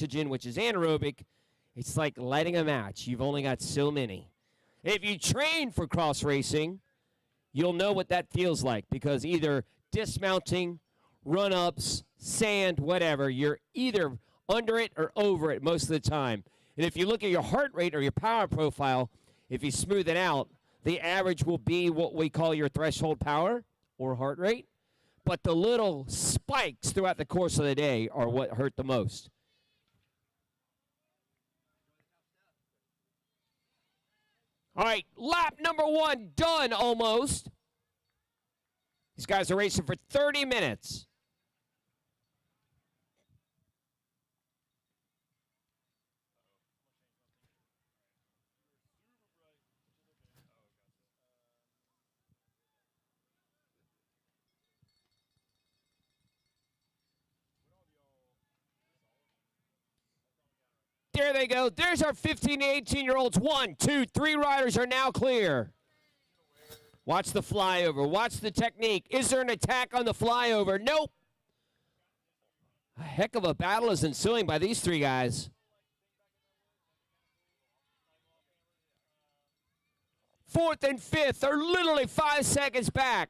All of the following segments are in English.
oxygen, which is anaerobic, it's like lighting a match. You've only got so many. If you train for cross racing, you'll know what that feels like, because either dismounting, run-ups, sand, whatever, you're either under it or over it most of the time. And if you look at your heart rate or your power profile, if you smooth it out, the average will be what we call your threshold power or heart rate. But the little spikes throughout the course of the day are what hurt the most. All right, lap number 1 done almost. These guys are racing for 30 minutes. There they go. There's our 15 to 18-year-olds. 1, 2, 3 riders are now clear. Watch the flyover. Watch the technique. Is there an attack on the flyover? Nope. A heck of a battle is ensuing by these 3 guys. 4th and 5th are literally 5 seconds back.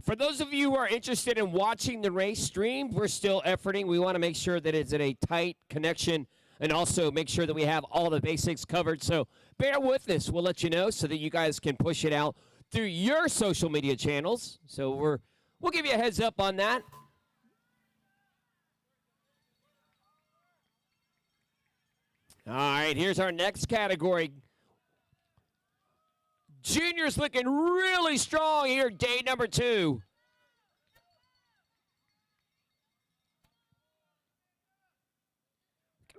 For those of you who are interested in watching the race stream, we're still efforting. We want to make sure that it's in a tight connection and also make sure that we have all the basics covered. So bear with us. We'll let you know so that you guys can push it out through your social media channels. So we'll give you a heads up on that. All right, here's our next category. Juniors looking really strong here, day number 2.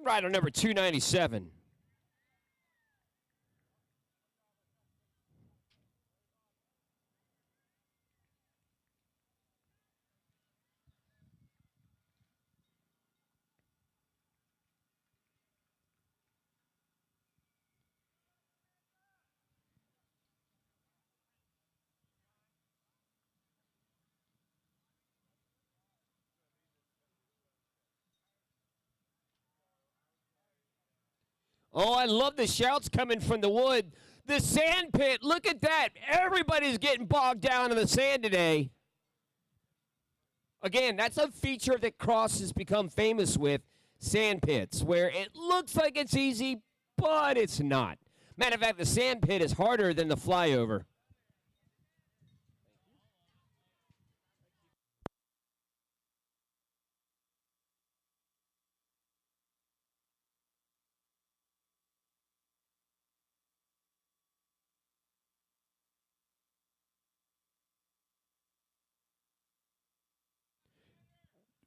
Rider number 297. Oh, I love the shouts coming from the wood. The sand pit, look at that. Everybody's getting bogged down in the sand today. Again, that's a feature that Cross has become famous with, sand pits, where it looks like it's easy, but it's not. Matter of fact, the sand pit is harder than the flyover.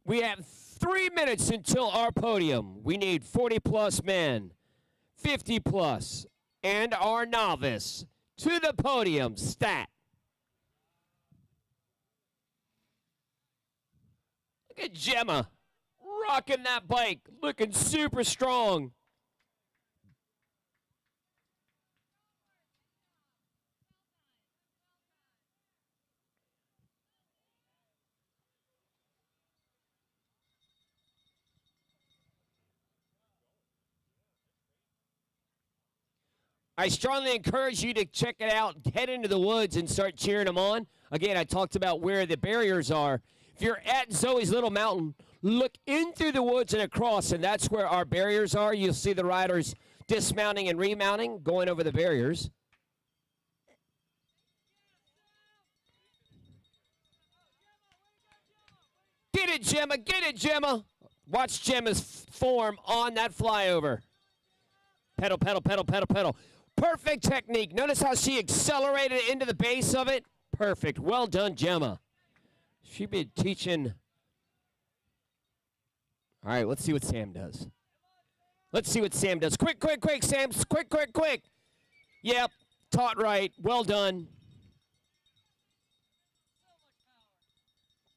We have 3 minutes until our podium. We need 40-plus men, 50-plus, and our novice to the podium. Stat. Look at Gemma rocking that bike, looking super strong. I strongly encourage you to check it out, head into the woods and start cheering them on. Again, I talked about where the barriers are. If you're at Zoe's Little Mountain, look in through the woods and across, and that's where our barriers are. You'll see the riders dismounting and remounting, going over the barriers. Get it, Gemma. Get it, Gemma. Watch Gemma's form on that flyover. Pedal, pedal, pedal, pedal, pedal. Perfect technique. Notice how she accelerated into the base of it. perfect. Well done, Gemma. She's been teaching. All right, let's see what Sam does. Let's see what Sam does. Quick, quick, quick, Sam. Quick, quick, quick. Yep, taught right. Well done.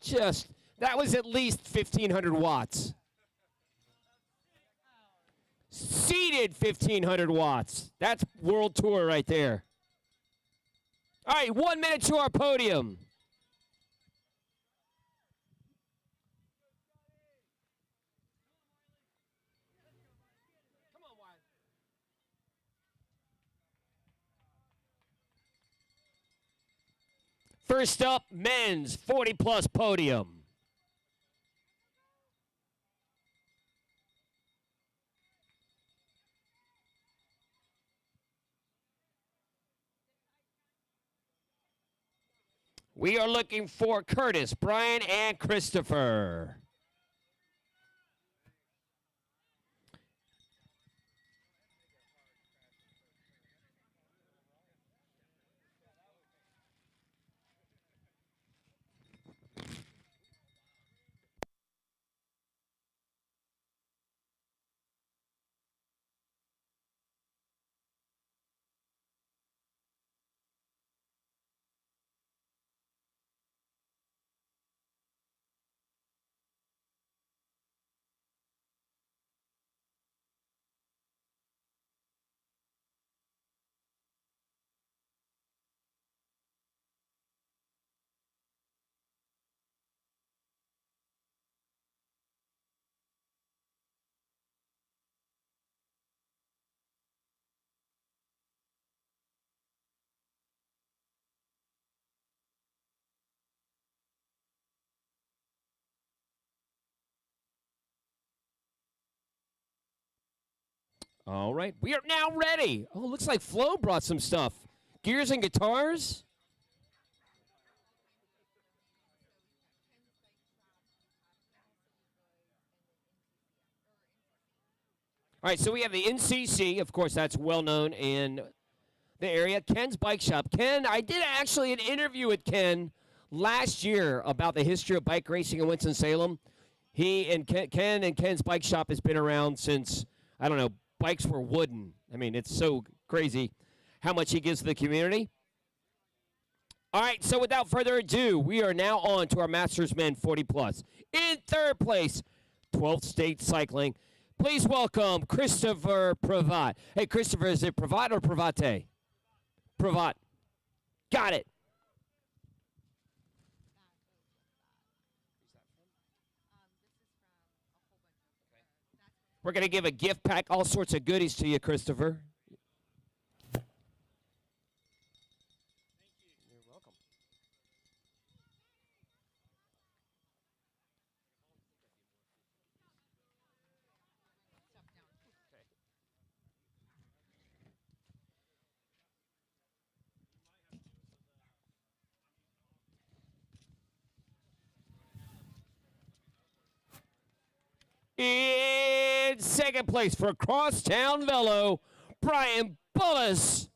Just, that was at least 1,500 watts. Seated 1,500 watts. That's world tour right there. All right, 1 minute to our podium. First up, men's 40-plus podium. We are looking for Curtis, Brian, and Christopher. All right, we are now ready. Oh, looks like Flo brought some stuff. Gears and guitars. All right, so we have the NCC. Of course, that's well known in the area. Ken's Bike Shop. Ken, I did actually an interview with Ken last year about the history of bike racing in Winston-Salem. He and Ken and Ken's Bike Shop has been around since, I don't know, bikes were wooden. I mean, it's so crazy how much he gives to the community. All right, so without further ado, we are now on to our Masters Men 40+. In third place, 12th State Cycling. Please welcome Christopher Pravat. Hey, Christopher, is it Pravat or Pravate? Pravat. Got it. We're going to give a gift pack, all sorts of goodies to you, Christopher. You're welcome. In second place for Crosstown Velo, Brian Bullis.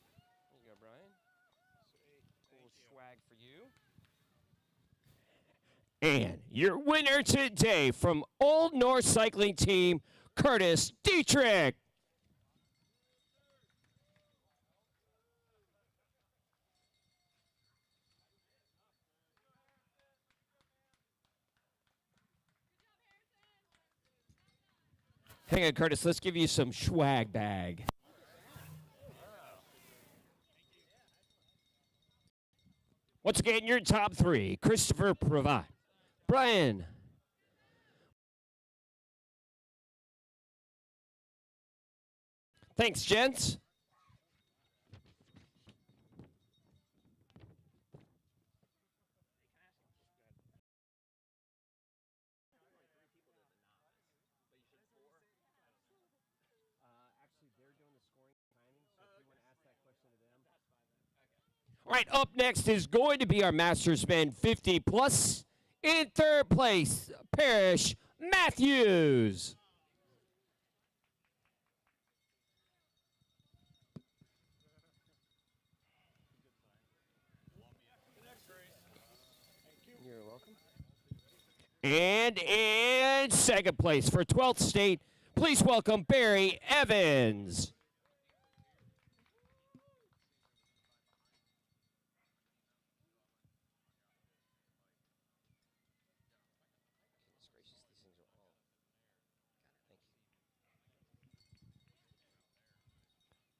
There you go, Brian. Cool swag for you. And your winner today from Old North Cycling Team, Curtis Dietrich. Hang on, Curtis. Let's give you some swag bag. Once again, your top three. Christopher Pravat. Brian. Thanks, gents. All right, up next is going to be our Masters Men 50+. In third place, Parrish Matthews. You're welcome. And in second place for 12th State, please welcome Barry Evans.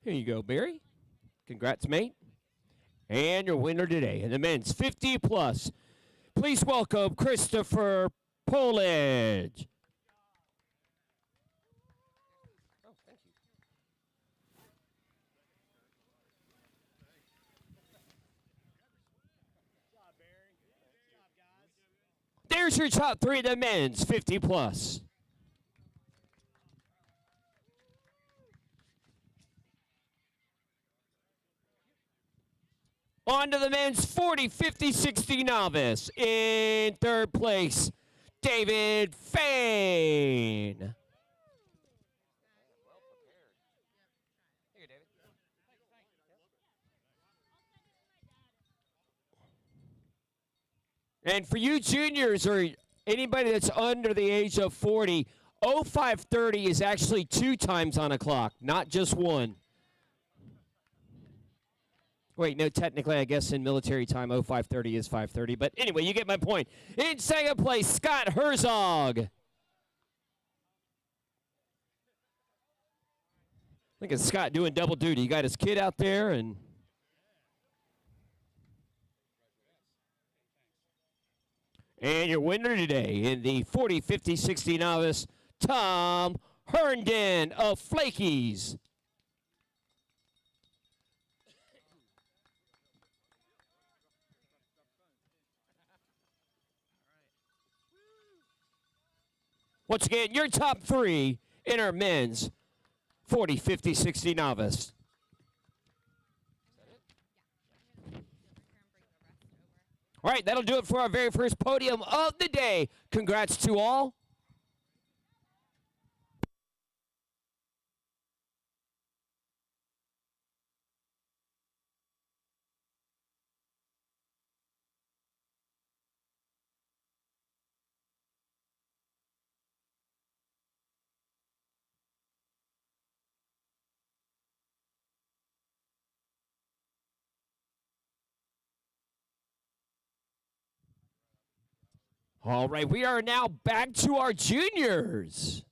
Here you go, Barry. Congrats, mate. And your winner today in the men's 50 plus. Please welcome Christopher Polage. Oh, thank you. There's your top three of the men's 50 plus. On to the men's 40, 50, 60 novice. In third place, David Fain. And for you juniors or anybody that's under the age of 40, 0530 is actually 2 times on a clock, not just one. Wait, no, technically, I guess in military time, 0530 is 5:30. But anyway, you get my point. In second place, Scott Herzog. Look at Scott doing double duty. He got his kid out there and... And your winner today in the 40, 50, 60 novice, Tom Herndon of Flakies. Once again, your top three in our men's 40, 50, 60 novice. All right, that'll do it for our very first podium of the day. Congrats to all. All right, we are now back to our juniors.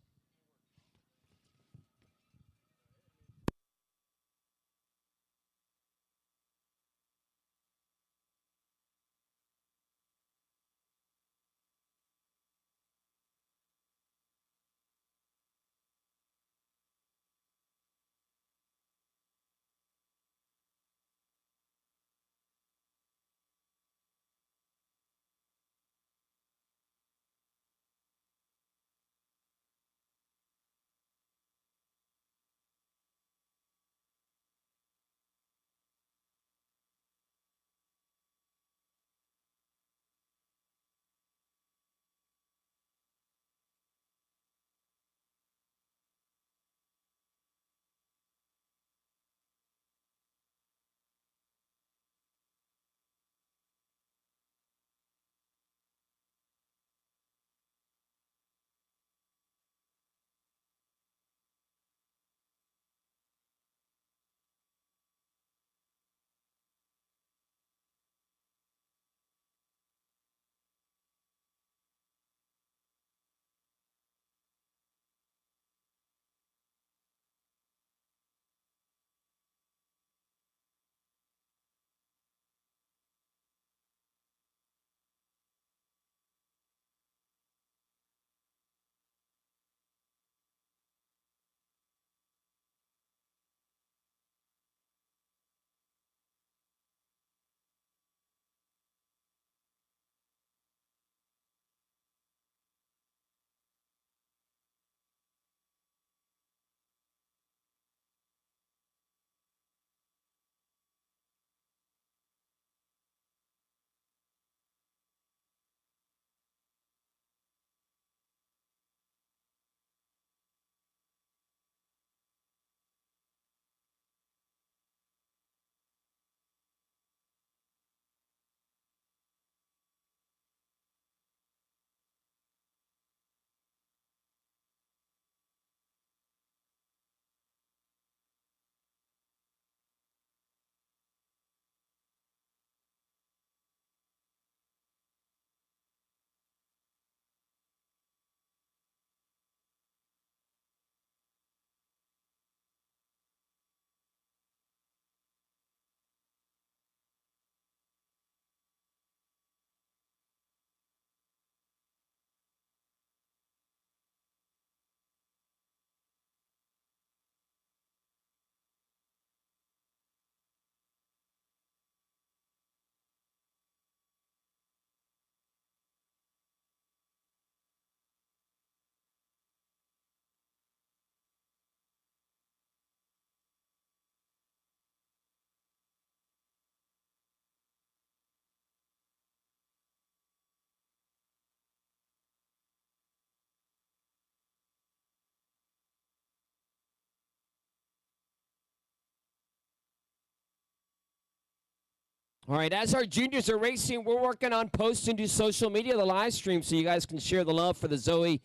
All right, as our juniors are racing, we're working on posting to social media the live stream so you guys can share the love for the Zoe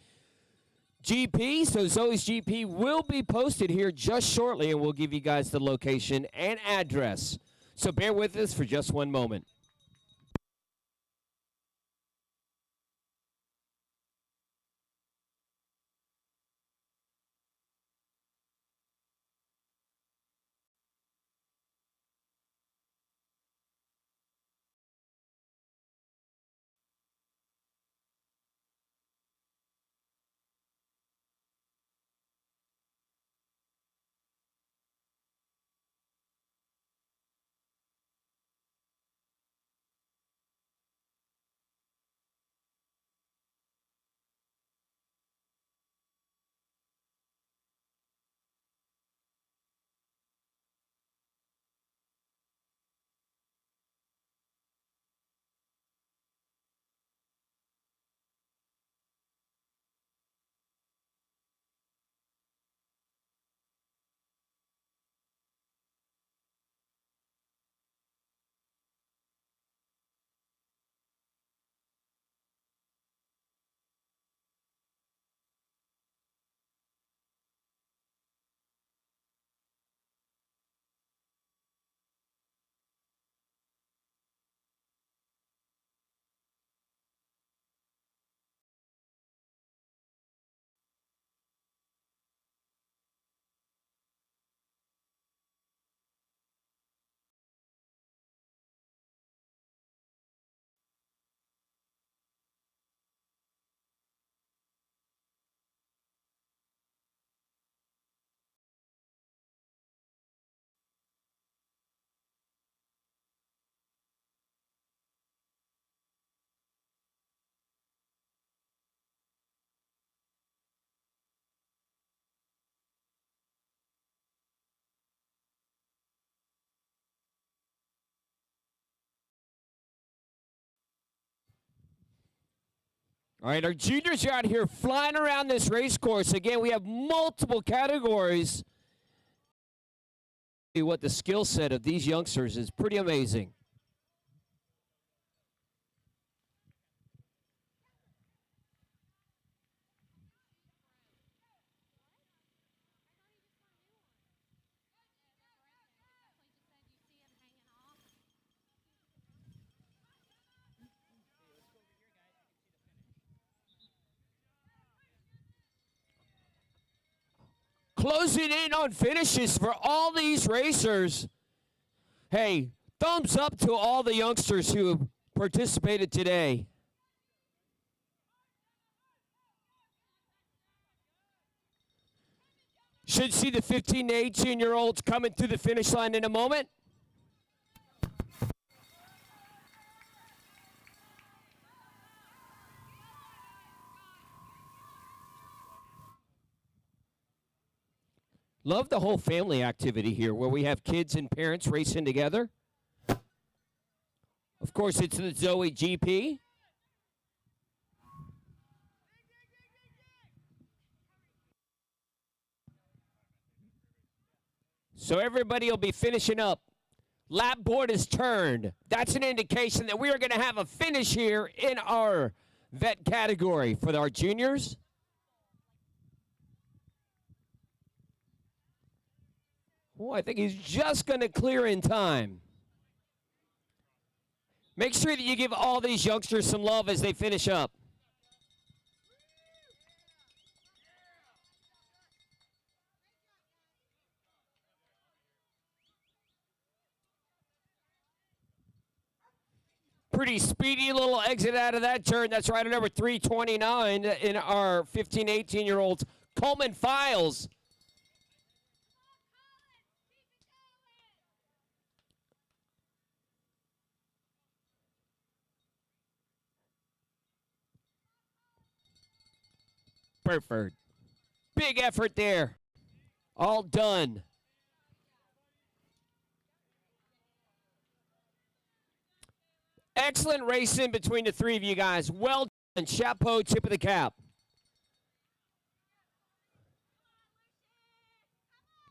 GP. So Zoe's GP will be posted here just shortly, and we'll give you guys the location and address. So bear with us for just one moment. All right, our juniors are out here flying around this race course. Again, we have multiple categories. What the skill set of these youngsters is pretty amazing. Closing in on finishes for all these racers. Hey, thumbs up to all the youngsters who have participated today. Should see the 15 to 18-year-olds coming to the finish line in a moment. Love the whole family activity here where we have kids and parents racing together. Of course, it's the Zoe GP. So everybody will be finishing up. Lap board is turned. That's an indication that we are going to have a finish here in our vet category for our juniors. Oh, I think he's just going to clear in time. Make sure that you give all these youngsters some love as they finish up. Pretty speedy little exit out of that turn. That's right at number 329 in our 15, 18-year-olds. Coleman Files. Burford. Big effort there. All done. Excellent racing between the three of you guys. Well done. Chapeau, tip of the cap.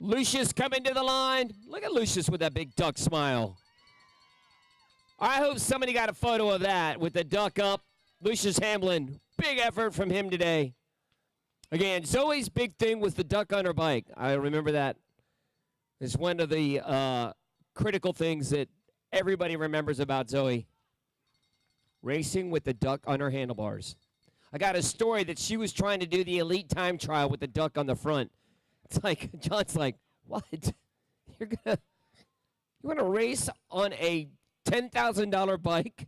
Lucius coming to the line. Look at Lucius with that big duck smile. I hope somebody got a photo of that with the duck up. Lucius Hamlin, big effort from him today. Again, Zoe's big thing was the duck on her bike. I remember that. It's one of the critical things that everybody remembers about Zoe. Racing with the duck on her handlebars. I got a story that she was trying to do the elite time trial with the duck on the front. It's like, John's like, what? You want to race on a $10,000 bike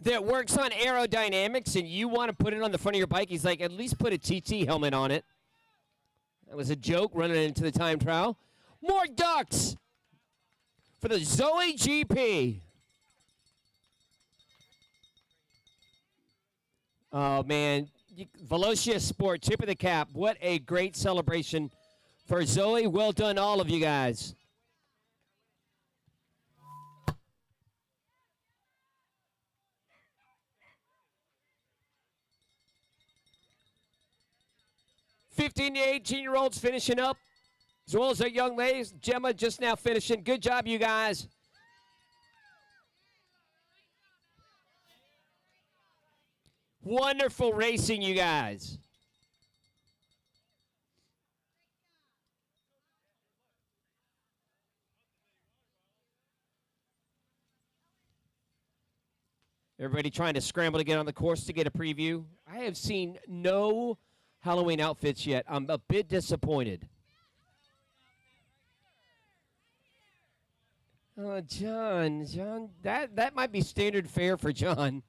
that works on aerodynamics and you want to put it on the front of your bike? He's like, at least put a TT helmet on it. That was a joke running into the time trial. More ducks for the Zoe GP. Oh, man. Velocia Sport, tip of the cap. What a great celebration for Zoe. Well done, all of you guys. $15 to $18-year-olds finishing up, as well as our young ladies. Gemma just now finishing. Good job, you guys. Wonderful racing, you guys. Everybody trying to scramble to get on the course to get a preview. I have seen no Halloween outfits yet. I'm a bit disappointed. Oh, John, that might be standard fare for John.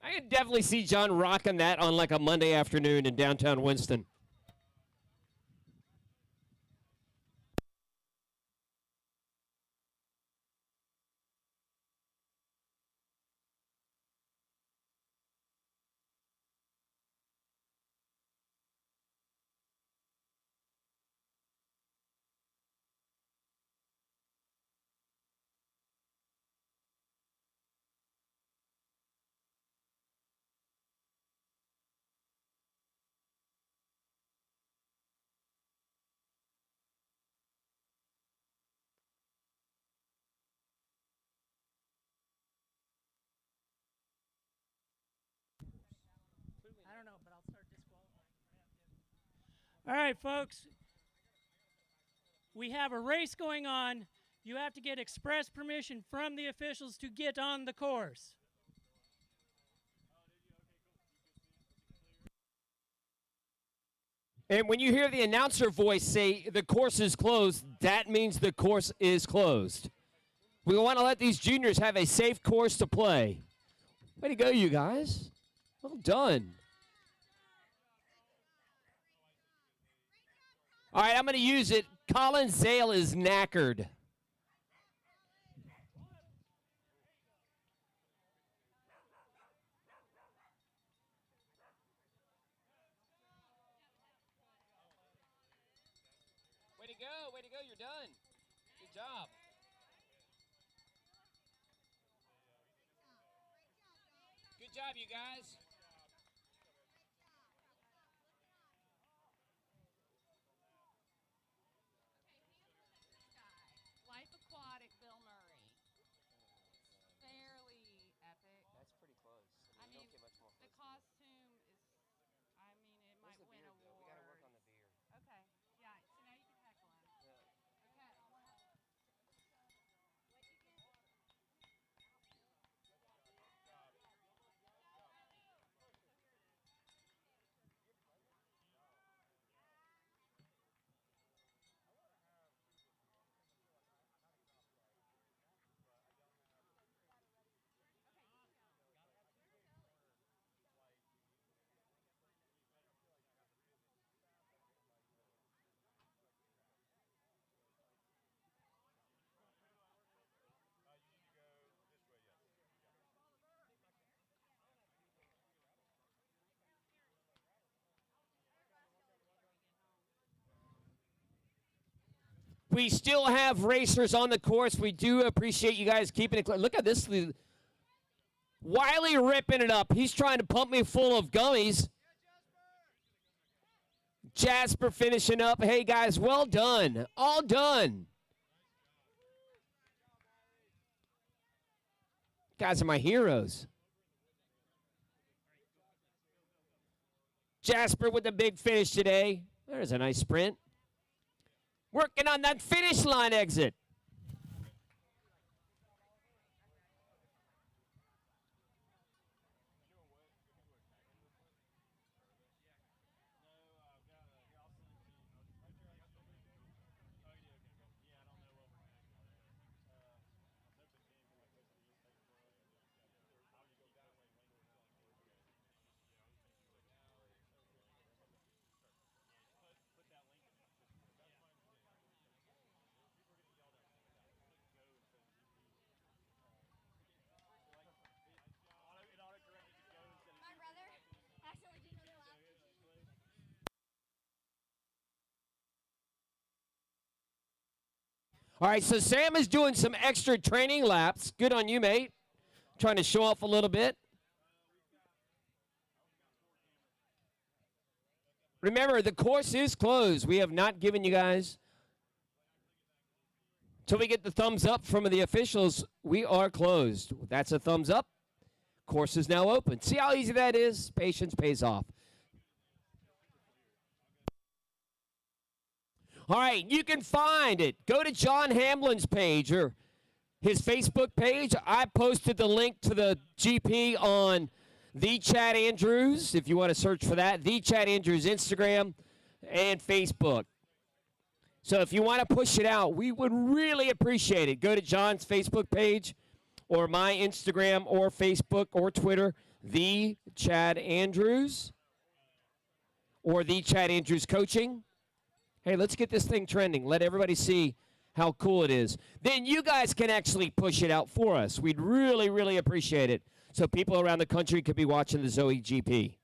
I could definitely see John rocking that on like a Monday afternoon in downtown Winston. I don't know, but I'll start disqualifying. All right, folks. We have a race going on. You have to get express permission from the officials to get on the course. And when you hear the announcer voice say the course is closed, that means the course is closed. We want to let these juniors have a safe course to play. Way to go, you guys. Well done. All right, I'm going to use it. Colin Zale is knackered. Way to go, you're done. Good job. Good job, you guys. Life Aquatic, Bill Murray. Fairly epic. That's pretty close. I mean, don't get much more the costume is, I mean, it might Where's the win beard, though? We got to work on awards. the beard. Okay, yeah, so now you can heckle him. Yeah. Okay. We still have racers on the course. We do appreciate you guys keeping it clear. Look at this. Wiley ripping it up. He's trying to pump me full of gummies. Jasper finishing up. Hey, guys, well done. All done. Guys are my heroes. Jasper with the big finish today. There's a nice sprint. Working on that finish line exit. My brother accidentally did another lap. All right, so Sam is doing some extra training laps. Good on you, mate. Trying to show off a little bit. Remember, the course is closed. We have not given you guys, till we get the thumbs up from the officials, we are closed. That's a thumbs up. Course is now open. See how easy that is? Patience pays off. All right, you can find it. Go to John Hamlin's page or his Facebook page. I posted the link to the GP on the Chad Andrews, if you want to search for that. The Chad Andrews Instagram and Facebook. So if you want to push it out, we would really appreciate it. Go to John's Facebook page or my Instagram or Facebook or Twitter, The Chad Andrews or The Chad Andrews Coaching. Hey, let's get this thing trending. Let everybody see how cool it is. Then you guys can actually push it out for us. We'd really, really appreciate it so people around the country could be watching the Zoe GP.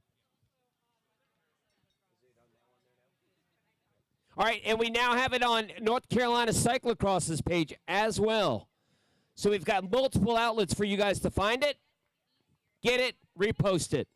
All right, and we now have it on North Carolina Cyclocross's page as well. So we've got multiple outlets for you guys to find it, get it, repost it.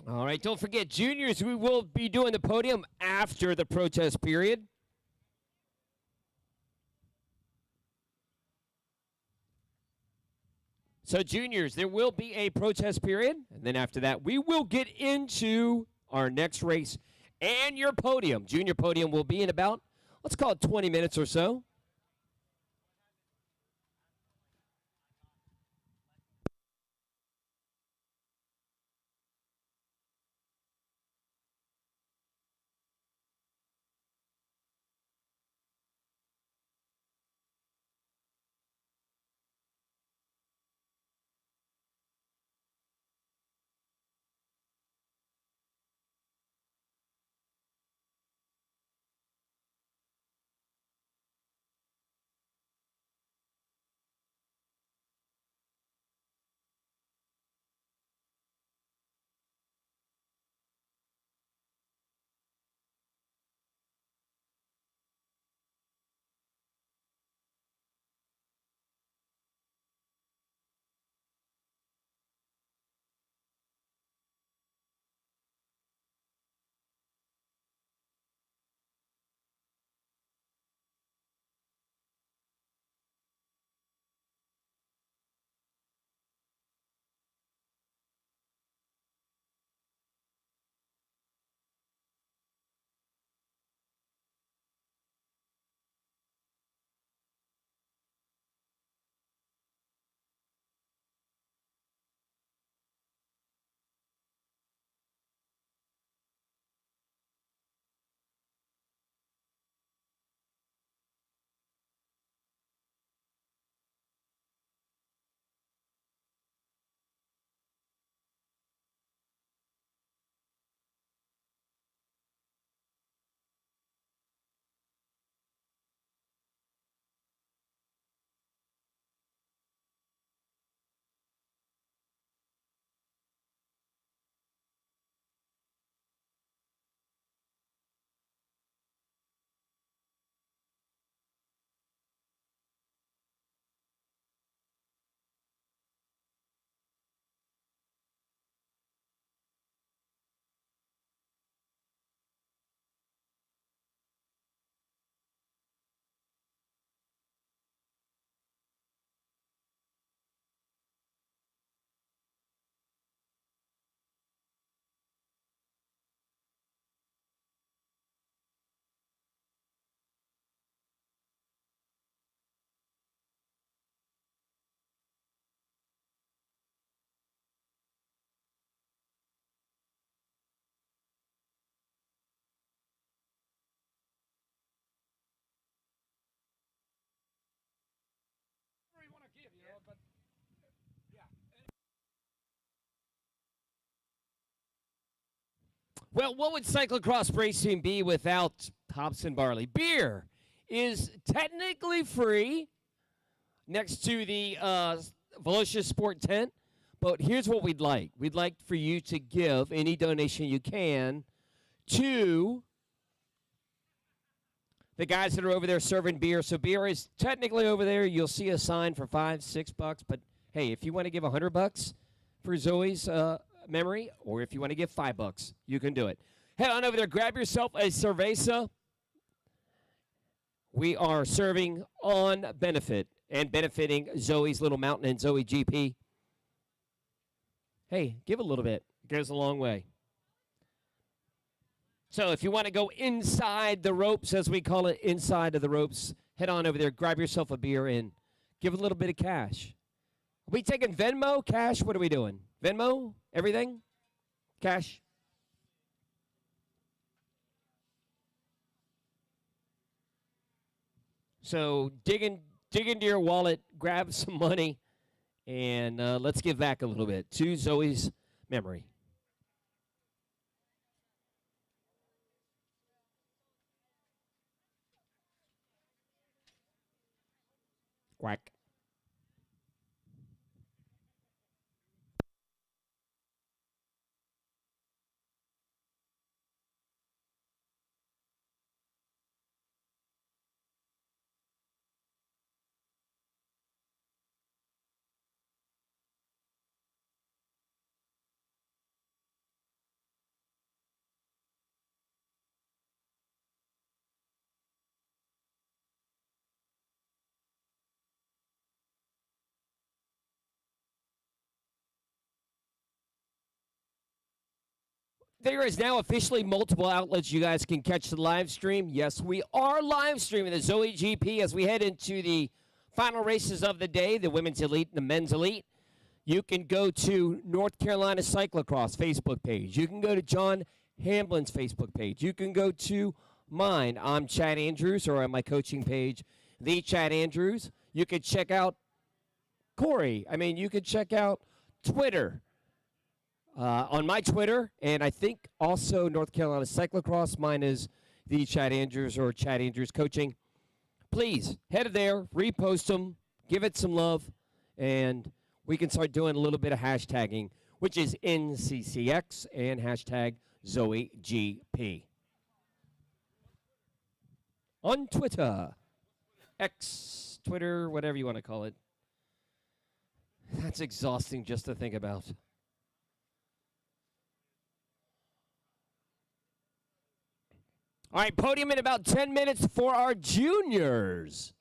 All right, don't forget, juniors, we will be doing the podium after the protest period. So, juniors, there will be a protest period, and then after that, we will get into our next race and your podium. Junior podium will be in about, let's call it 20 minutes or so. Well, what would cyclocross racing be without hops and barley? Beer is technically free next to the Velocious Sport tent, but here's what we'd like. We'd like for you to give any donation you can to the guys that are over there serving beer. So beer is technically over there. You'll see a sign for $5-6, but hey, if you want to give $100 for Zoe's memory, or if you want to give $5, you can do it. Head on over there, grab yourself a cerveza. We are serving on benefit and benefiting Zoe's Little Mountain and Zoe GP. Hey, give a little bit. It goes a long way. So if you want to go inside the ropes, as we call it, inside of the ropes, head on over there, grab yourself a beer, and give a little bit of cash. Are we taking Venmo, cash? What are we doing? Venmo? Everything? Cash? So dig into your wallet, grab some money, and let's give back a little bit to Zoe's memory. Quack. There is now officially multiple outlets you guys can catch the live stream. Yes, we are live streaming the Zoe GP as we head into the final races of the day, the women's elite and the men's elite. You can go to North Carolina Cyclocross Facebook page. You can go to John Hamblin's Facebook page. You can go to mine. I'm Chad Andrews, or on my coaching page, The Chad Andrews. You could check out Corey. I mean, you could check out Twitter. On my Twitter, and I think also North Carolina Cyclocross. Mine is The Chad Andrews or Chad Andrews Coaching. Please head there, repost them, give it some love, and we can start doing a little bit of hashtagging, which is NCCX and hashtag ZoeGP. On Twitter, X, Twitter, whatever you want to call it. That's exhausting just to think about. All right, podium in about 10 minutes for our juniors.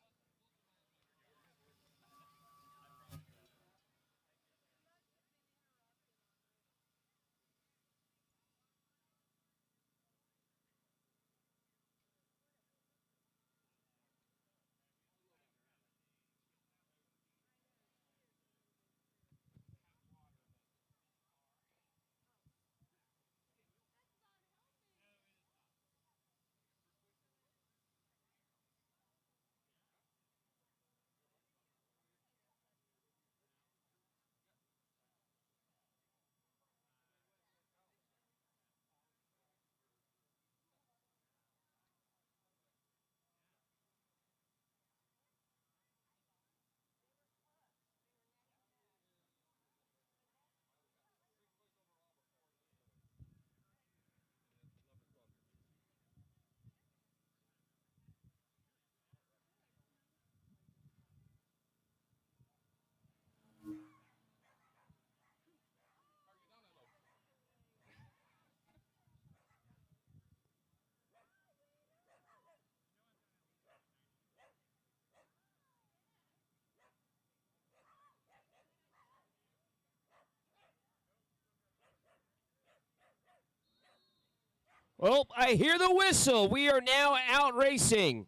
Well, I hear the whistle. We are now out racing.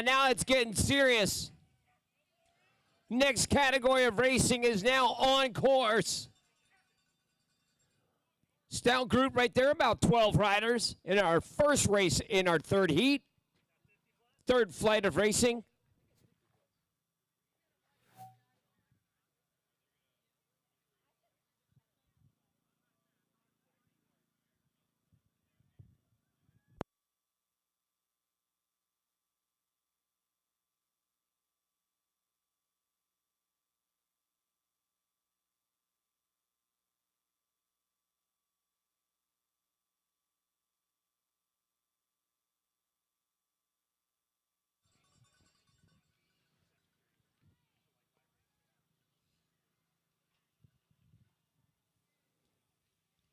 Now it's getting serious. Next category of racing is now on course. Stout group right there, about 12 riders in our first race in our third heat. Third flight of racing.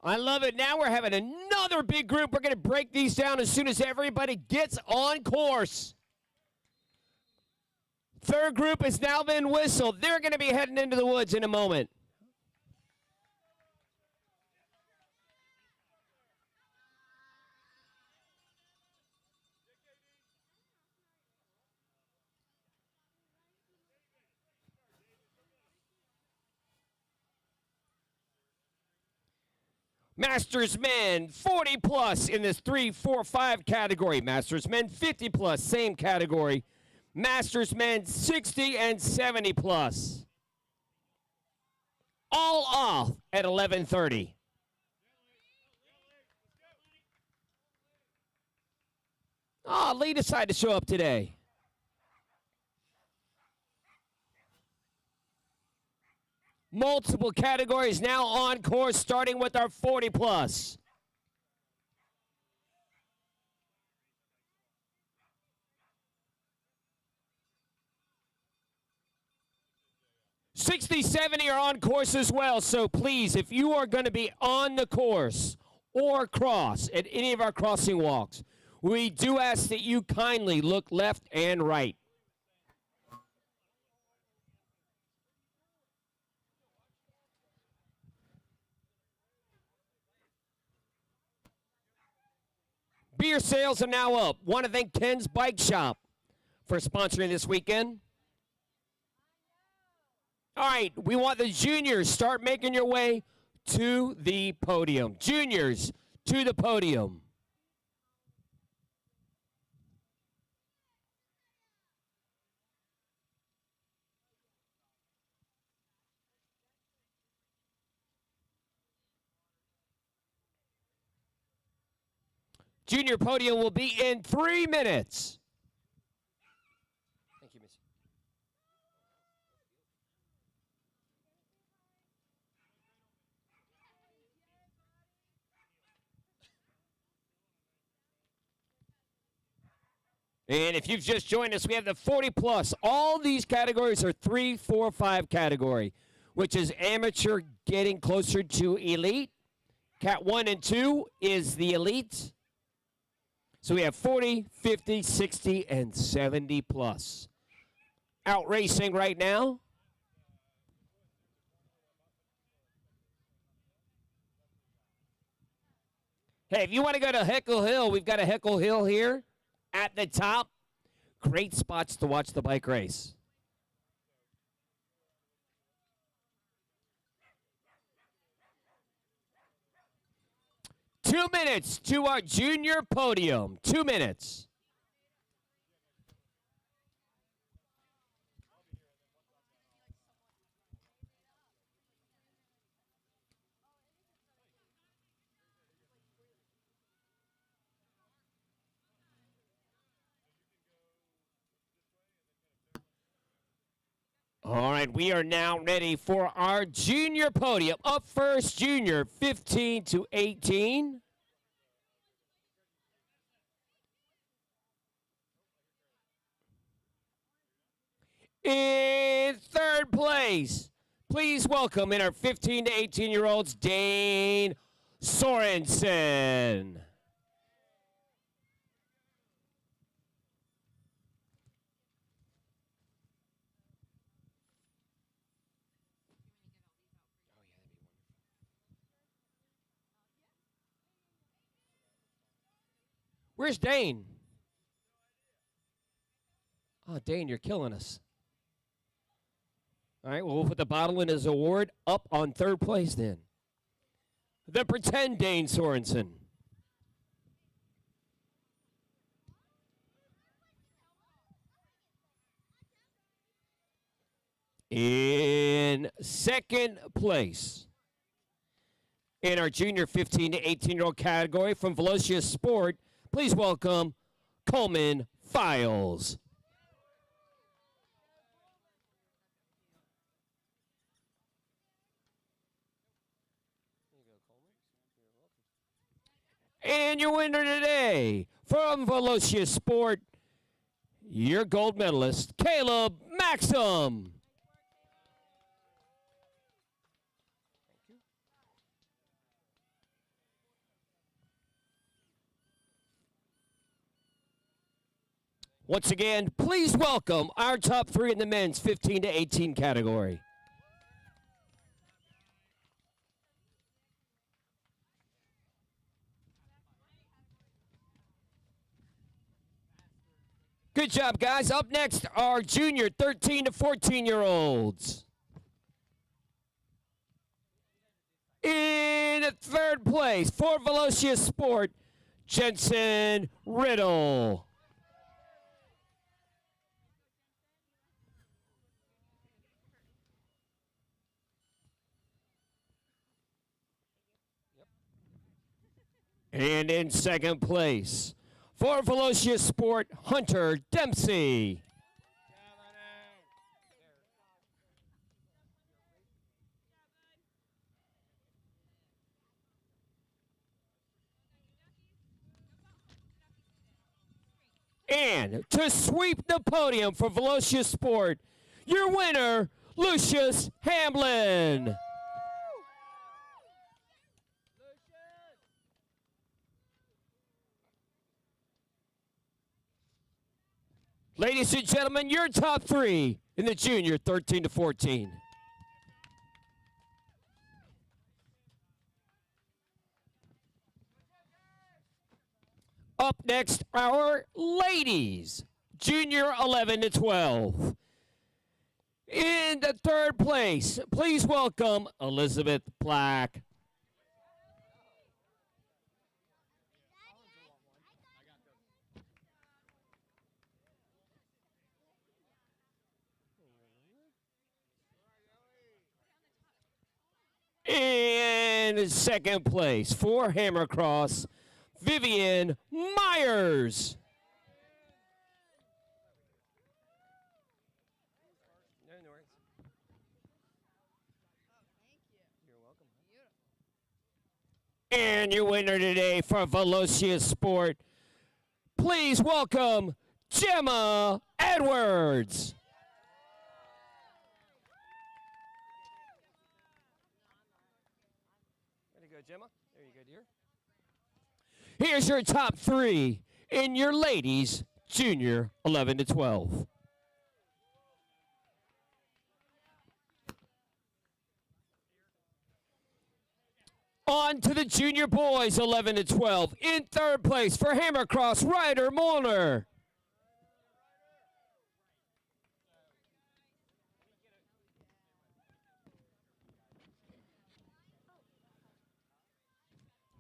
I love it. Now we're having another big group. We're going to break these down as soon as everybody gets on course. Third group has now been whistled. They're going to be heading into the woods in a moment. Masters men 40 plus in this 3, 4, 5 category. Masters men 50 plus, same category. Masters men 60 and 70 plus. All off at 11:30. Lee decided to show up today. Multiple categories now on course, starting with our 40 plus. 60, 70 are on course as well. So please, if you are going to be on the course or cross at any of our crossing walks, we do ask that you kindly look left and right. Beer sales are now up. Want to thank Ken's Bike Shop for sponsoring this weekend. All right, we want the juniors start making your way to the podium. Juniors to the podium. Junior podium will be in 3 minutes. Thank you, Miss. And if you've just joined us, we have the 40 plus. All these categories are 3, 4, 5 category, which is amateur getting closer to elite. Cat 1 and 2 is the elite. So we have 40, 50, 60, and 70 plus. Out racing right now. Hey, if you want to go to Heckle Hill, we've got a Heckle Hill here at the top. Great spots to watch the bike race. Two minutes to our junior podium. 2 minutes. All right, we are now ready for our junior podium. Up first, junior 15 to 18. In third place, please welcome in our 15 to 18-year-olds, Dane Sorensen. Where's Dane? Oh, Dane, you're killing us. All right, well, we'll put the bottle in his award up on third place then. The pretend Dane Sorensen. In second place, in our junior 15 to 18-year-old category from Velocious Sport, please welcome Coleman Files. And your winner today from Velocious Sport, your gold medalist, Caleb Maxim. Once again, please welcome our top 3 in the men's 15 to 18 category. Good job, guys. Up next, our junior 13 to 14-year-olds. In third place for Velocious Sport, Jensen Riddle. And in second place for Velocious Sport, Hunter Dempsey. And to sweep the podium for Velocious Sport, your winner Lucius Hamlin. Ladies and gentlemen, your top three in the junior 13 to 14. Up next, our ladies, junior 11 to 12. In the third place, please welcome Elizabeth Black. In second place for Hammercross, Vivian Myers. And your winner today for Velocious Sport, please welcome Gemma Edwards. There you go, Gemma. There you go, dear. Here's your top three in your ladies junior 11 to 12. On to the junior boys 11 to 12. In third place for Hammercross, Ryder Molnar.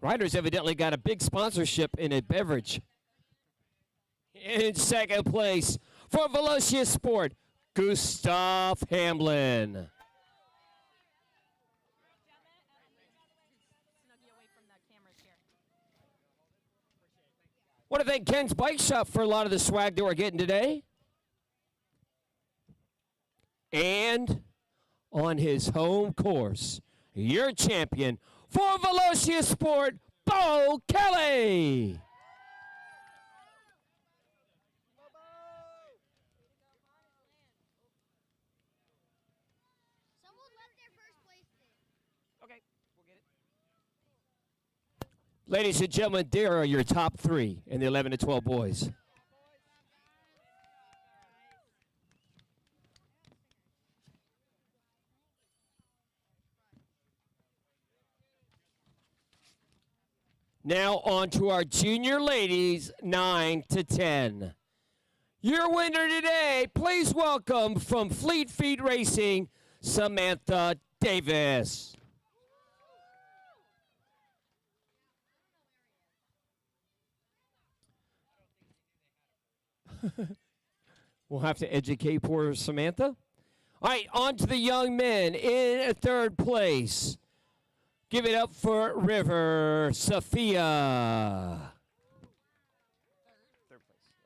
Ryder's evidently got a big sponsorship in a beverage. In second place for Velocious Sport, Gustav Hamlin. Want to thank Ken's Bike Shop for a lot of the swag that we're getting today. And on his home course, your champion for Velocious Sport, Bo Kelly. Someone left their first place there. Okay, we'll get it. Ladies and gentlemen, there are your top three in the 11 to 12 boys. Now on to our junior ladies, 9 to 10. Your winner today, please welcome from Fleet Feet Racing, Samantha Davis. We'll have to educate poor Samantha. All right, on to the young men in third place. Give it up for River Sophia. Third place.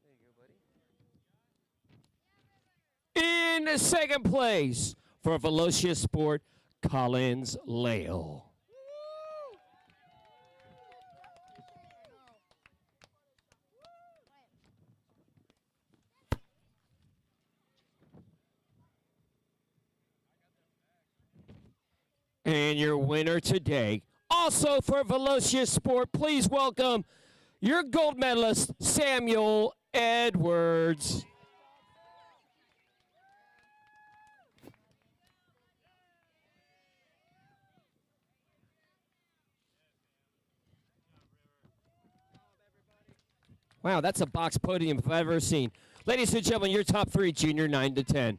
There you go, buddy. In second place for Velocious Sport, Collins Lale. And your winner today, also for Velocious Sport, please welcome your gold medalist, Samuel Edwards. Wow, that's a box podium if I've ever seen. Ladies and gentlemen, your top three, junior 9 to 10.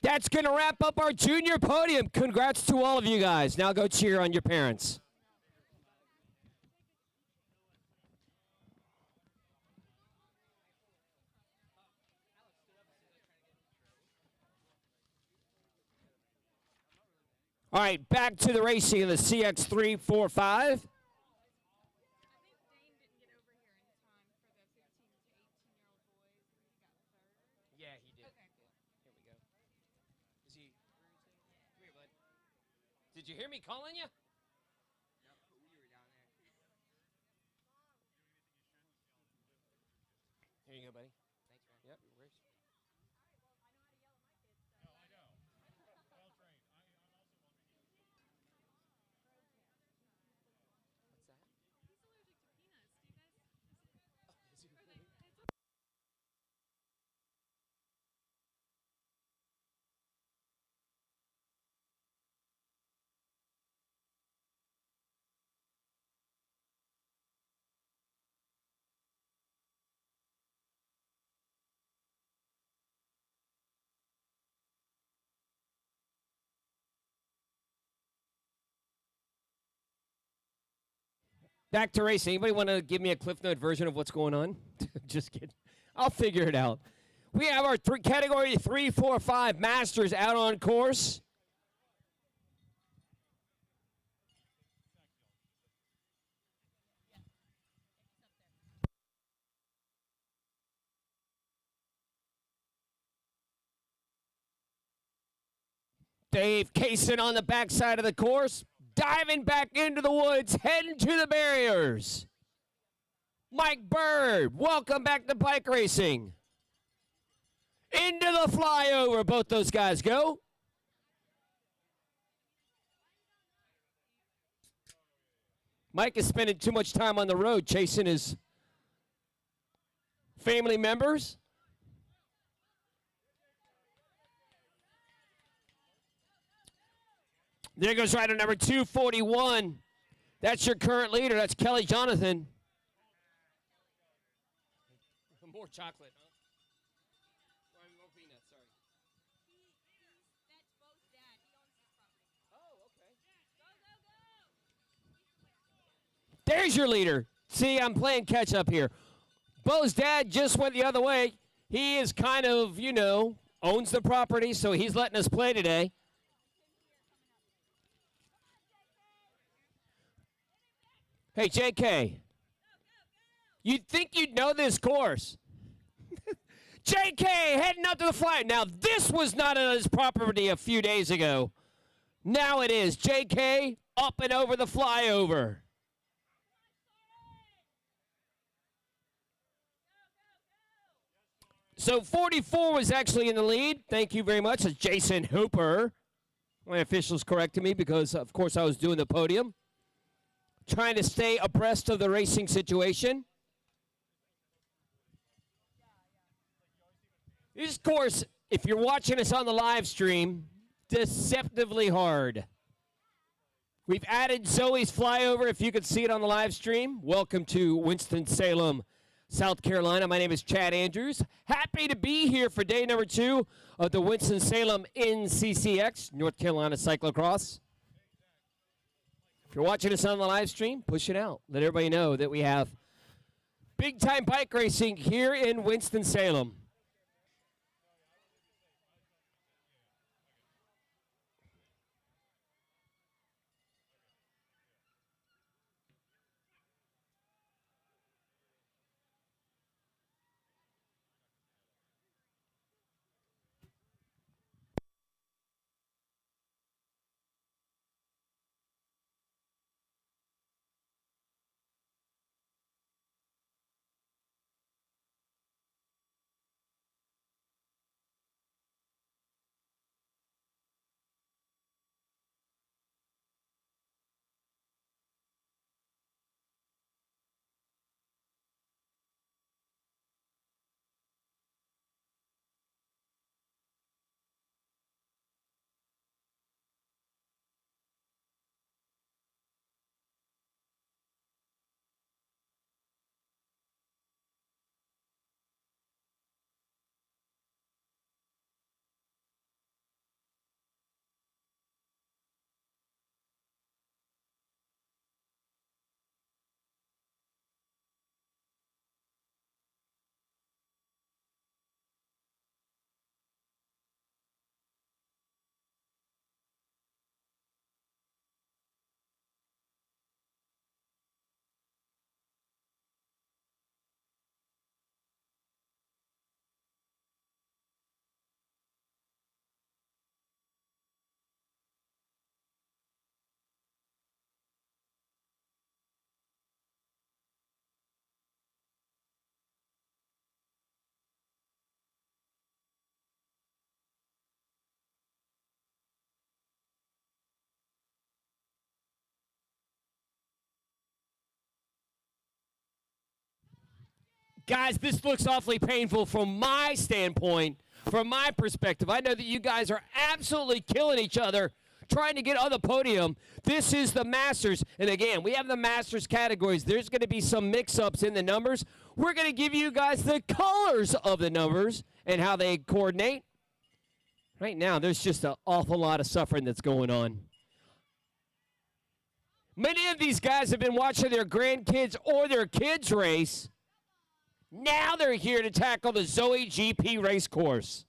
That's going to wrap up our junior podium. Congrats to all of you guys. Now go cheer on your parents. All right, back to the racing in the CX 345. Did you hear me calling you? Here you go, buddy. Yep. Where's... What's that? Back to racing. Anybody want to give me a Cliff Note version of what's going on? Just kidding. I'll figure it out. We have our category 3, 4, 5 Masters out on course. Dave Kaysen on the backside of the course, diving back into the woods, heading to the barriers. Mike Bird, welcome back to bike racing. Into the flyover, both those guys go. Mike is spending too much time on the road chasing his family members. There goes rider number 241. That's your current leader. That's Kelly Jonathan. More chocolate, huh? More peanuts, sorry. That's Bo's dad. He owns this property. Oh, okay. Go, go, go! There's your leader. See, I'm playing catch up here. Bo's dad just went the other way. He is kind of, you know, owns the property, so he's letting us play today. Hey, JK, you'd think you'd know this course. JK heading up to the fly. Now, this was not on his property a few days ago. Now it is. JK up and over the flyover. So 44 was actually in the lead. Thank you very much. That's Jason Hooper. My officials corrected me because, of course, I was doing the podium. Trying to stay abreast of the racing situation. This course, if you're watching us on the live stream, deceptively hard. We've added Zoe's flyover, if you could see it on the live stream. Welcome to Winston-Salem, South Carolina. My name is Chad Andrews. Happy to be here for day number 2 of the Winston-Salem NCCX, North Carolina Cyclocross. If you're watching us on the live stream, push it out. Let everybody know that we have big-time bike racing here in Winston-Salem. Guys, this looks awfully painful from my standpoint, from my perspective. I know that you guys are absolutely killing each other trying to get on the podium. This is the Masters. And again, we have the Masters categories. There's going to be some mix-ups in the numbers. We're going to give you guys the colors of the numbers and how they coordinate. Right now, there's just an awful lot of suffering that's going on. Many of these guys have been watching their grandkids or their kids race. Now they're here to tackle the Zoe GP race course.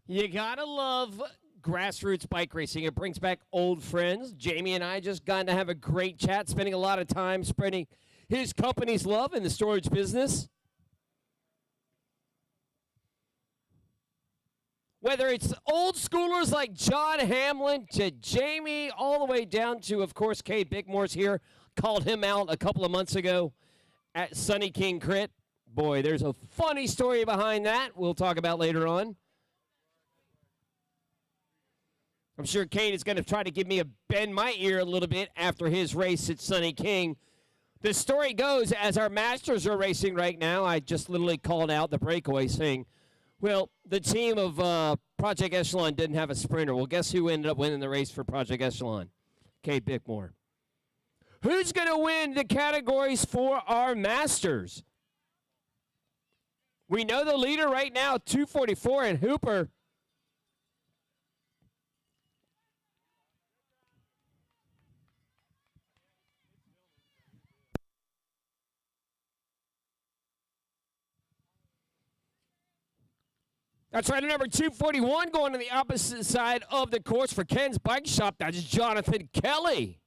You gotta love grassroots bike racing. It brings back old friends. Jamie and I just got to have a great chat, spending a lot of time spreading his company's love in the storage business. Whether it's old schoolers like John Hamlin to Jamie, all the way down to, of course, Cade Bickmore's here. Called him out a couple of months ago at Sunny King Crit. Boy, there's a funny story behind that we'll talk about later on. I'm sure Cade is going to try to give me a bend my ear a little bit after his race at Sunny King. The story goes, as our Masters are racing right now, I just literally called out the breakaway saying, well, the team of Project Echelon didn't have a sprinter. Well, guess who ended up winning the race for Project Echelon? Cade Bickmore. Who's going to win the categories for our Masters? We know the leader right now, 244, and Hooper. That's right, number 241 going to the opposite side of the course for Ken's Bike Shop. That's Jonathan Kelly.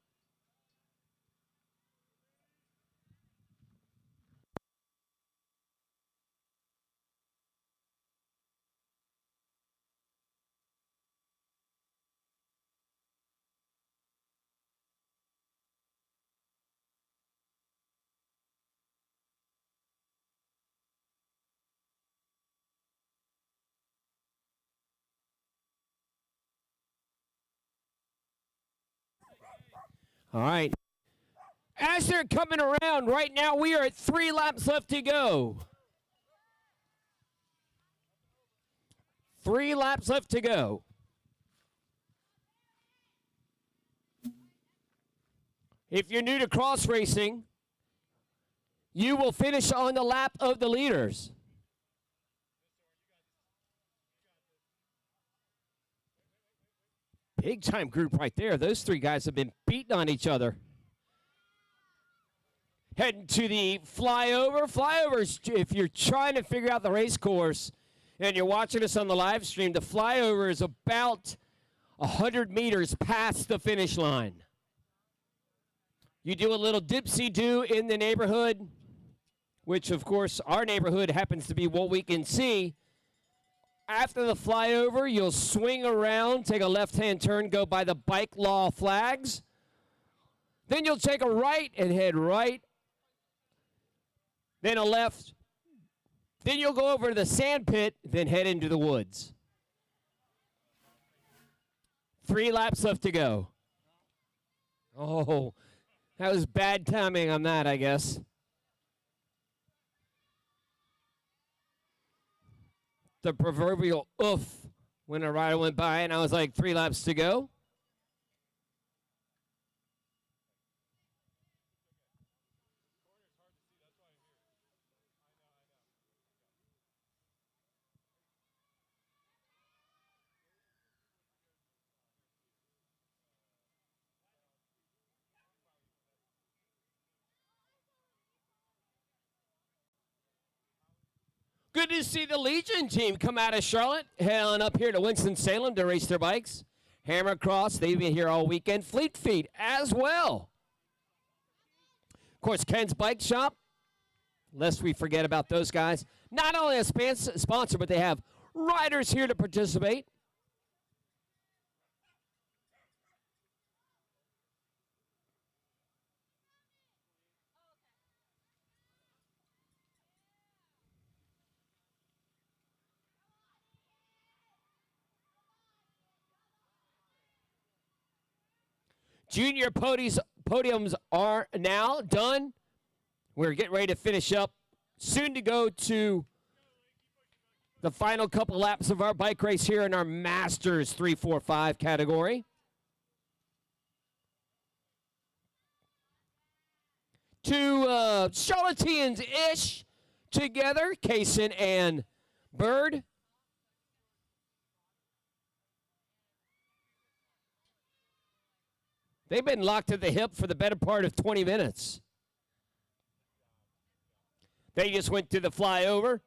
All right. As they're coming around, right now we are at 3 laps left to go. 3 laps left to go. If you're new to cross racing, you will finish on the lap of the leaders. Big time group right there. Those 3 guys have been beating on each other. Heading to the flyover. Flyovers, if you're trying to figure out the race course and you're watching us on the live stream, the flyover is about 100 meters past the finish line. You do a little dipsy-do in the neighborhood, which, of course, our neighborhood happens to be what we can see. After the flyover, you'll swing around, take a left-hand turn, go by the bike law flags. Then you'll take a right and head right. Then a left. Then you'll go over to the sand pit, then head into the woods. 3 laps left to go. Oh, that was bad timing on that, I guess. The proverbial oof when a rider went by, and I was like, 3 laps to go. Good to see the Legion team come out of Charlotte, heading up here to Winston-Salem to race their bikes. Hammer Cross, they've been here all weekend. Fleet Feet as well. Of course, Ken's Bike Shop, lest we forget about those guys. Not only a sponsor, but they have riders here to participate. Junior podiums are now done. We're getting ready to finish up. Soon to go to the final couple laps of our bike race here in our Masters 3-4-5 category. Two Charlotteans-ish together, Kaysen and Bird. They've been locked at the hip for the better part of 20 minutes. They just went to the flyover.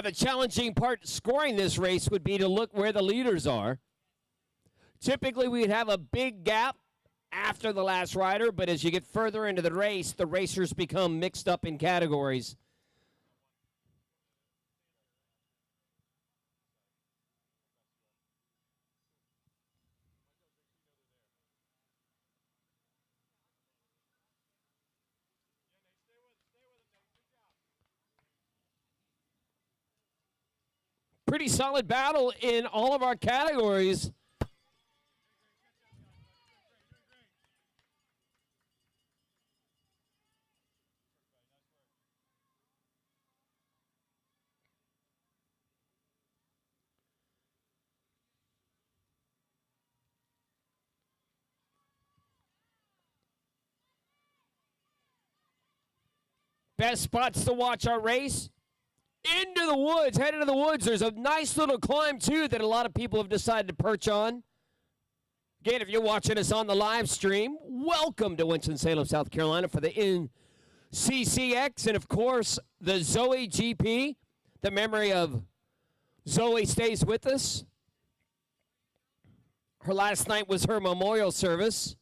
The challenging part scoring this race would be to look where the leaders are. Typically, we'd have a big gap after the last rider, but as you get further into the race, the racers become mixed up in categories. Pretty solid battle in all of our categories. Best spots to watch our race. Into the woods, head into the woods. There's a nice little climb, too, that a lot of people have decided to perch on. Again, if you're watching us on the live stream, welcome to Winston-Salem, South Carolina for the NCCX and, of course, the Zoe GP. The memory of Zoe stays with us. Her last night was her memorial service.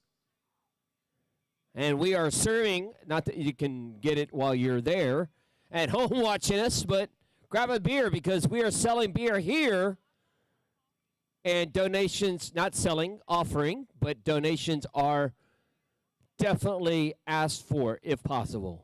And we are serving, not that you can get it while you're there at home watching us, but grab a beer because we are selling beer here. And donations, not selling, offering, but donations are definitely asked for if possible.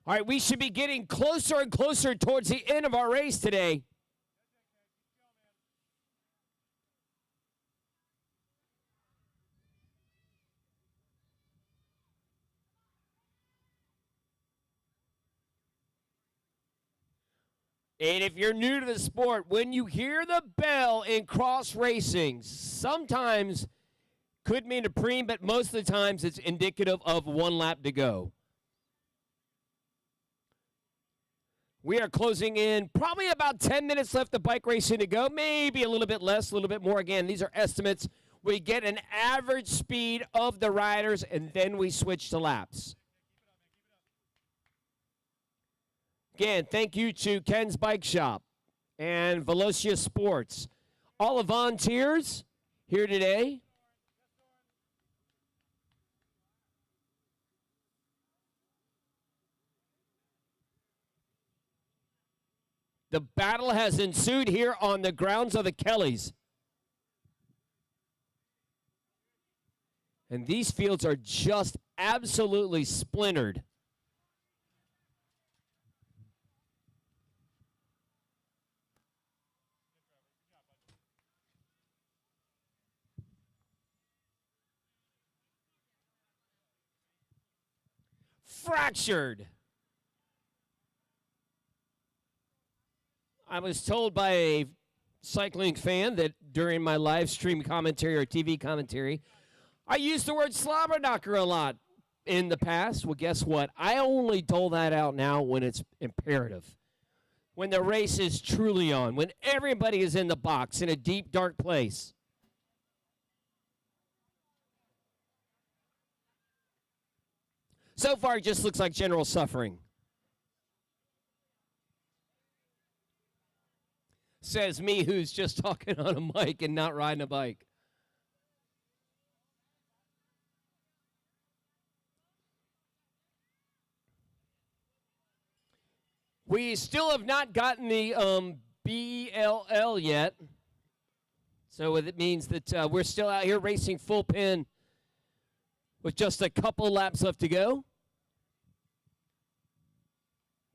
All right, we should be getting closer and closer towards the end of our race today. And if you're new to the sport, when you hear the bell in cross racing, sometimes could mean a preem, but most of the times it's indicative of 1 lap to go. We are closing in probably about 10 minutes left of bike racing to go, maybe a little bit less, a little bit more. Again, these are estimates. We get an average speed of the riders, and then we switch to laps. Again, thank you to Ken's Bike Shop and Velocia Sports. All the volunteers here today. The battle has ensued here on the grounds of the Kellys. And these fields are just absolutely splintered. Fractured. I was told by a cycling fan that during my live stream commentary or TV commentary, I used the word slobber knocker a lot in the past. Well, guess what? I only dole that out now when it's imperative. When the race is truly on, when everybody is in the box in a deep, dark place. So far, it just looks like general suffering. Says me, who's just talking on a mic and not riding a bike. We still have not gotten the BLL yet. So it means that we're still out here racing full pin with just a couple laps left to go.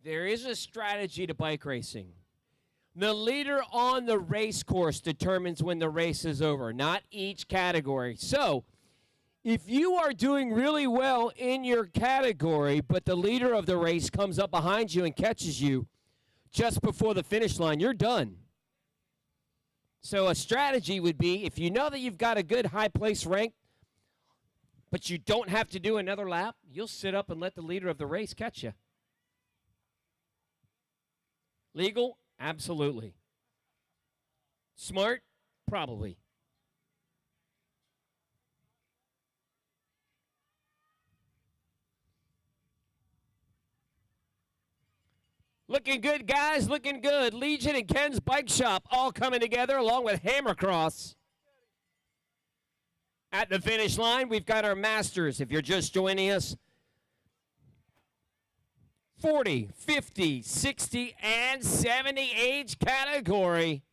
There is a strategy to bike racing. The leader on the race course determines when the race is over, not each category. So if you are doing really well in your category, but the leader of the race comes up behind you and catches you just before the finish line, you're done. So a strategy would be, if you know that you've got a good high place rank, but you don't have to do another lap, you'll sit up and let the leader of the race catch you. Legal? Absolutely. Smart? Probably. Looking good, guys. Looking good. Legion and Ken's Bike Shop all coming together along with Hammercross. At the finish line, we've got our Masters. If you're just joining us, 40, 50, 60, and 70 age category.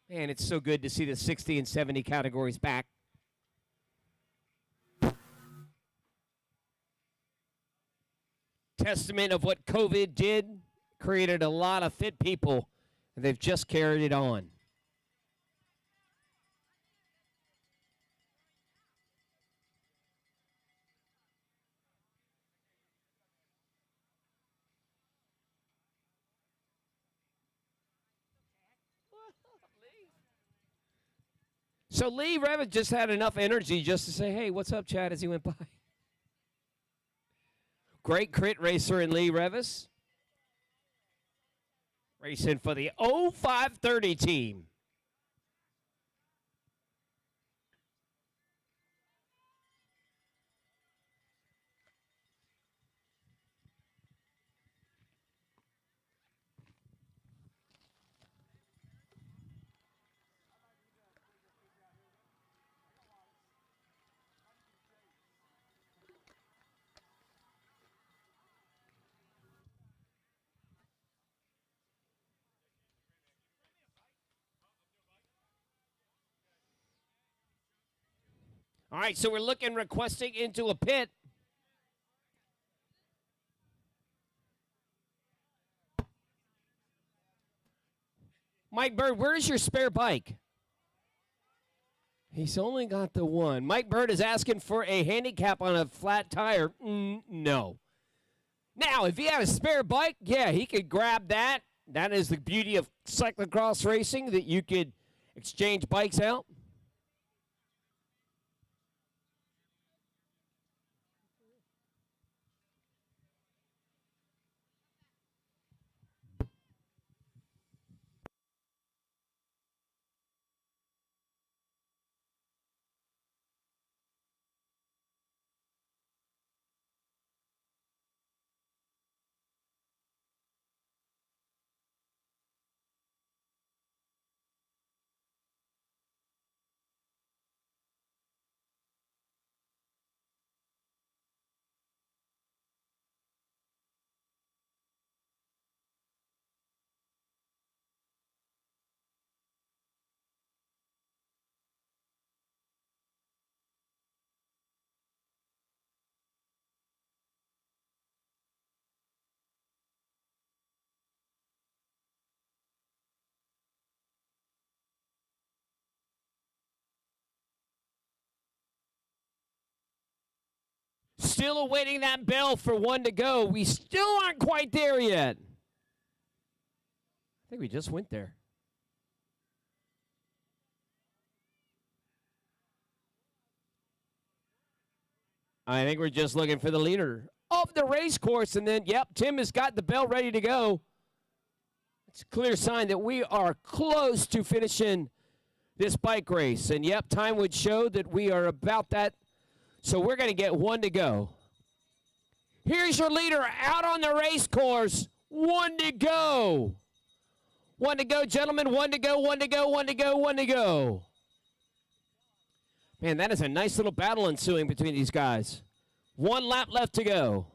Man, it's so good to see the 60 and 70 categories back. Testament of what COVID did, created a lot of fit people, and they've just carried it on. So Lee Revitt just had enough energy just to say, hey, what's up, Chad, as he went by. Great crit racer in Lee Revis. Racing for the 0530 team. All right, so we're requesting into a pit. Mike Bird, where's your spare bike? He's only got the one. Mike Bird is asking for a handicap on a flat tire. No. Now, if he had a spare bike, yeah, he could grab that. That is the beauty of cyclocross racing, that you could exchange bikes out. Still awaiting that bell for one to go. We still aren't quite there yet. I think we just went there. I think we're just looking for the leader of the race course. And then, yep, Tim has got the bell ready to go. It's a clear sign that we are close to finishing this bike race. And, yep, time would show that we are about that. So we're going to get one to go. Here's your leader out on the race course. One to go. One to go, gentlemen. One to go, one to go, one to go, one to go. Man, that is a nice little battle ensuing between these guys. One lap left to go.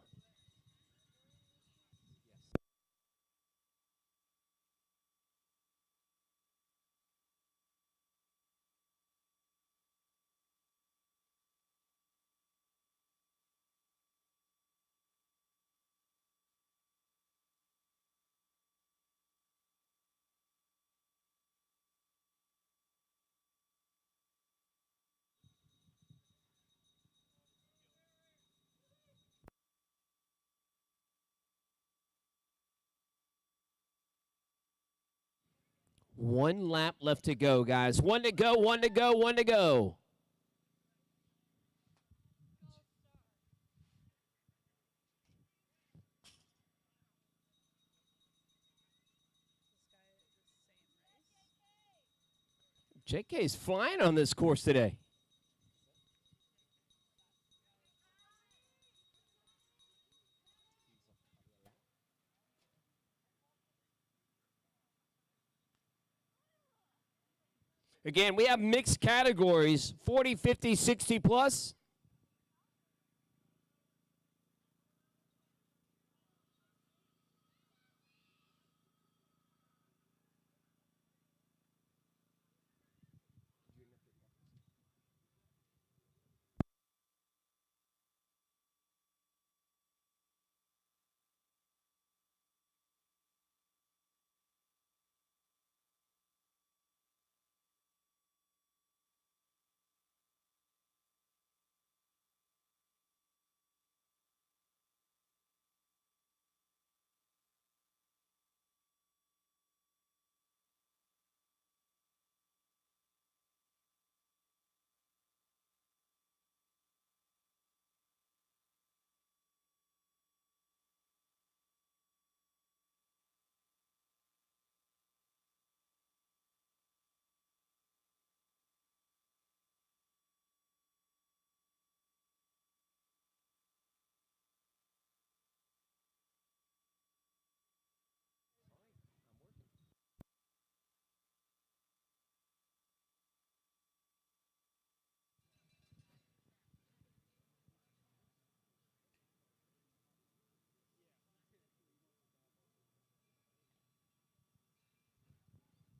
One lap left to go, guys. One to go, one to go, one to go. JK's flying on this course today. Again, we have mixed categories, 40, 50, 60 plus.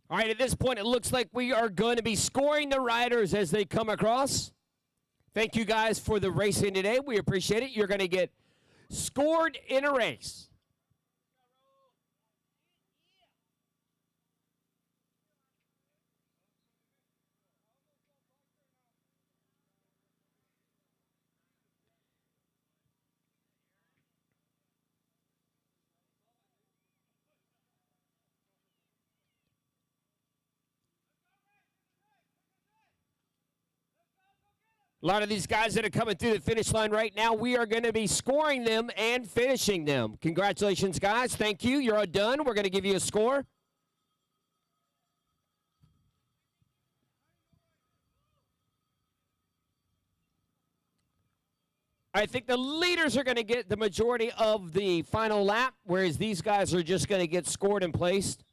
All right, at this point, it looks like we are going to be scoring the riders as they come across. Thank you guys for the racing today. We appreciate it. You're going to get scored in a race. A lot of these guys that are coming through the finish line right now, we are going to be scoring them and finishing them. Congratulations, guys. Thank you. You're all done. We're going to give you a score. I think the leaders are going to get the majority of the final lap, whereas these guys are just going to get scored and placed.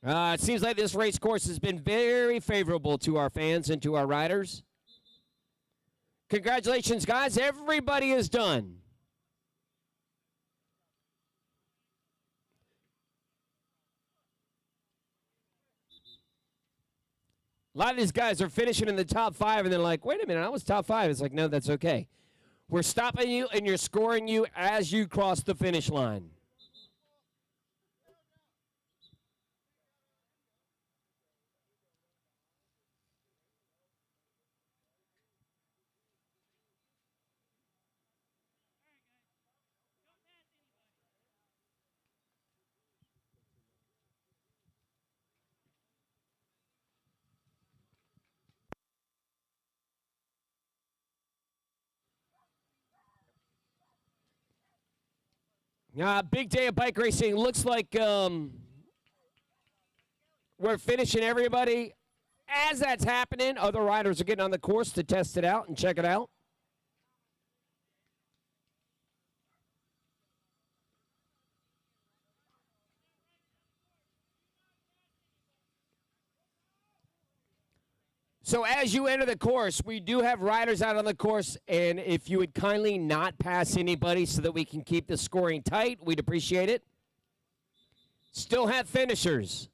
It seems like this race course has been very favorable to our fans and to our riders. Congratulations, guys. Everybody is done. A lot of these guys are finishing in the top 5, and they're like, wait a minute, I was top 5. It's like, no, that's okay. We're stopping you, and you're scoring you as you cross the finish line. Big day of bike racing. Looks like we're finishing everybody. As that's happening, other riders are getting on the course to test it out and check it out. So as you enter the course, we do have riders out on the course, and if you would kindly not pass anybody so that we can keep the scoring tight, we'd appreciate it. Still have finishers.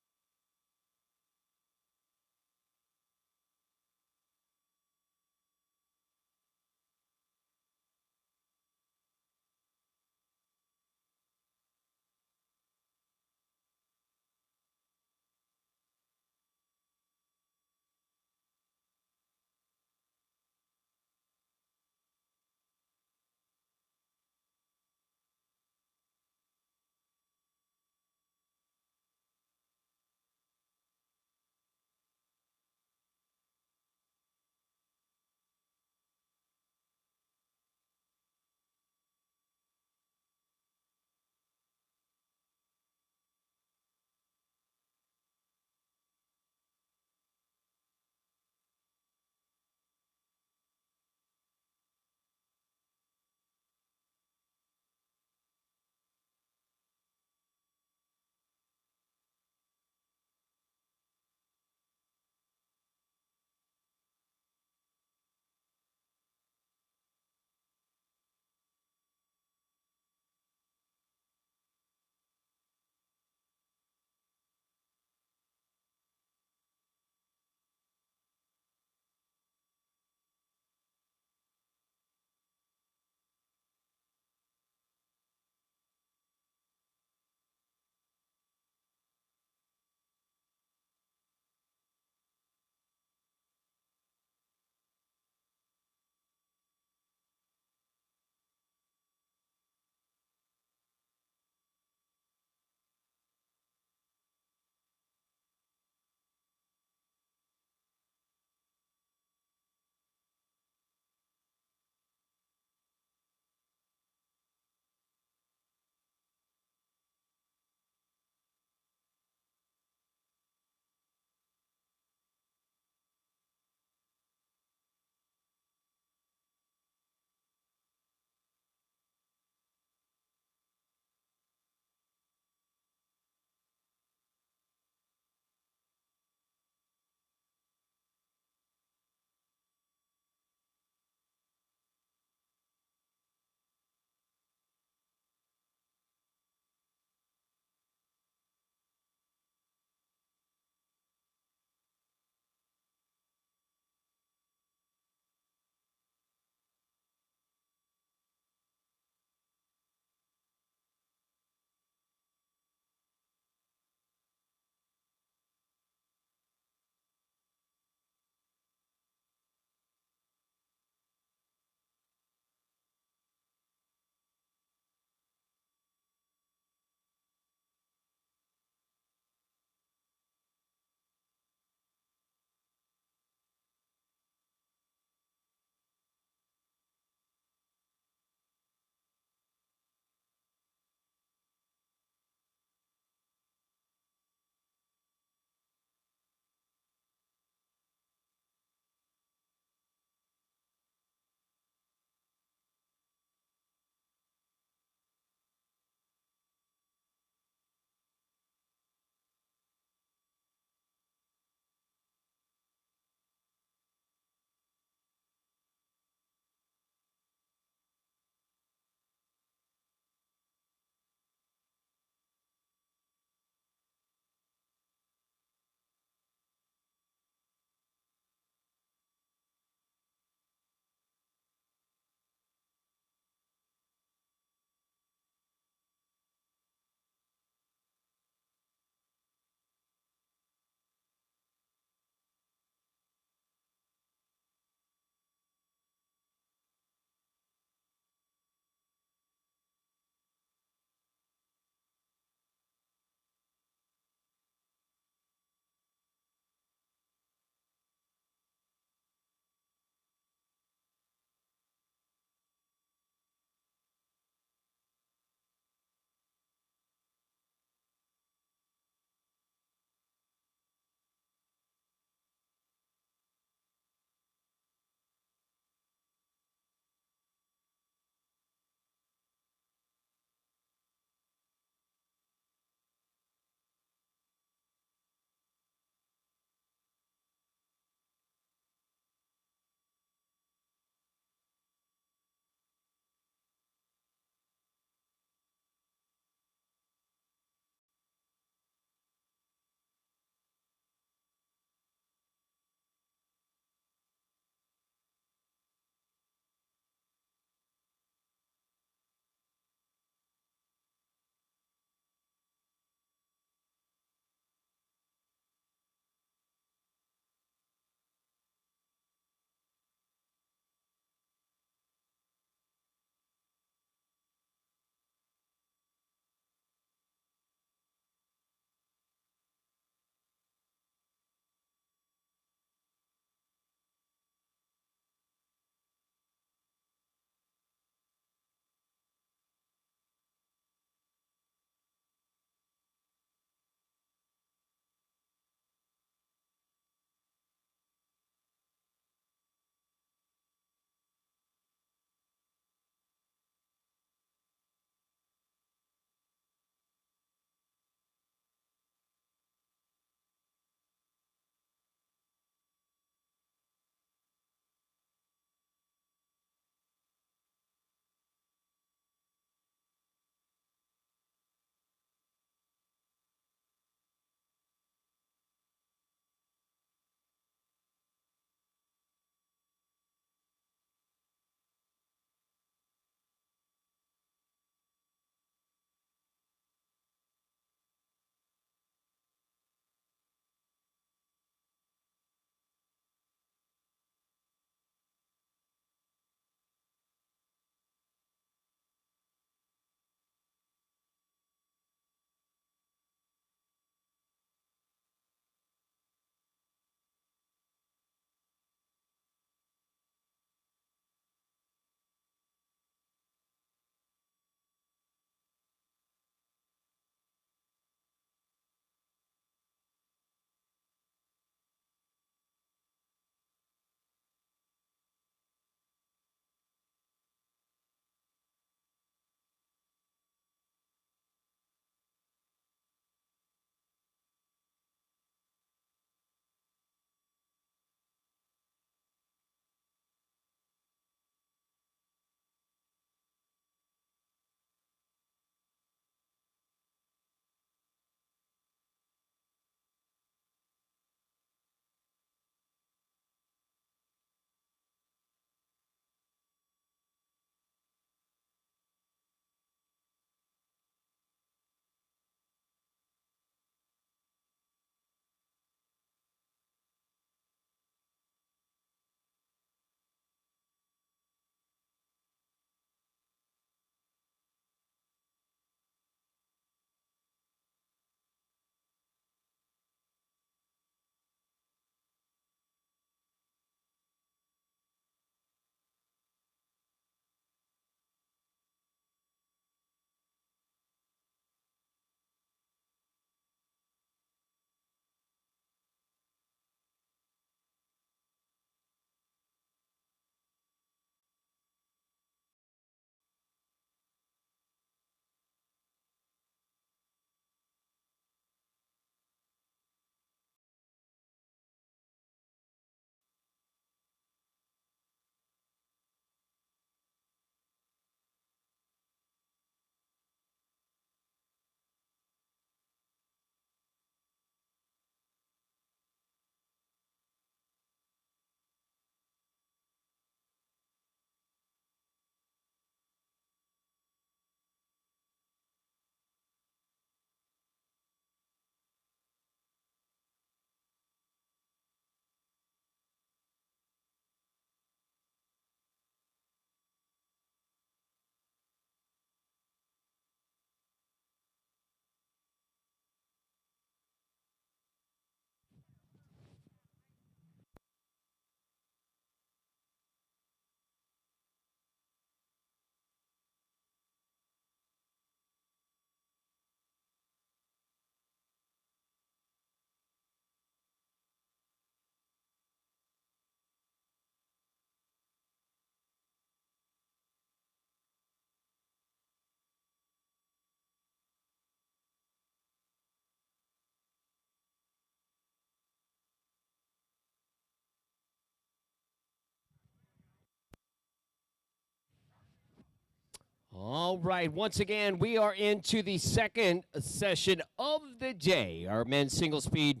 All right. Once again, we are into the second session of the day. Our men's single speed.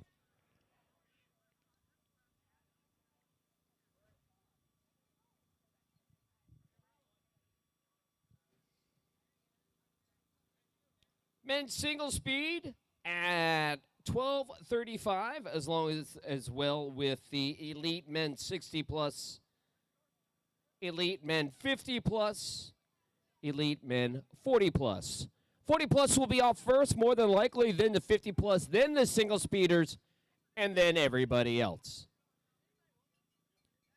Men's single speed at 12:35, as well with the elite men 60 plus, elite men 50 plus, elite men 40 plus. 40 plus will be off first, more than likely, then the 50 plus, then the single speeders, and then everybody else.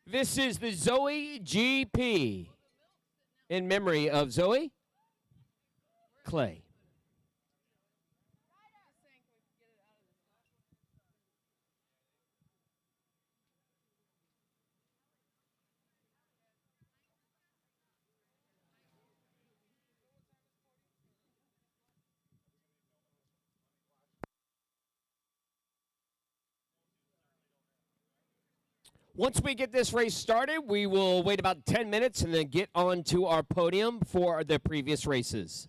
This is the Zoe GP in memory of Zoe Clay. Once we get this race started, we will wait about 10 minutes and then get on to our podium for the previous races.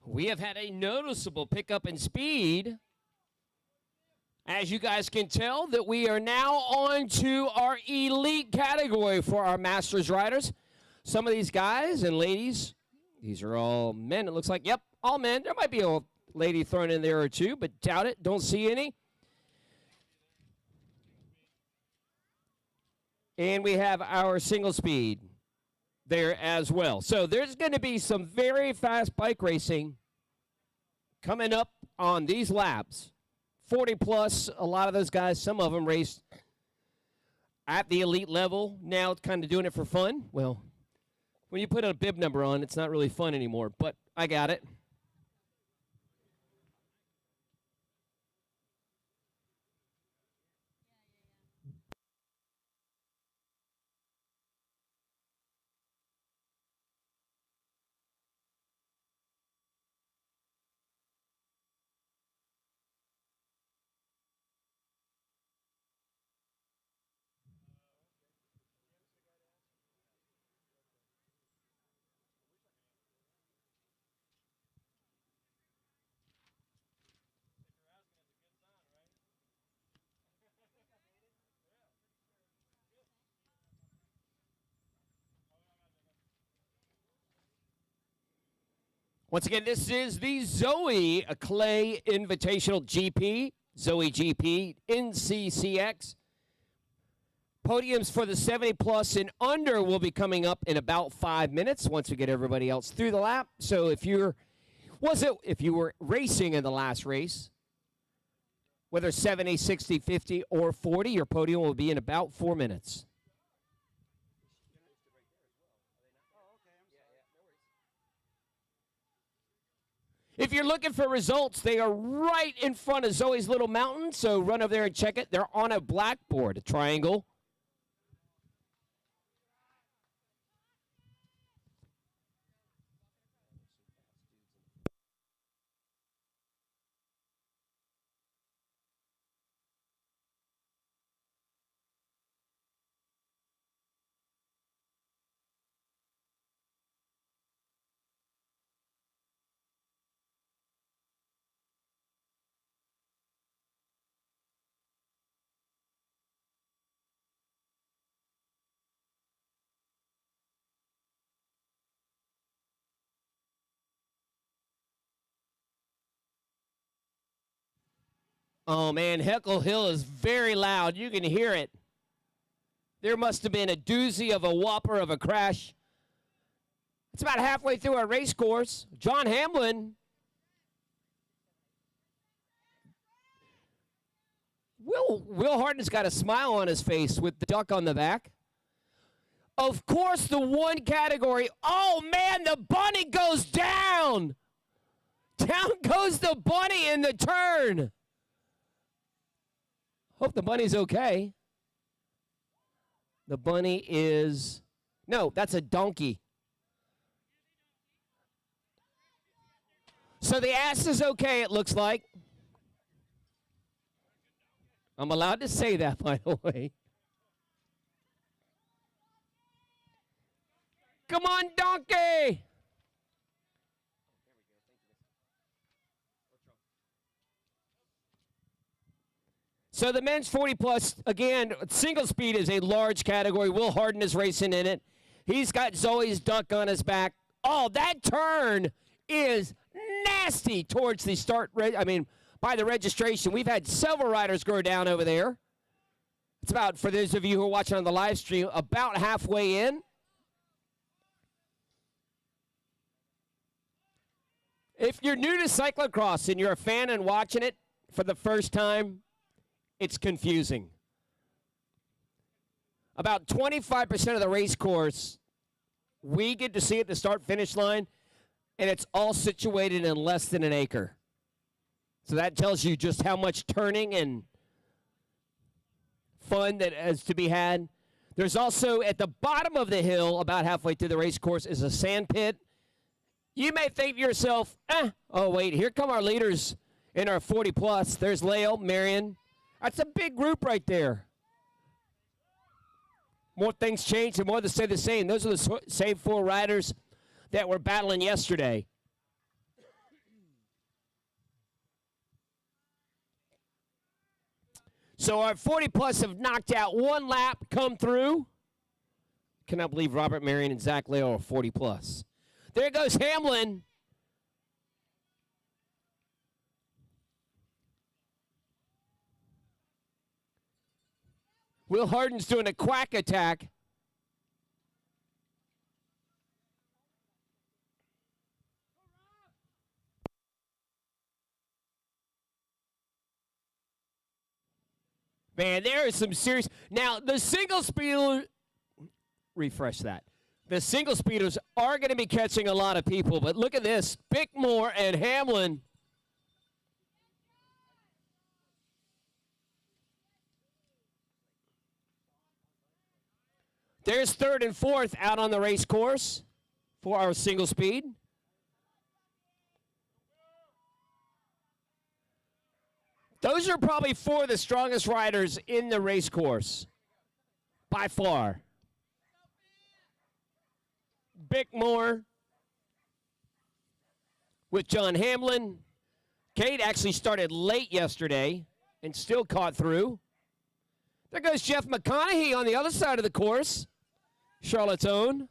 we have had a noticeable pickup in speed. As you guys can tell, that we are now on to our elite category for our Masters riders. Some of these guys and ladies, these are all men, it looks like. Yep, all men. There might be a lady thrown in there or two, but doubt it. Don't see any. And we have our single speed there as well. So there's going to be some very fast bike racing coming up on these laps. 40 plus, a lot of those guys, some of them raced at the elite level. Now kind of doing it for fun. Well, when you put a bib number on, it's not really fun anymore, but I got it. Once again, this is the Zoe Clay Invitational GP, Zoe GP, NCCX. Podiums for the 70 plus and under will be coming up in about 5 minutes once we get everybody else through the lap. So if you were racing in the last race, whether 70, 60, 50, or 40, your podium will be in about 4 minutes. If you're looking for results, they are right in front of Zoe's Little Mountain, so run over there and check it. They're on a blackboard, a triangle. Oh, man, Heckle Hill is very loud. You can hear it. There must have been a doozy of a whopper of a crash. It's about halfway through our race course. John Hamlin. Will Harden's got a smile on his face with the duck on the back. Of course, the one category. Oh, man, the bunny goes down. Down goes the bunny in the turn. Hope the bunny's okay. The bunny is, no, that's a donkey. So the ass is okay, it looks like. I'm allowed to say that, by the way. Come on, donkey! So the men's 40 plus, again, single speed is a large category. Will Harden is racing in it. He's got Zoe's duck on his back. Oh, that turn is nasty towards the start. By the registration. We've had several riders go down over there. It's about, for those of you who are watching on the live stream, about halfway in. If you're new to cyclocross and you're a fan and watching it for the first time, it's confusing. About 25% of the race course, we get to see at the start-finish line, and it's all situated in less than an acre. So that tells you just how much turning and fun that is to be had. There's also, at the bottom of the hill, about halfway through the race course, is a sand pit. You may think to yourself, oh, wait, here come our leaders in our 40 plus. There's Leo, Marion. That's a big group right there. More things change and more to stay the same. Those are the same four riders that were battling yesterday. So our 40 plus have knocked out one lap, come through. Cannot believe Robert Marion and Zach Leo are 40 plus. There goes Hamlin. Will Harden's doing a quack attack. Man, there is some serious. Now, the single speeder, refresh that. The single speeders are going to be catching a lot of people, but look at this. Bickmore and Hamlin. There's third and fourth out on the race course for our single speed. Those are probably four of the strongest riders in the race course, by far. Bickmore with John Hamlin. Kate actually started late yesterday and still caught through. There goes Jeff McConaughey on the other side of the course, Charlotte's own.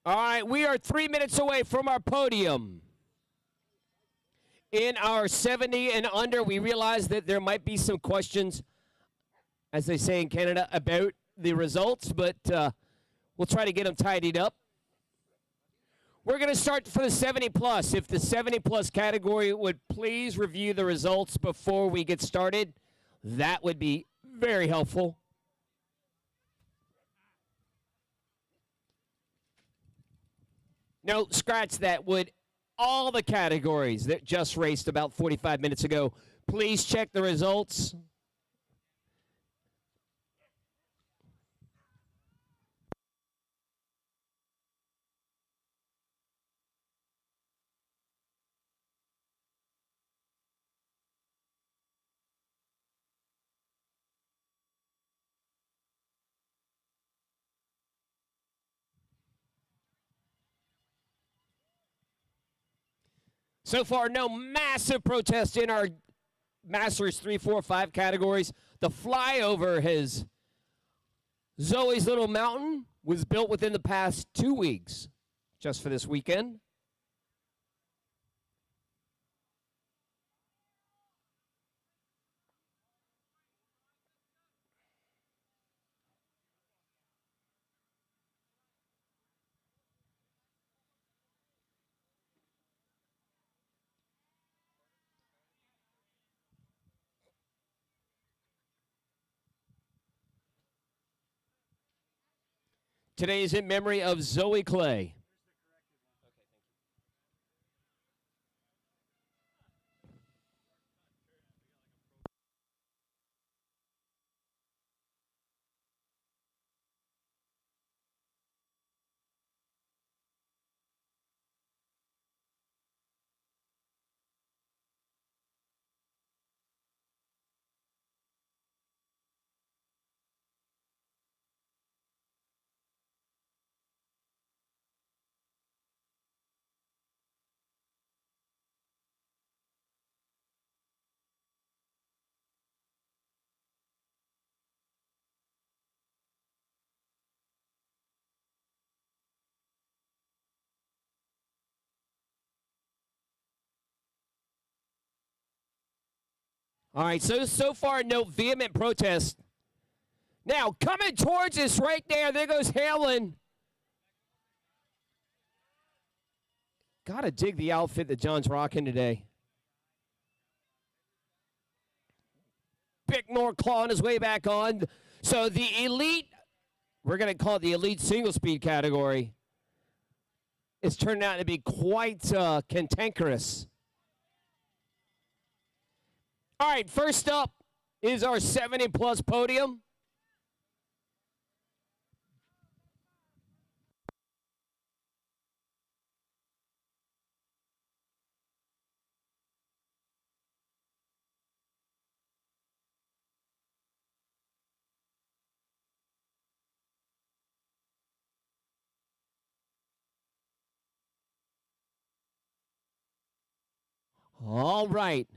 All right, we are 3 minutes away from our podium. In our 70 and under, we realize that there might be some questions, as they say in Canada, about the results, but we'll try to get them tidied up. We're going to start for the 70 plus. If the 70 plus category would please review the results before we get started, that would be very helpful. No, scratch that. Would all the categories that just raced about 45 minutes ago, please check the results. So far, no massive protest in our Masters 3, 4, 5 categories. The flyover has Zoe's Little Mountain was built within the past 2 weeks, just for this weekend. Today is in memory of Zoe Clay. All right, so far, no vehement protest. Now, coming towards us right there goes Hamlin. Gotta dig the outfit that John's rocking today. Bickmore clawing his way back on. So the elite, we're going to call it the elite single speed category, is turning out to be quite cantankerous. All right, first up is our 70 plus podium. All right.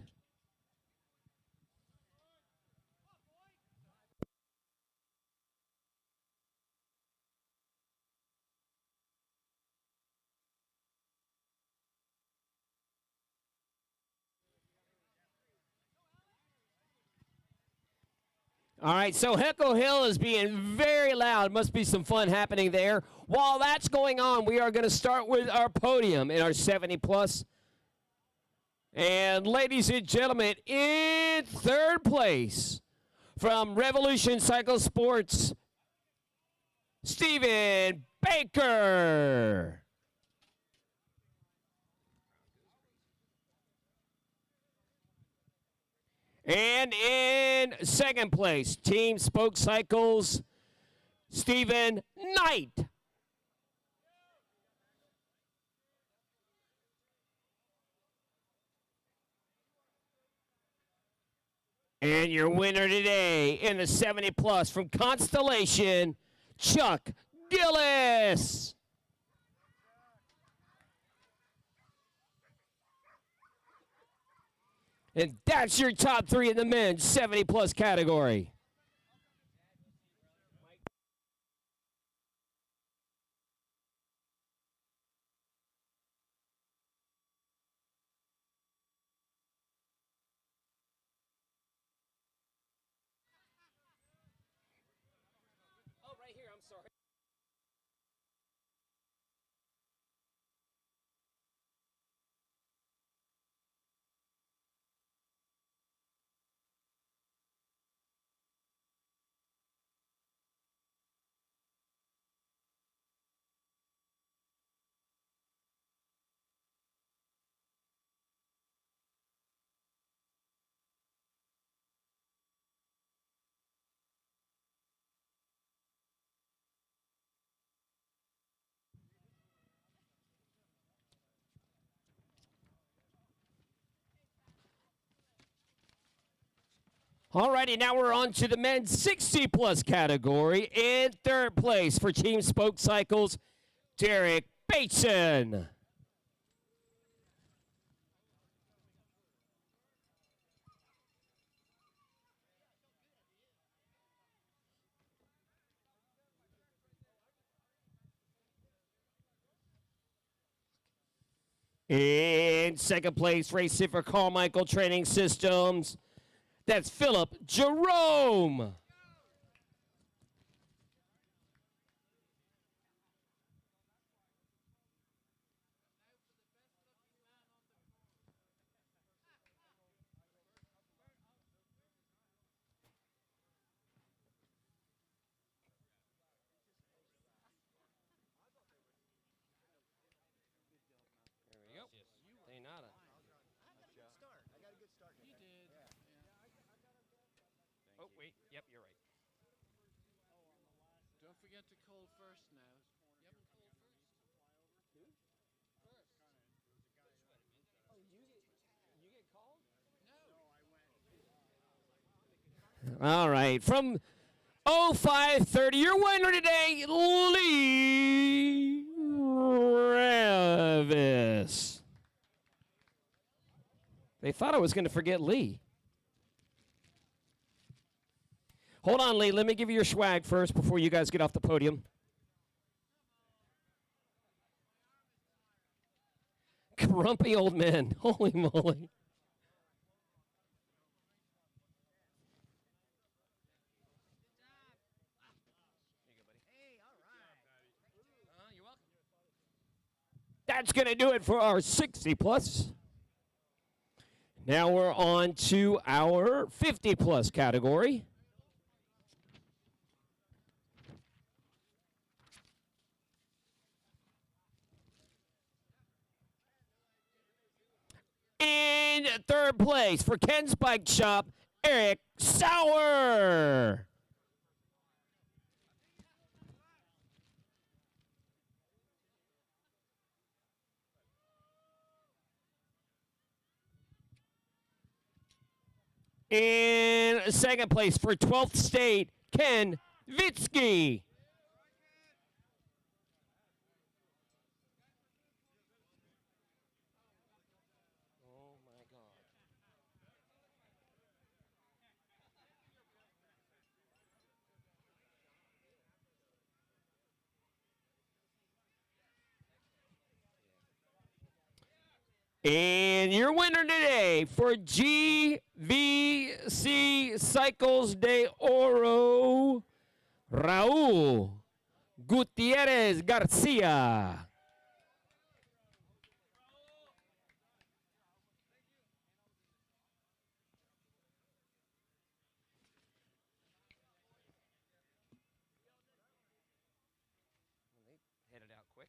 All right, so Heckle Hill is being very loud. Must be some fun happening there. While that's going on, we are going to start with our podium in our 70 plus. And ladies and gentlemen, in third place from Revolution Cycle Sports, Stephen Baker. And in second place, Team Spoke Cycles, Stephen Knight. And your winner today in the 70 plus from Constellation, Chuck Gillis. And that's your top three in the men's 70 plus category. Oh, right here, I'm sorry. All righty, now we're on to the men's 60 plus category. In third place for Team Spoke Cycles, Derek Bateson. In second place, racing for Carmichael Training Systems, that's Philip Jerome. There we go. They nada. Oh, wait. Yep, you're right. Don't forget to call first now. All right. From 0530, your winner today, Lee Ravis. They thought I was going to forget Lee. Hold on, Lee. Let me give you your swag first before you guys get off the podium. Grumpy old men. Holy moly. That's going to do it for our 60 plus. Now we're on to our 50 plus category. In third place for Ken's Bike Shop, Eric Sauer. In second place for 12th State, Ken Vitsky. Oh my God. And your winner today for GVC Cycles de Oro, Raul Gutierrez Garcia. Headed out quick.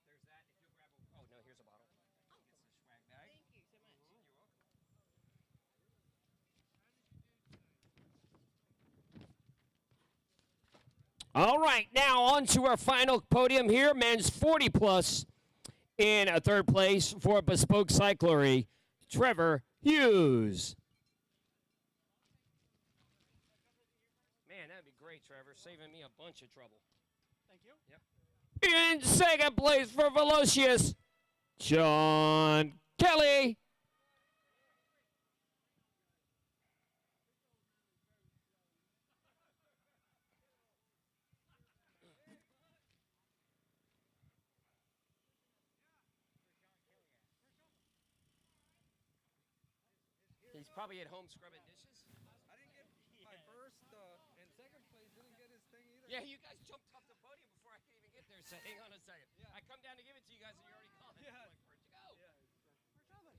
There's that. If you'll grab a. Oh, no, here's a bottle. Gets the swag bag. Thank you so much. You're welcome. All right, now on to our final podium here. Men's 40 plus in a third place for Bespoke Cyclery, Trevor Hughes. Man, that'd be great, Trevor. Saving me a bunch of trouble. Thank you. Yep. In second place for Velocious, John Kelly. He's probably at home scrubbing dishes. I didn't get my first and second place. Didn't get his thing either. Yeah, you guys jumped off the podium before I could even get there. So hang on a second. Yeah. I come down to give it to you guys, and you're already gone. Yeah. I'm like, where'd you go? Yeah. Where's Robin?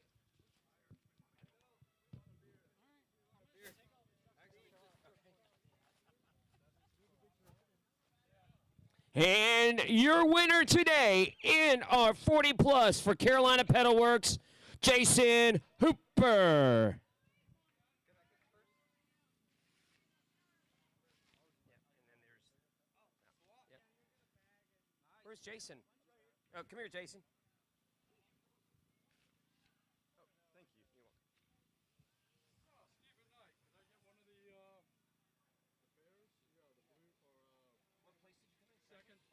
And your winner today in our 40 plus for Carolina Pedal Works, Jason Hooper. Where's Jason? Oh, come here, Jason. Oh, thank you. You're welcome. Stephen Knight, can I get one of the bears? Yeah, the blue for What place did you come in? second.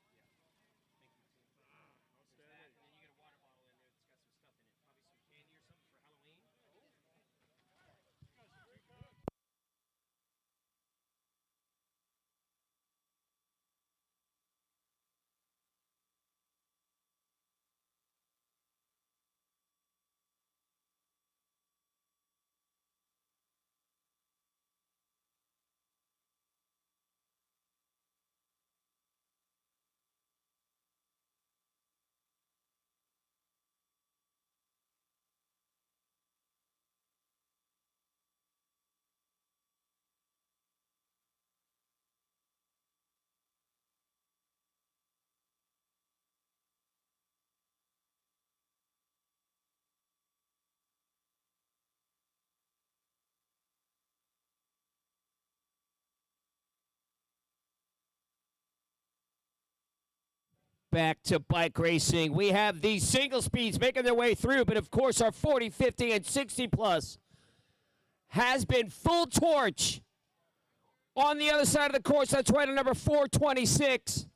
Thank you. There's that, and then you get a water bottle in there that's got some stuff in it. Probably some candy or something for Halloween. Back to bike racing. We have these single speeds making their way through, but of course our 40, 50, and 60 plus has been full torch on the other side of the course. That's right on number 426.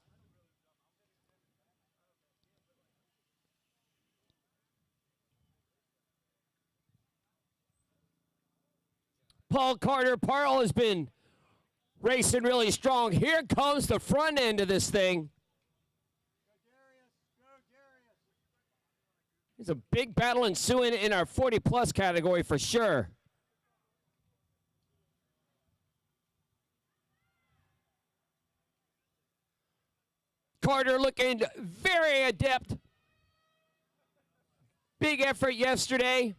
Paul Carter Parle has been racing really strong. Here comes the front end of this thing. There's a big battle ensuing in our 40 plus category for sure. Carter looking very adept. Big effort yesterday.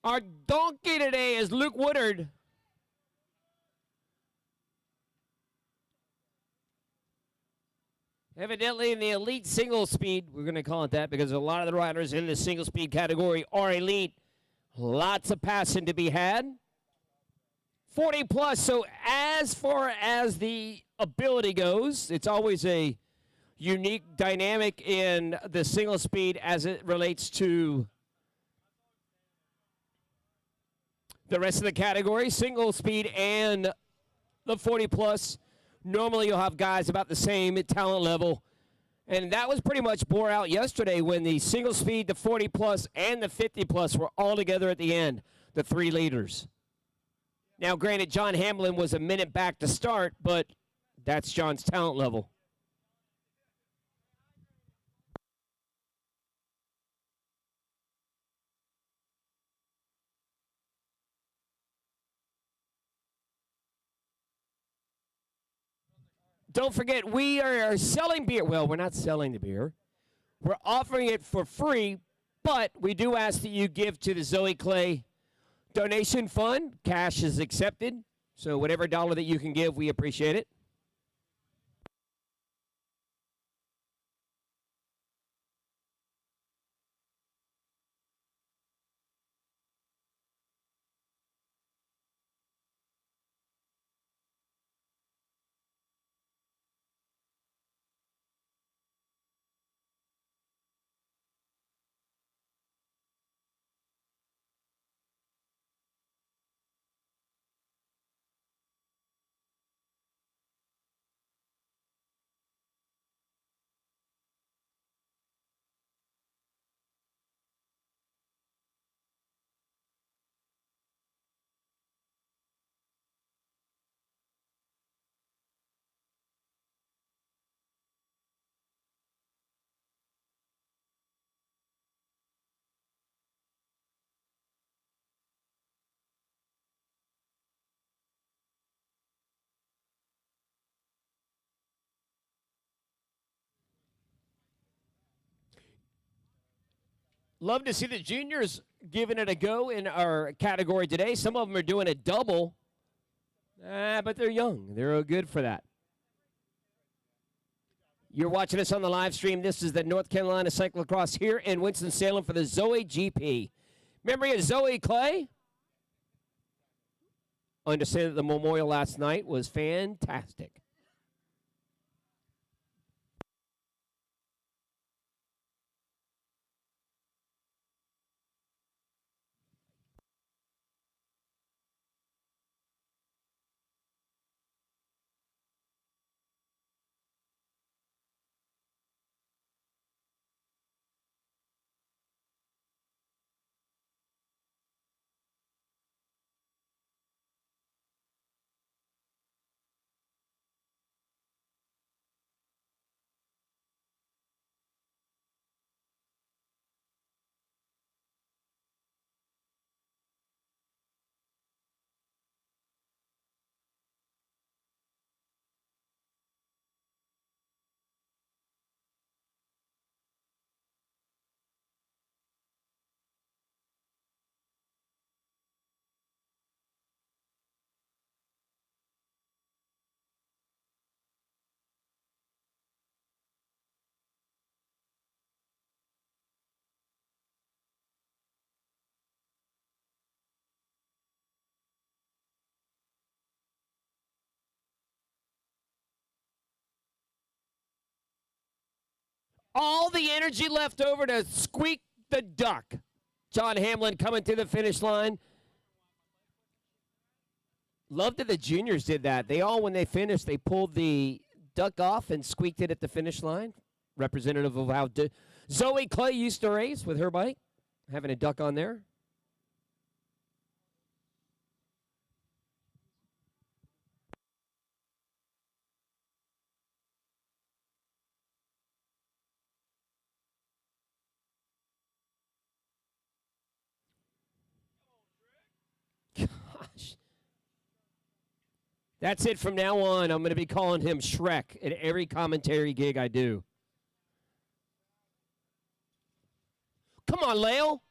Our donkey today is Luke Woodard. Evidently in the elite single speed, we're going to call it that because a lot of the riders in the single speed category are elite. Lots of passing to be had. 40 plus, so as far as the ability goes, it's always a unique dynamic in the single speed as it relates to the rest of the category. Single speed and the 40 plus. Normally you'll have guys about the same talent level. And that was pretty much bore out yesterday when the single speed, the 40 plus, and the 50 plus were all together at the end, the three leaders. Now, granted, John Hamlin was a minute back to start, but that's John's talent level. Don't forget, we are selling beer. Well, we're not selling the beer. We're offering it for free, but we do ask that you give to the Zoe Clay donation fund. Cash is accepted, so whatever dollar that you can give, we appreciate it. Love to see the juniors giving it a go in our category today. Some of them are doing a double, but they're young. They're good for that. You're watching us on the live stream. This is the North Carolina Cyclocross here in Winston-Salem for the Zoe GP. Memory of Zoe Clay. Understand that the memorial last night was fantastic. All the energy left over to squeak the duck. John Hamlin coming to the finish line. Love that the juniors did that. They all, when they finished, they pulled the duck off and squeaked it at the finish line. Representative of how Zoe Clay used to race with her bike. Having a duck on there. Gosh. That's it from now on. I'm going to be calling him Shrek at every commentary gig I do. Come on, Lale.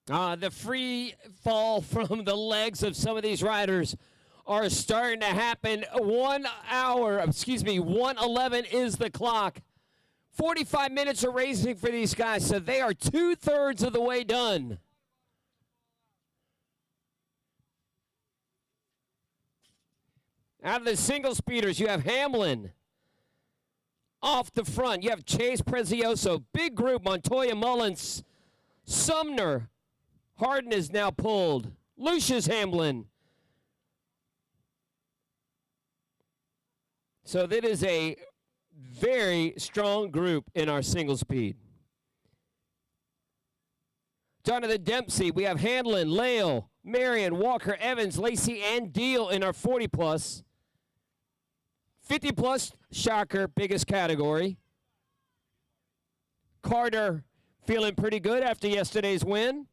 The free fall from the legs of some of these riders are starting to happen. 1:11 is the clock. 45 minutes of racing for these guys, so they are 2/3 of the way done. Out of the single speeders, you have Hamlin. Off the front, you have Chase Prezioso. Big group, Montoya Mullins. Sumner. Harden is now pulled. Lucius Hamlin. So that is a very strong group in our single speed. Jonathan Dempsey, we have Hanlon, Lale, Marion, Walker, Evans, Lacey, and Deal in our 40 plus. 50 plus, shocker, biggest category. Carter feeling pretty good after yesterday's win.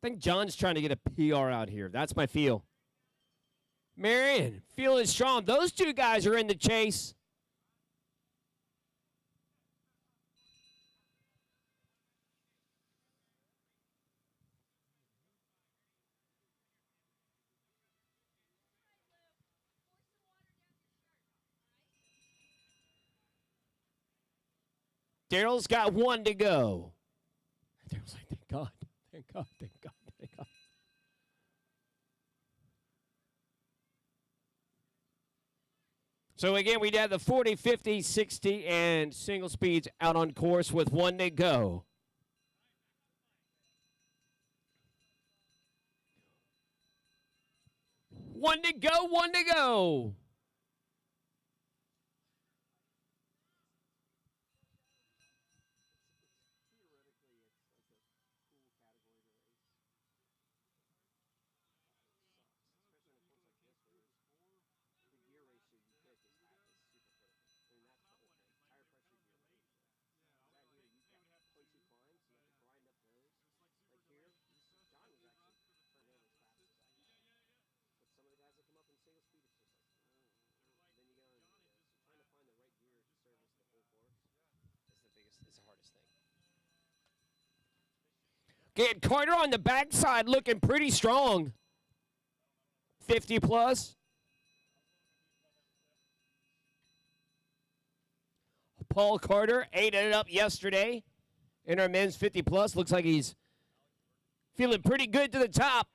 I think John's trying to get a PR out here. That's my feel. Marion, feeling strong. Those two guys are in the chase. Daryl's got one to go. Daryl's like, thank God, thank God, thank God, thank God. So again, we had the 40, 50, 60, and single speeds out on course with one to go. One to go, one to go. It's the hardest thing. Get Carter on the backside looking pretty strong. 50 plus. Paul Carter ate it up yesterday in our men's 50 plus. Looks like he's feeling pretty good to the top.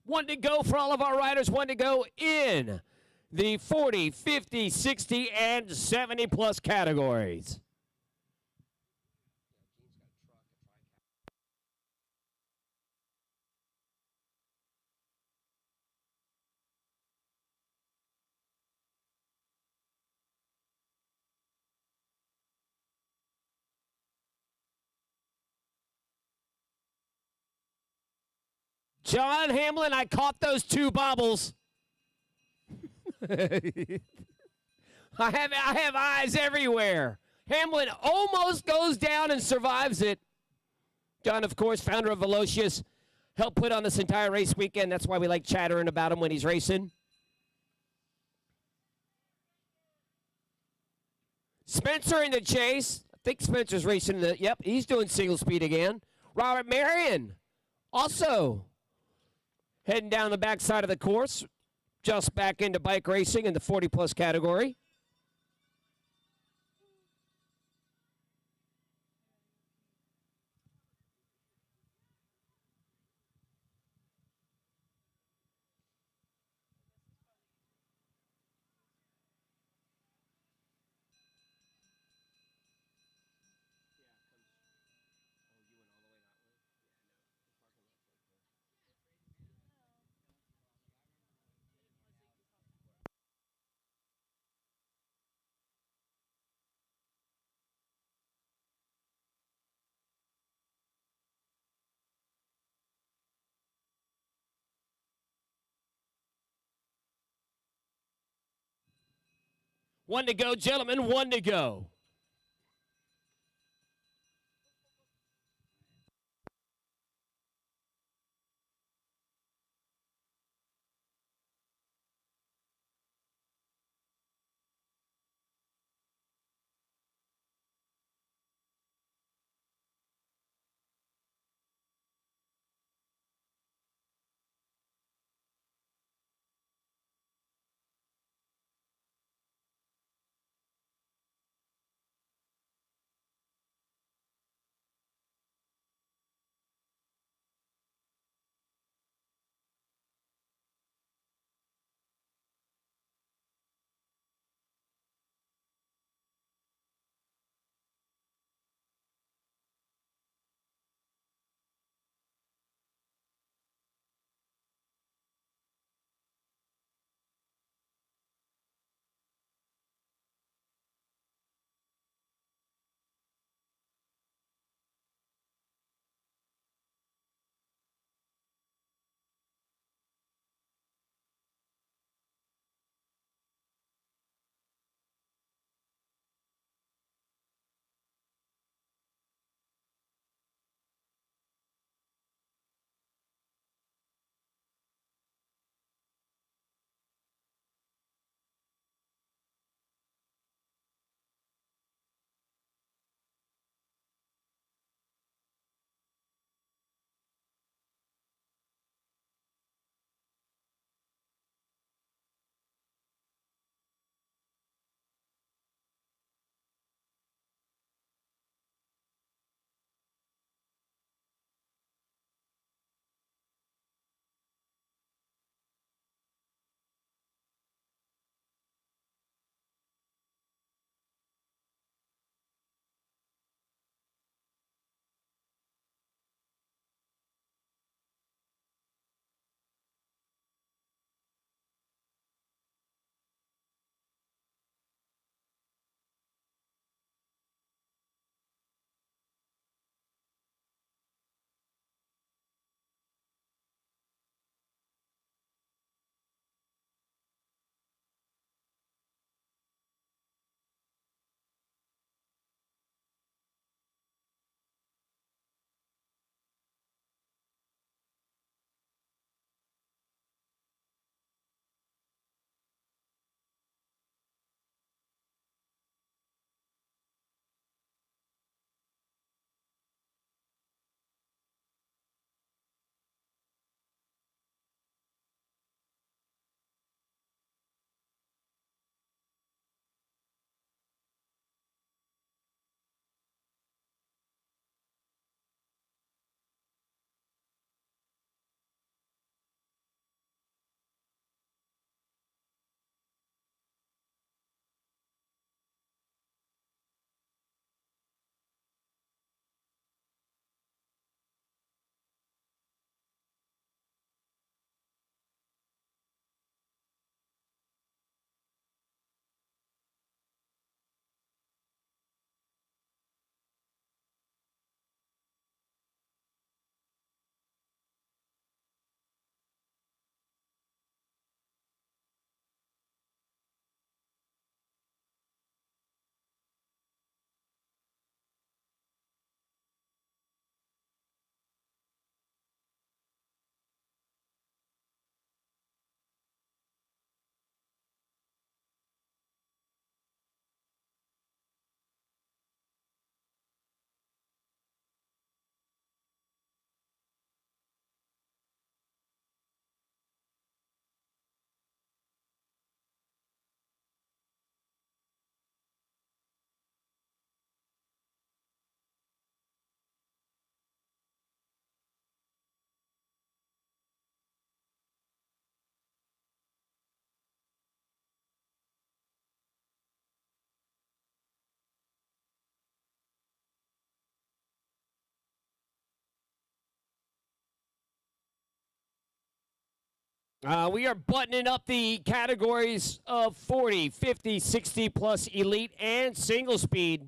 One to go for all of our riders. One to go in the 40, 50, 60, and 70 plus categories. John Hamlin, I caught those two bobbles. I have eyes everywhere. Hamlin almost goes down and survives it. John, of course, founder of Velocious, helped put on this entire race weekend. That's why we like chattering about him when he's racing. Spencer in the chase. I think Spencer's racing the. Yep, he's doing single speed again. Robert Marion also heading down the backside of the course, just back into bike racing in the 40 plus category. One to go, gentlemen, one to go. We are buttoning up the categories of 40, 50, 60 plus elite and single speed.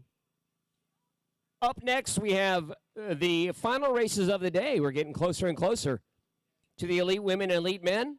Up next, we have the final races of the day. We're getting closer and closer to the elite women and elite men.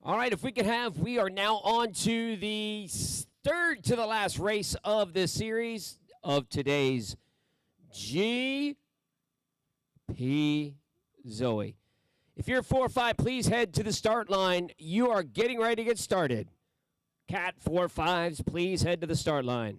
All right, if we could have, we are now on to the third to the last race of this series of today's GP Zoe. If you're 4 or 5, please head to the start line. You are getting ready to get started. Cat 4 5s, please head to the start line.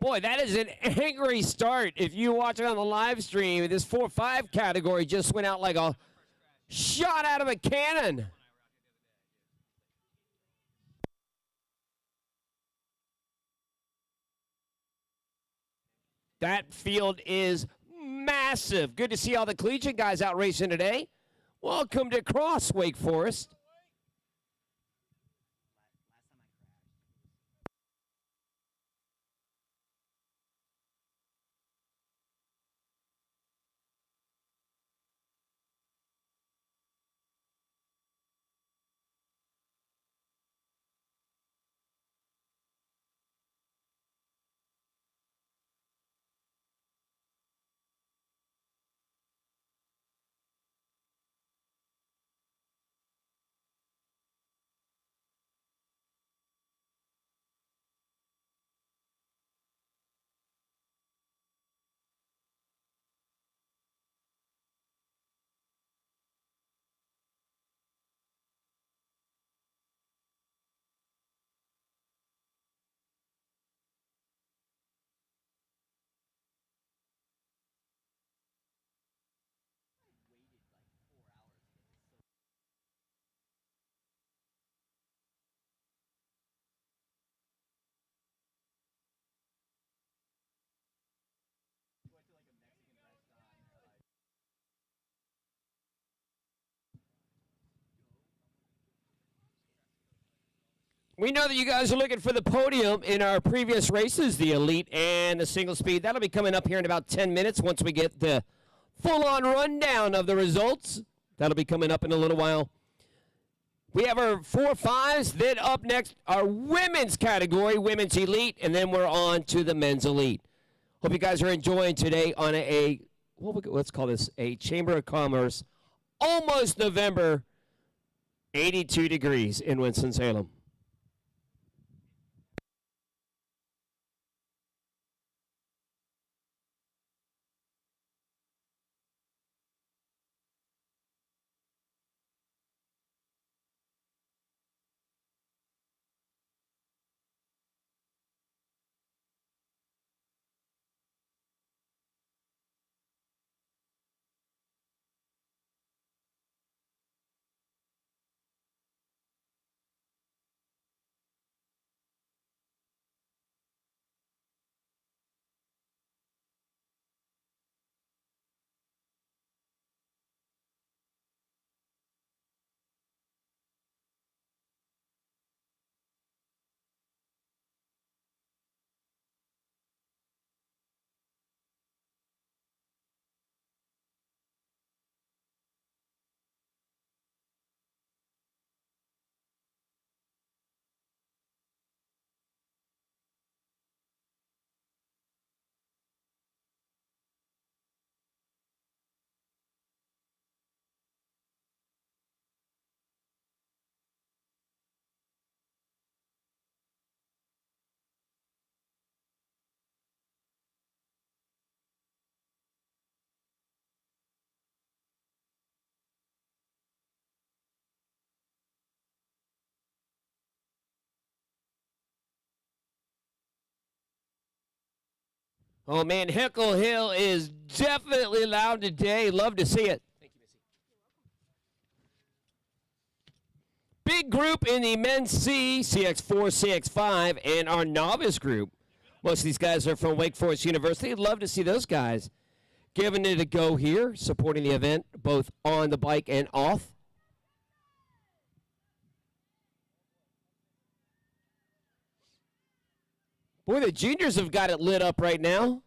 Boy, that is an angry start. If you watch it on the live stream, this 4-5 category just went out like a shot out of a cannon. That field is massive. Good to see all the collegiate guys out racing today. Welcome to Cross Wake Forest. We know that you guys are looking for the podium in our previous races, the elite and the single speed. That'll be coming up here in about 10 minutes once we get the full-on rundown of the results. That'll be coming up in a little while. We have our 4-5s. Then up next, our women's category, women's elite, and then we're on to the men's elite. Hope you guys are enjoying today on let's call this a Chamber of Commerce, almost November, 82 degrees in Winston-Salem. Oh, man, Hickle Hill is definitely loud today. Love to see it. Thank you, Missy. Big group in the men's C, CX4, CX5, and our novice group. Most of these guys are from Wake Forest University. I'd love to see those guys giving it a go here, supporting the event, both on the bike and off. Boy, the juniors have got it lit up right now.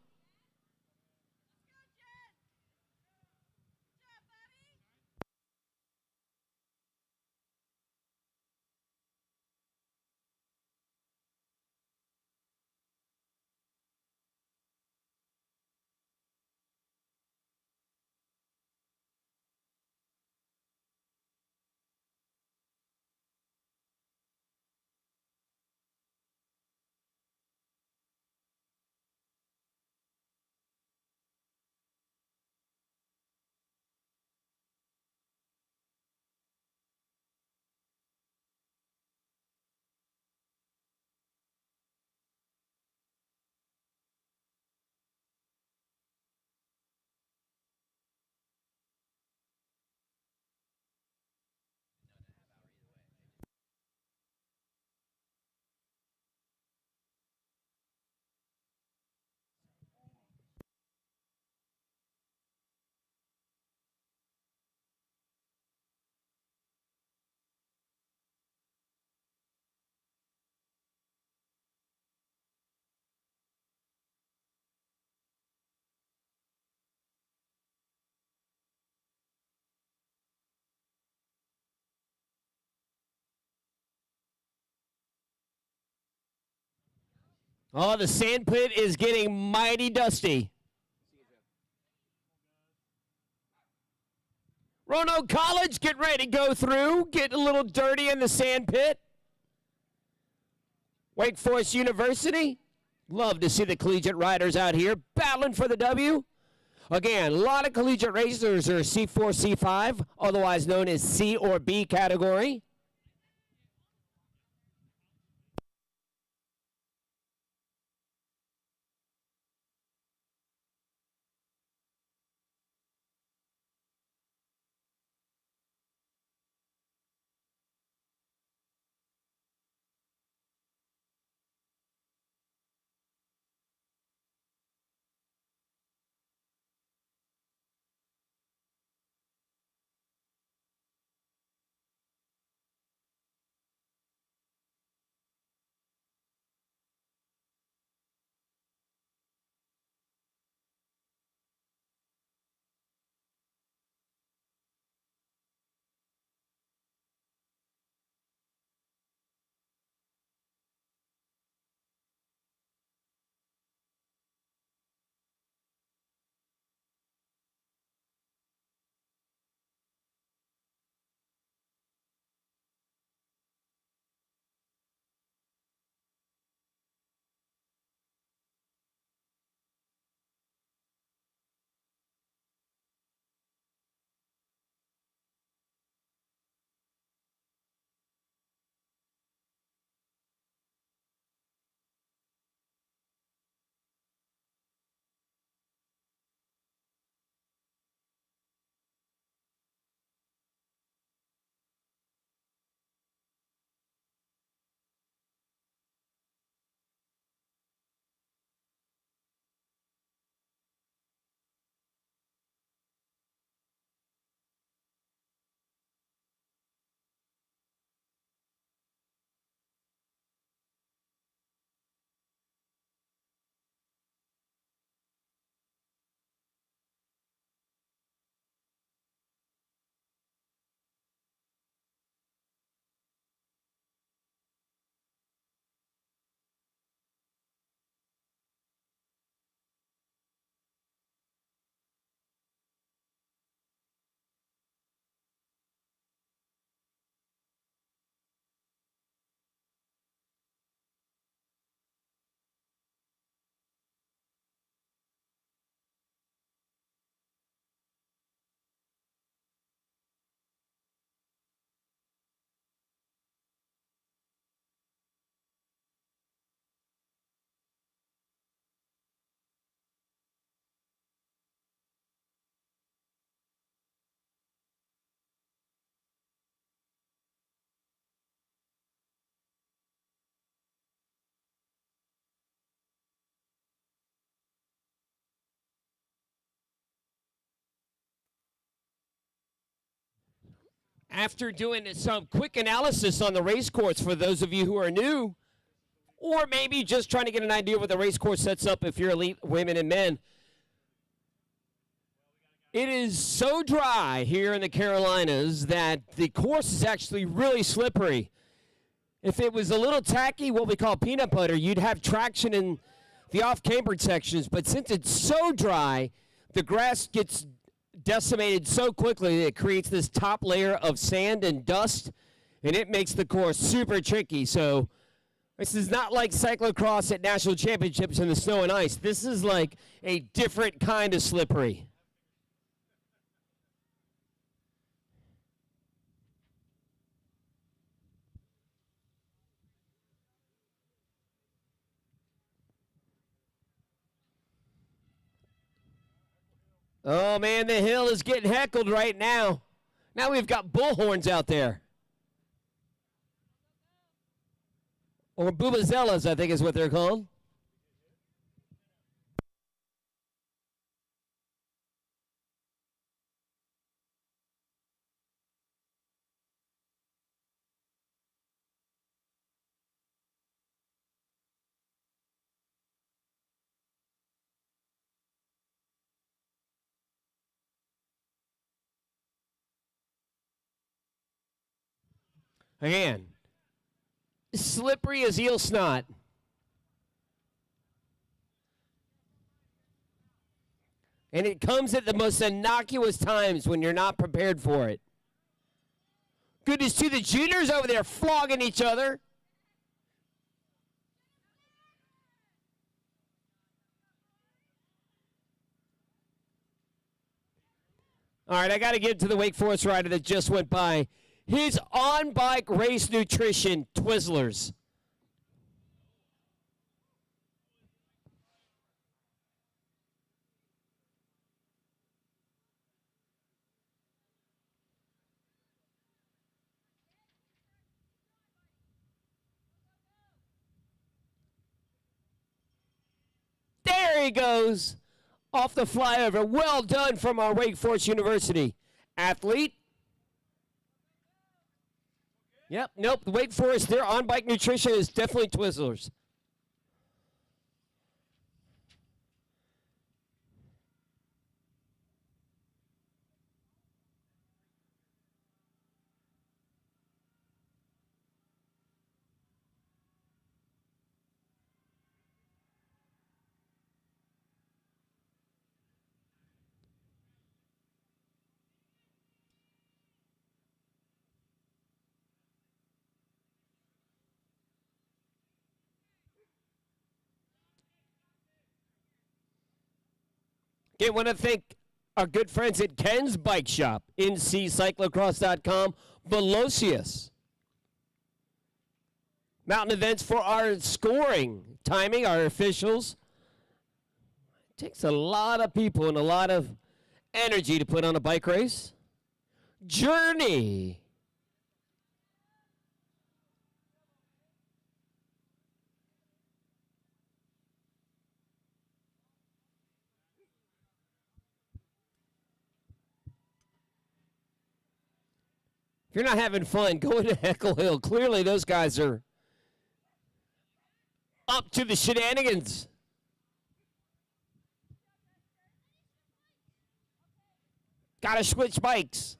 Oh, the sand pit is getting mighty dusty. Roanoke College, get ready to go through. Get a little dirty in the sand pit. Wake Forest University. Love to see the collegiate riders out here battling for the W. Again, a lot of collegiate racers are C4, C5, otherwise known as C or B category. After doing some quick analysis on the race course for those of you who are new, or maybe just trying to get an idea what the race course sets up if you're elite women and men, it is so dry here in the Carolinas that the course is actually really slippery. If it was a little tacky, what we call peanut butter, you'd have traction in the off-cambered sections. But since it's so dry, the grass gets decimated so quickly that it creates this top layer of sand and dust, and it makes the course super tricky. So this is not like cyclocross at national championships in the snow and ice. This is like a different kind of slippery. Oh, man, the hill is getting heckled right now. Now we've got bullhorns out there. Or bubazellas, I think is what they're called. Again, slippery as eel snot. And it comes at the most innocuous times when you're not prepared for it. Good to see the juniors over there flogging each other. All right, I got to get to the Wake Forest rider that just went by. His on-bike race nutrition Twizzlers. There he goes. Off the flyover. Well done from our Wake Forest University athlete. Yep, nope. The Wake Forest, their on-bike nutrition is definitely Twizzlers. Again, want to thank our good friends at Ken's Bike Shop, nccyclocross.com, Velocious. Mountain events for our scoring, timing, our officials. It takes a lot of people and a lot of energy to put on a bike race. Journey. If you're not having fun, go into Heckle Hill. Clearly, those guys are up to the shenanigans. Gotta switch bikes.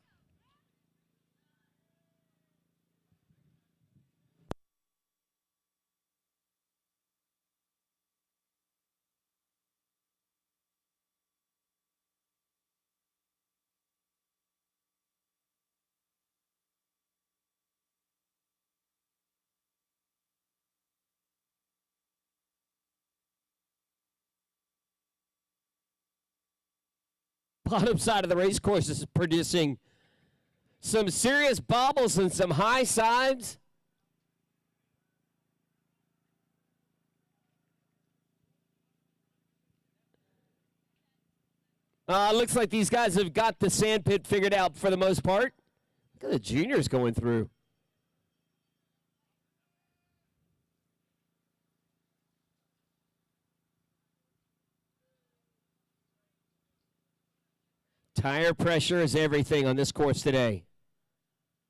Bottom side of the race course is producing some serious bobbles and some high sides. Looks like these guys have got the sand pit figured out for the most part. Look at the juniors going through. Tire pressure is everything on this course today. What is the good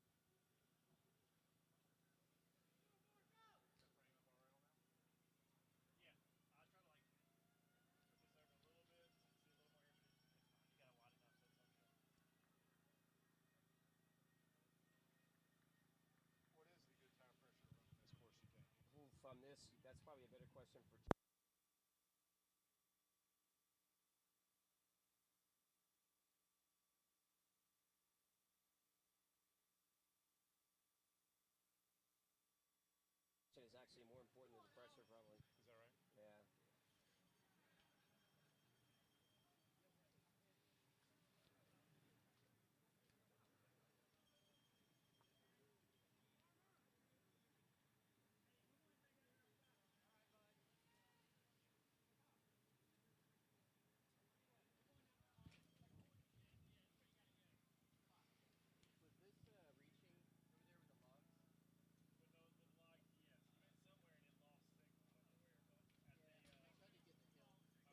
tire pressure around this course, you think? From this, that's probably a better question for. Is actually more important than the pressure, probably. Is that right? Yeah.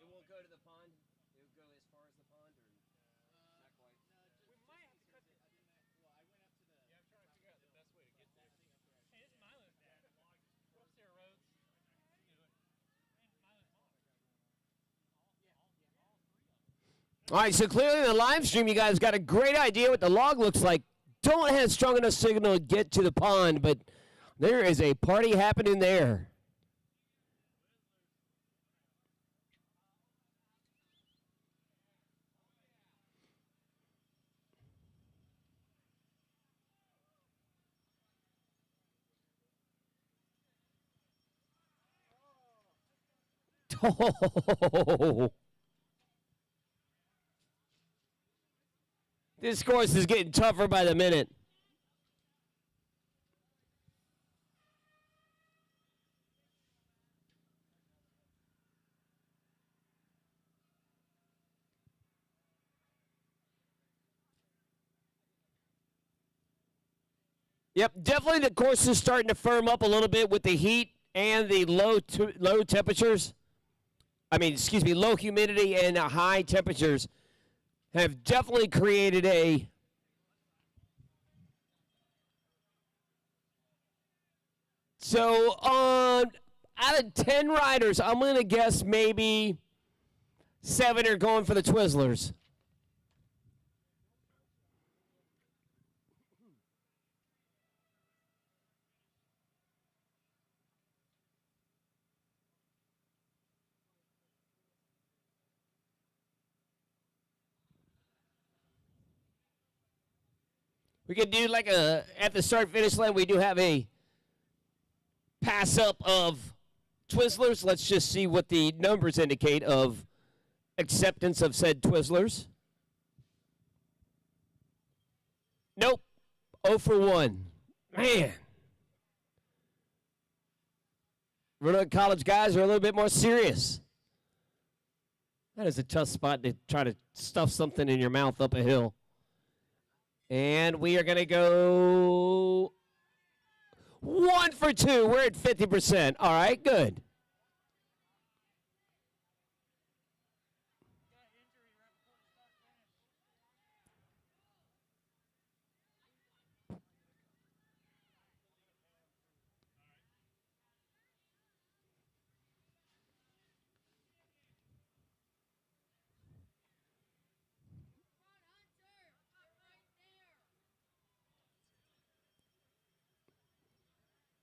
It won't go to the pond. It will go as far as the pond, or not quite. We might have to cut the. Yeah, I'm trying to figure out the best way to get there. Hey, this is Milo's dad. Go upstairs, Rhodes. Do it. And Milo's mom. All right, so clearly in the live stream, you guys got a great idea what the log looks like. Don't have strong enough signal to get to the pond, but there is a party happening there. This course is getting tougher by the minute. Yep, definitely the course is starting to firm up a little bit with the heat and the low temperatures. I mean, excuse me, low humidity and high temperatures have definitely created a so on out of 10 riders, I'm going to guess maybe 7 are going for the Twizzlers. We could do like at the start finish line, we do have a pass up of Twizzlers. Let's just see what the numbers indicate of acceptance of said Twizzlers. Nope. 0 for 1. Man. Roanoke College guys are a little bit more serious. That is a tough spot to try to stuff something in your mouth up a hill. And we are going to go 1 for 2. We're at 50%. All right, good.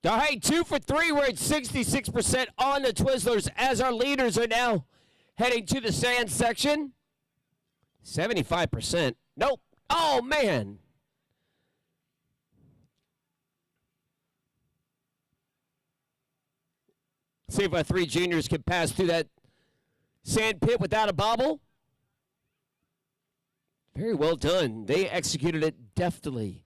All right, 2 for 3. We're at 66% on the Twizzlers as our leaders are now heading to the sand section. 75%. Nope. Oh, man. See if our 3 juniors can pass through that sand pit without a bobble. Very well done. They executed it deftly.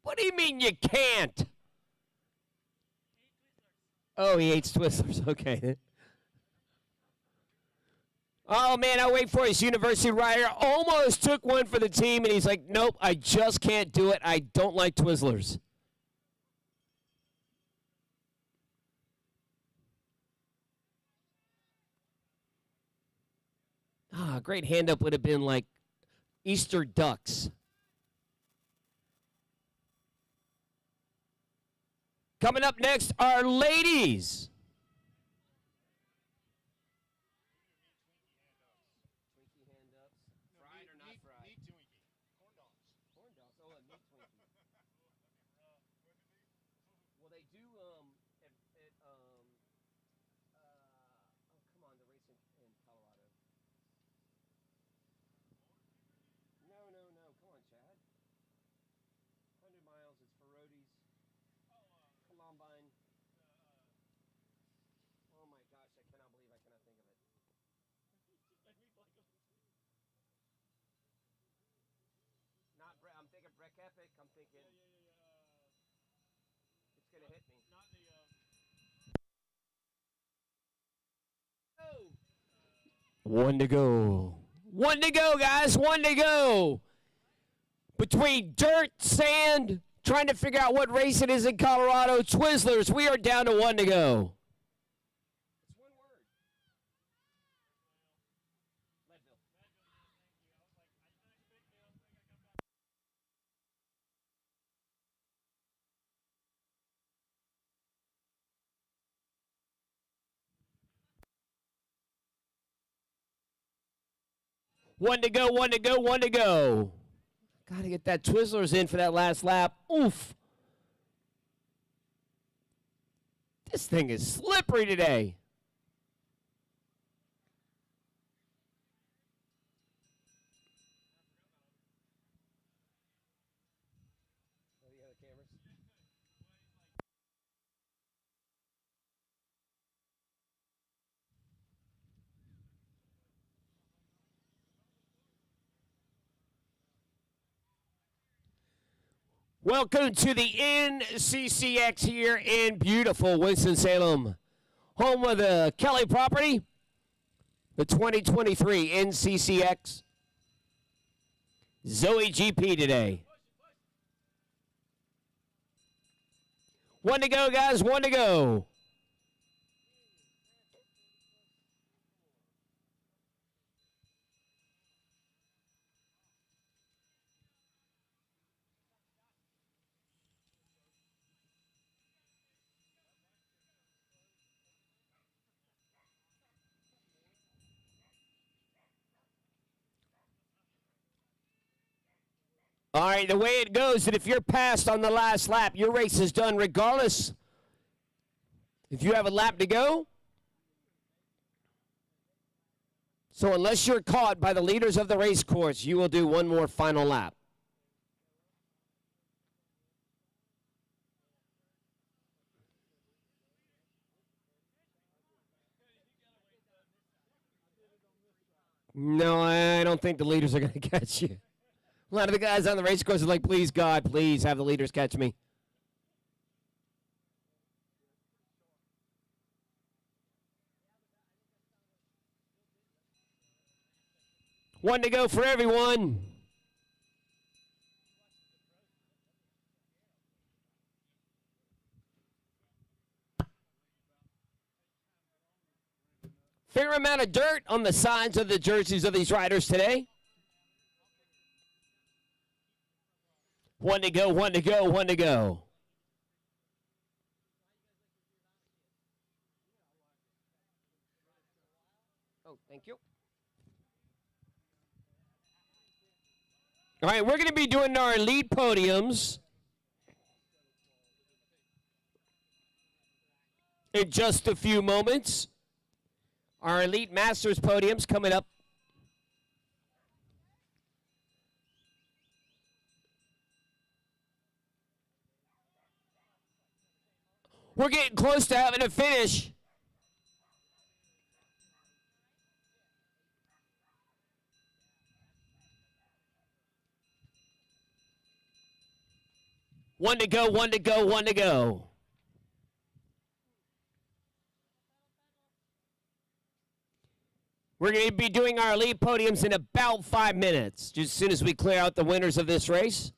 What do you mean you can't? Oh, he hates Twizzlers. Okay. Oh, man, I'll wait for his university rider. Almost took one for the team, and he's like, nope, I just can't do it. I don't like Twizzlers. Ah, great hand up would have been like Easter ducks. Coming up next are ladies. Twinkie hand ups. Fried or not fried? Meat Twinkie. Corn dogs. Corn dogs. Oh, a meat Twinkie. Well, they do oh, come on, the race in Colorado. No. Come on, Chad. 100 miles. It's for roadies. Columbine. Oh my gosh, I cannot believe I cannot think of it. Not Brett. I'm thinking Breck Epic. I'm thinking. It's gonna hit me. Not the Oh. 1 to go. 1 to go, guys. 1 to go. Between dirt, sand, trying to figure out what race it is in Colorado, Twizzlers, we are down to 1 to go. One to go, 1 to go, 1 to go. Got to get that Twizzlers in for that last lap. Oof. This thing is slippery today. Welcome to the NCCX here in beautiful Winston-Salem, home of the Kelly property, the 2023 NCCX Zoe GP today. 1 to go, guys, 1 to go. All right, the way it goes, that if you're passed on the last lap, your race is done regardless. If you have a lap to go. So unless you're caught by the leaders of the race course, you will do one more final lap. No, I don't think the leaders are going to catch you. A lot of the guys on the race course are like, please, God, please have the leaders catch me. One to go for everyone. Fair amount of dirt on the sides of the jerseys of these riders today. 1 to go, 1 to go, 1 to go. Oh, thank you. All right, we're going to be doing our lead podiums in just a few moments. Our Elite Masters podium's coming up. We're getting close to having a finish. One to go, 1 to go, 1 to go. We're going to be doing our elite podiums in about 5 minutes, just as soon as we clear out the winners of this race.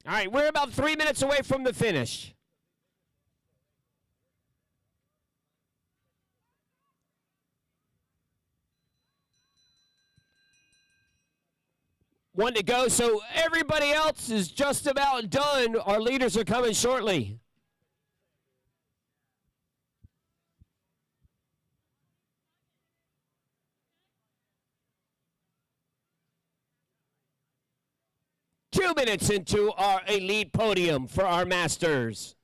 All right, we're about 3 minutes away from the finish. One to go, so everybody else is just about done. Our leaders are coming shortly. Two minutes into our elite podium for our masters.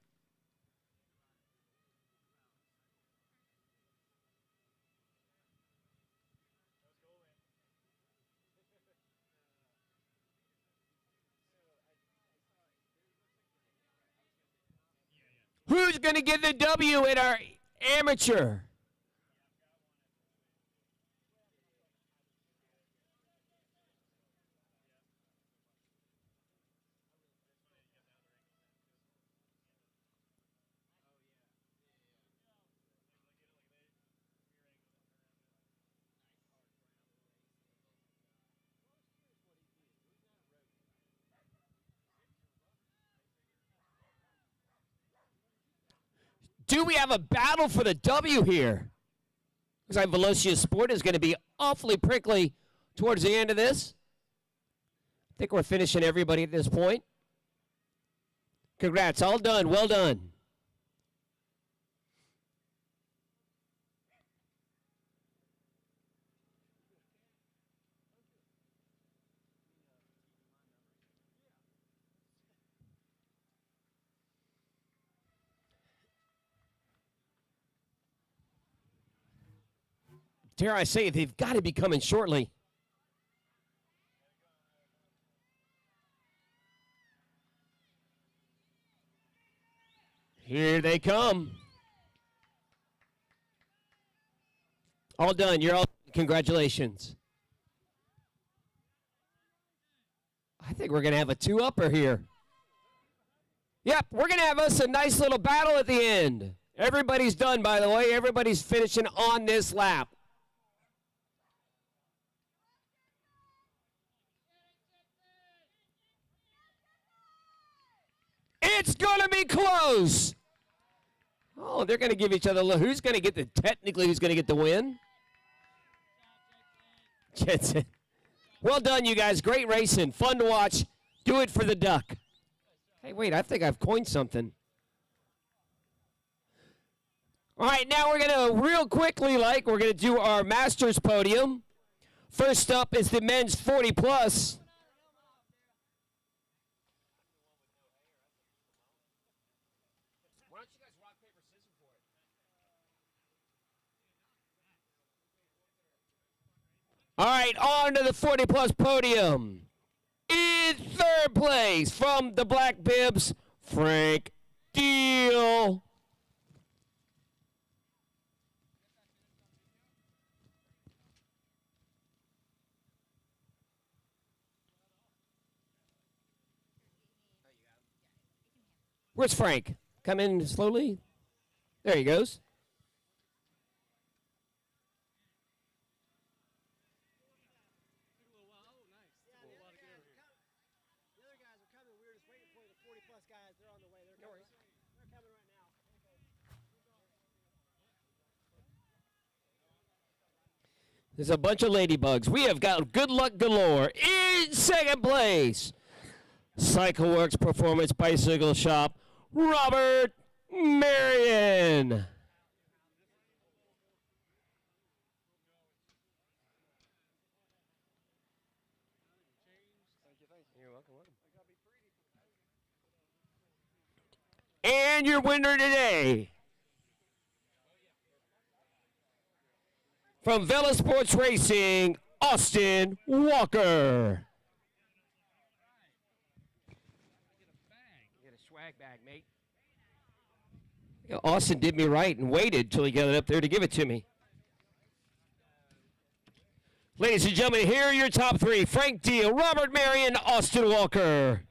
Who's going to get the W in our amateur? Do we have a battle for the W here? Looks like Velocia Sport is going to be awfully prickly towards the end of this. I think we're finishing everybody at this point. Congrats, all done, well done. Dare I say, they've got to be coming shortly. Here they come. All done. You're all. Congratulations. I think we're going to have a two-upper here. Yep, we're going to have us a nice little battle at the end. Everybody's done, by the way. Everybody's finishing on this lap. It's going to be close. Oh, they're going to give each other a little. Who's going to get the, technically, who's going to get the win? Jensen. Well done, you guys. Great racing. Fun to watch. Do it for the duck. Hey, wait, I think I've coined something. All right, now we're going to real quickly, we're going to do our Masters podium. First up is the men's 40 plus. All right, on to the 40 plus podium. In third place from the Black Bibs, Frank Deal. Where's Frank? Come in slowly. There he goes. There's a bunch of ladybugs. We have got good luck galore. In second place, CycleWorks Performance Bicycle Shop, Robert Marion. You're welcome. And your winner today, from Vela Sports Racing, Austin Walker. Get a swag bag, mate. You know, Austin did me right and waited till he got it up there to give it to me. Ladies and gentlemen, here are your top three. Frank Deal, Robert Marion, Austin Walker.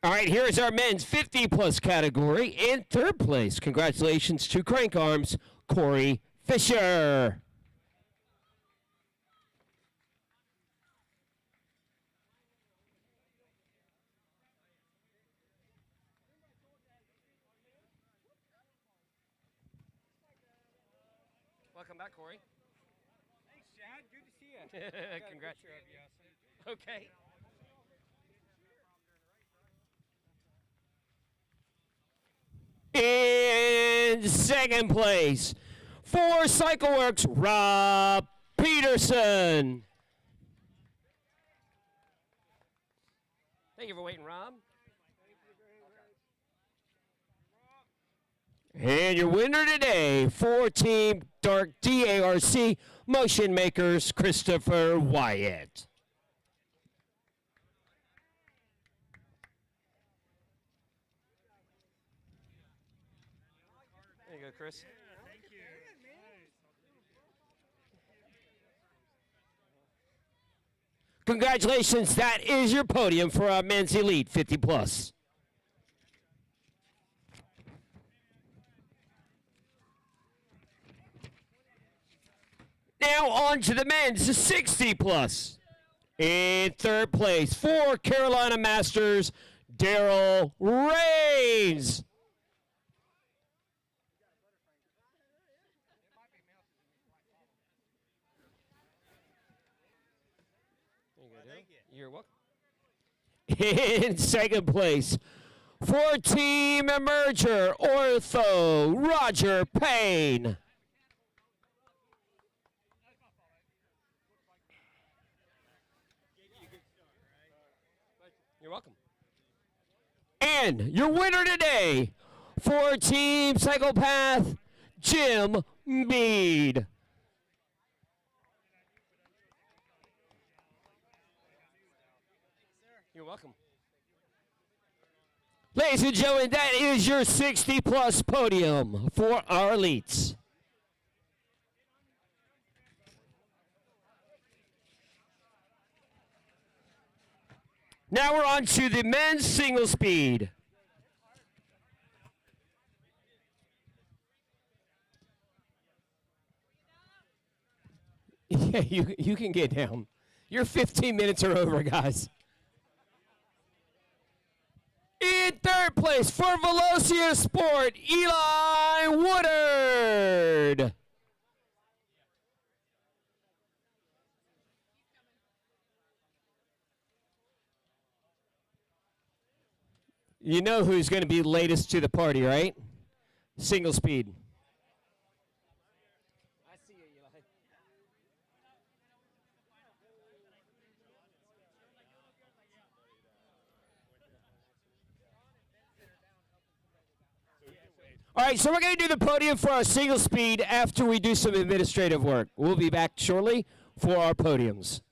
All right, here is our men's 50-plus category. In third place, congratulations to Crank Arms, Corey Fisher. Welcome back, Corey. Thanks, Chad. Good to see you. Congrats. Okay. In second place, for CycleWorks, Rob Peterson. Thank you for waiting, Rob. And your winner today for Team Dark DARC Motion Makers, Christopher Wyatt. There you go, Chris. Congratulations, that is your podium for our men's elite 50 plus. Now on to the men's 60 plus. In third place for Carolina Masters, Daryl Raines. You're welcome. In second place for Team Emerger, Ortho, Roger Payne. You're welcome. And your winner today for Team Psychopath, Jim Mead. You're welcome. Ladies and gentlemen, that is your 60 plus podium for our elites. Now we're on to the men's single speed. Yeah, you can get down. Your 15 minutes are over, guys. In third place for Velocia Sport, Eli Woodard. You know who's going to be latest to the party, right? Single speed. I see you, Eli. All right, so we're going to do the podium for our single speed after we do some administrative work. We'll be back shortly for our podiums.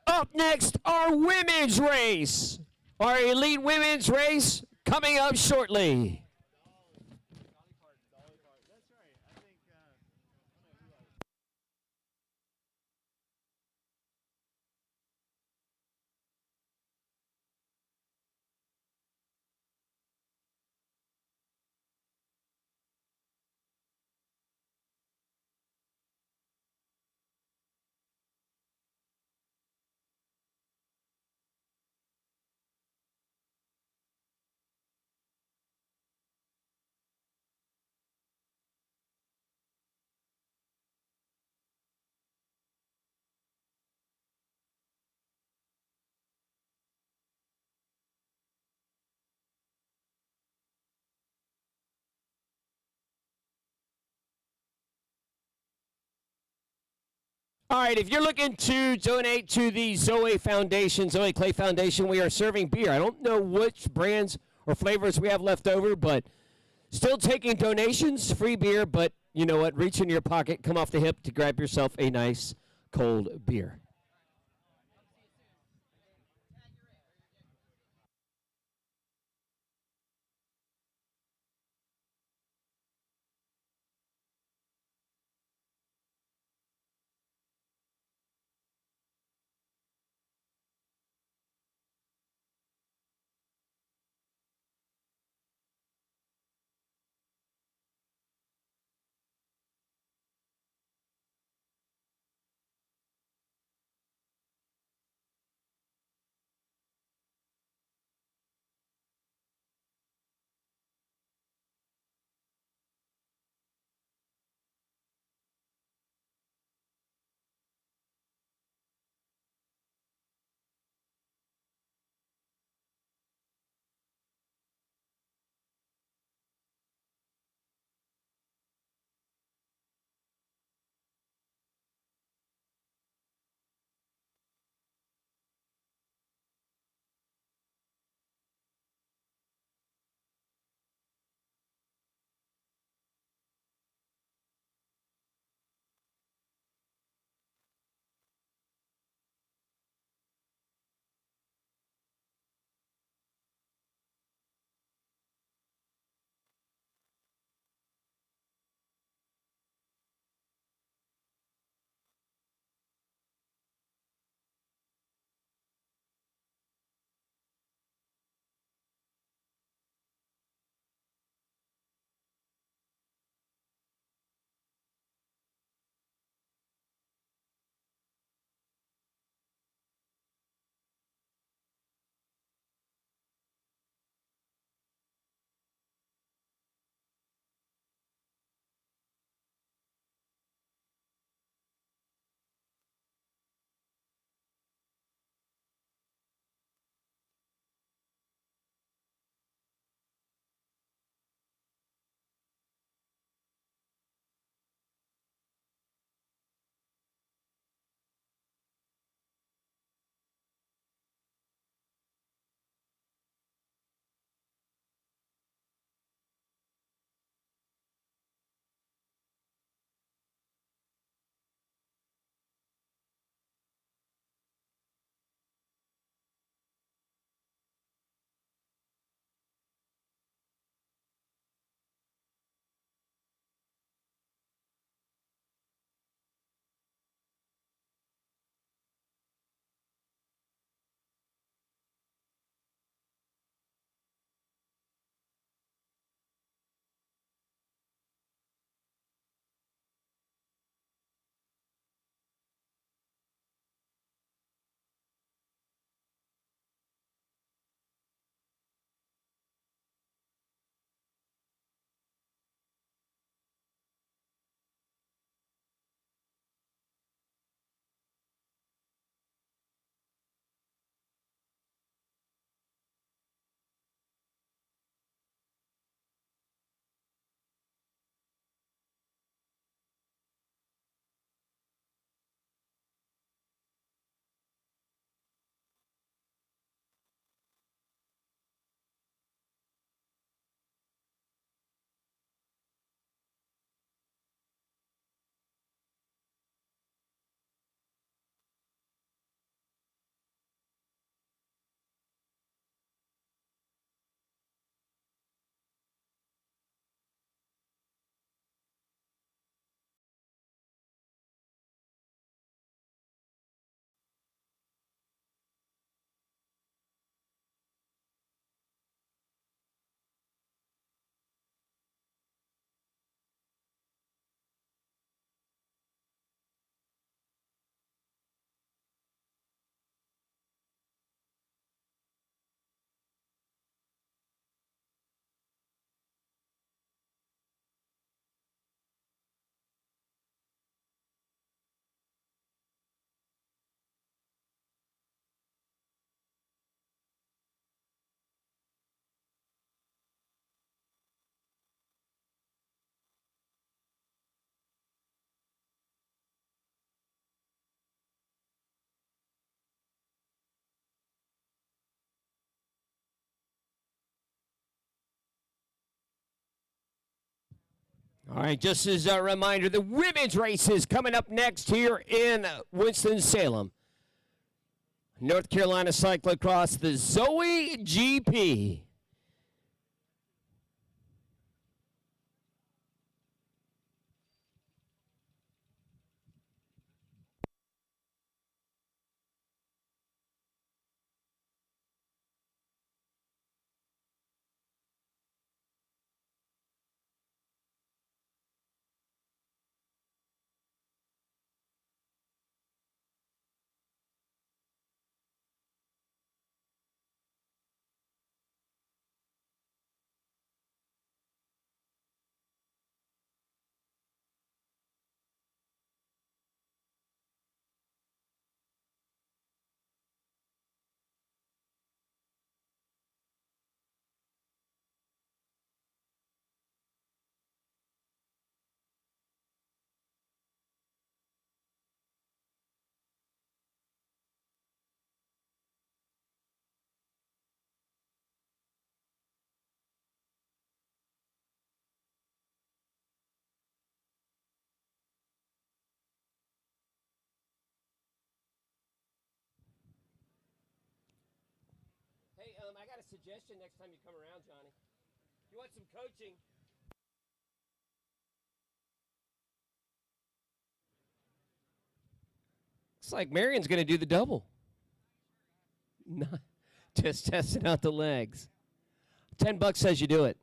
Up next, our women's race. Our elite women's race coming up shortly. All right, if you're looking to donate to the Zoe Foundation, Zoe Clay Foundation, we are serving beer. I don't know which brands or flavors we have left over, but still taking donations, free beer, but you know what? Reach in your pocket, come off the hip to grab yourself a nice cold beer. All right, just as a reminder, the women's race is coming up next here in Winston-Salem. North Carolina Cyclocross, the Zoe GP. Hey, I got a suggestion next time you come around, Johnny. You want some coaching? Looks like Marion's going to do the double. Not just testing out the legs. $10 says you do it.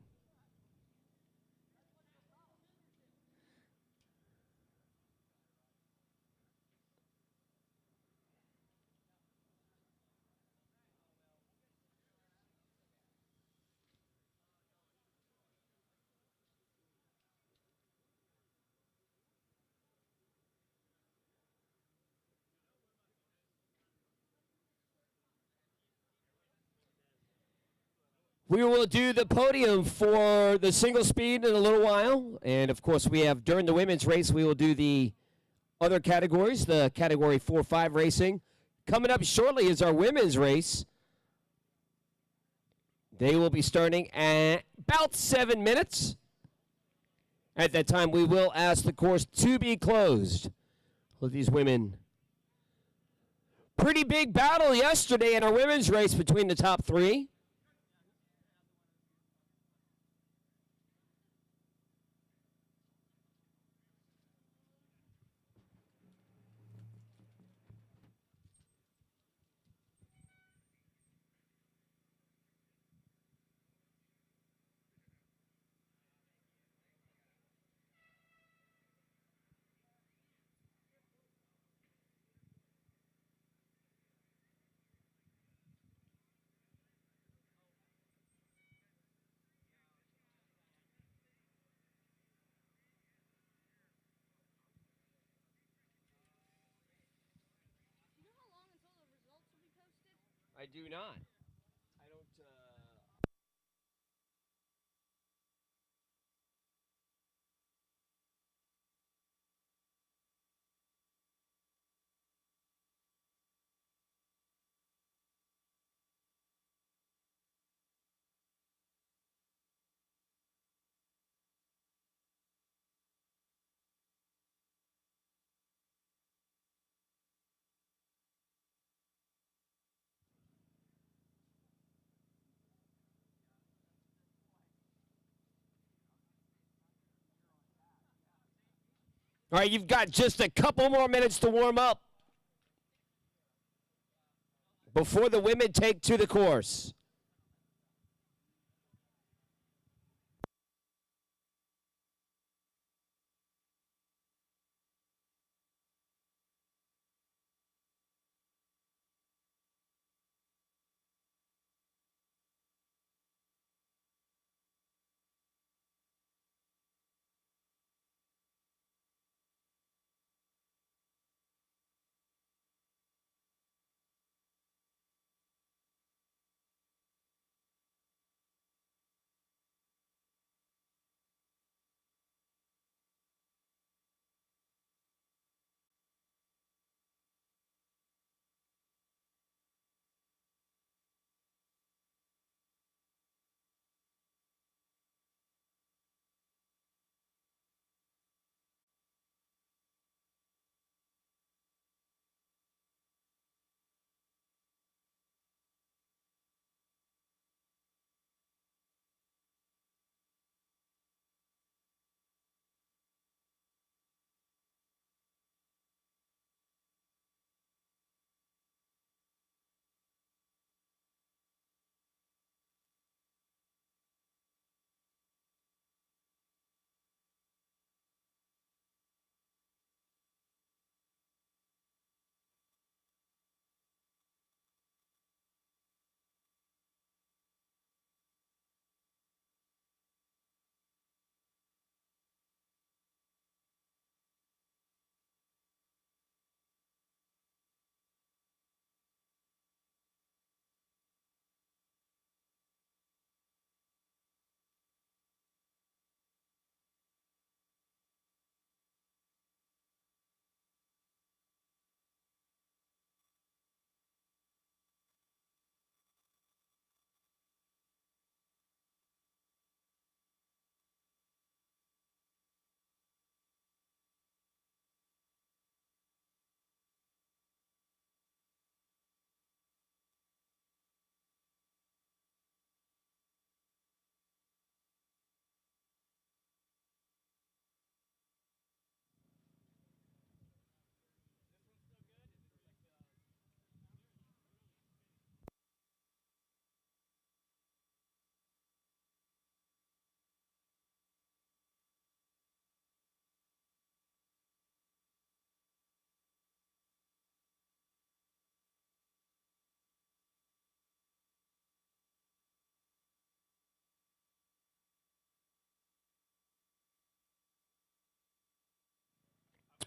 We will do the podium for the single speed in a little while. And, of course, we have during the women's race, we will do the other categories, the Category 4-5 racing. Coming up shortly is our women's race. They will be starting at about 7 minutes. At that time, we will ask the course to be closed. With these women. Pretty big battle yesterday in our women's race between the top three. Do you know how long until the results will be posted? I do not. I don't. All right, you've got just a couple more minutes to warm up before the women take to the course.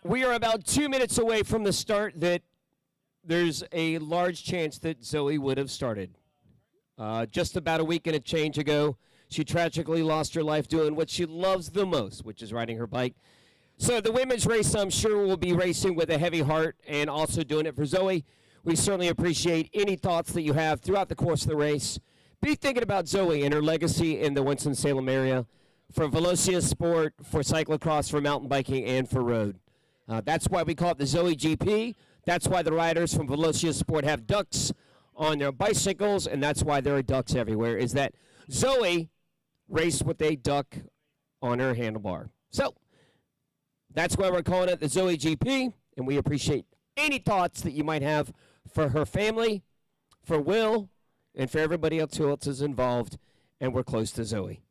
We are about 2 minutes away from the start that there's a large chance that Zoe would have started. Just about a week and a change ago, she tragically lost her life doing what she loves the most, which is riding her bike. So the women's race, I'm sure, will be racing with a heavy heart and also doing it for Zoe. We certainly appreciate any thoughts that you have throughout the course of the race. Be thinking about Zoe and her legacy in the Winston-Salem area for Velocia Sport, for cyclocross, for mountain biking, and for road. That's why we call it the Zoe GP. That's why the riders from Velocia Sport have ducks on their bicycles, and that's why there are ducks everywhere, is that Zoe raced with a duck on her handlebar. So that's why we're calling it the Zoe GP, and we appreciate any thoughts that you might have for her family, for Will, and for everybody else who else is involved, and we're close to Zoe.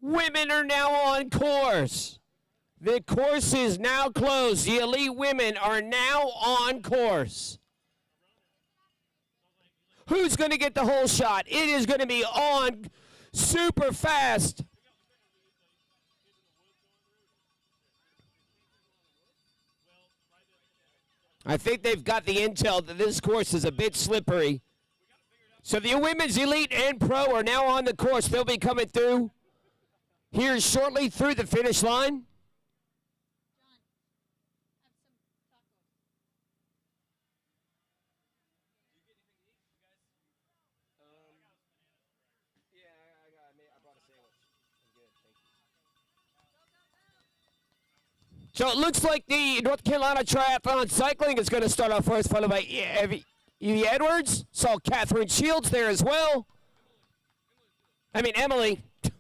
Women are now on course. The course is now closed. The elite women are now on course. Who's going to get the whole shot? It is going to be on super fast. I think they've got the intel that this course is a bit slippery. So the women's elite and pro are now on the course. They'll be coming through here shortly through the finish line. So it looks like the North Carolina Triathlon Cycling is going to start off first, followed by Evie Edwards. Saw Catherine Shields there as well. Emily. Did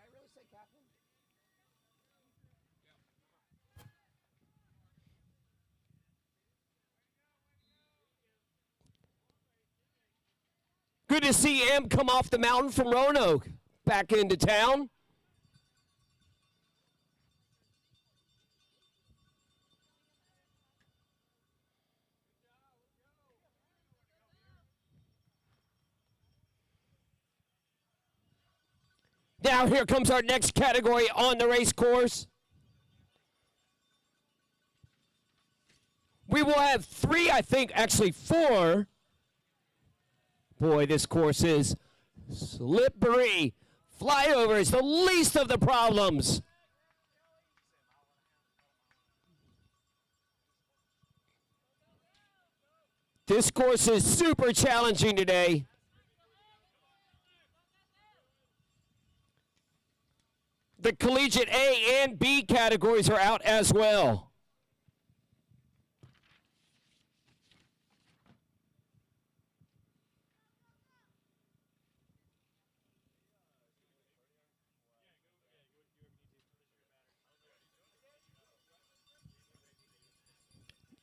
I really say Catherine? Good to see Em come off the mountain from Roanoke back into town. Now here comes our next category on the race course. We will have three, I think, actually four. Boy, this course is slippery. Flyover is the least of the problems. This course is super challenging today. The collegiate A and B categories are out as well.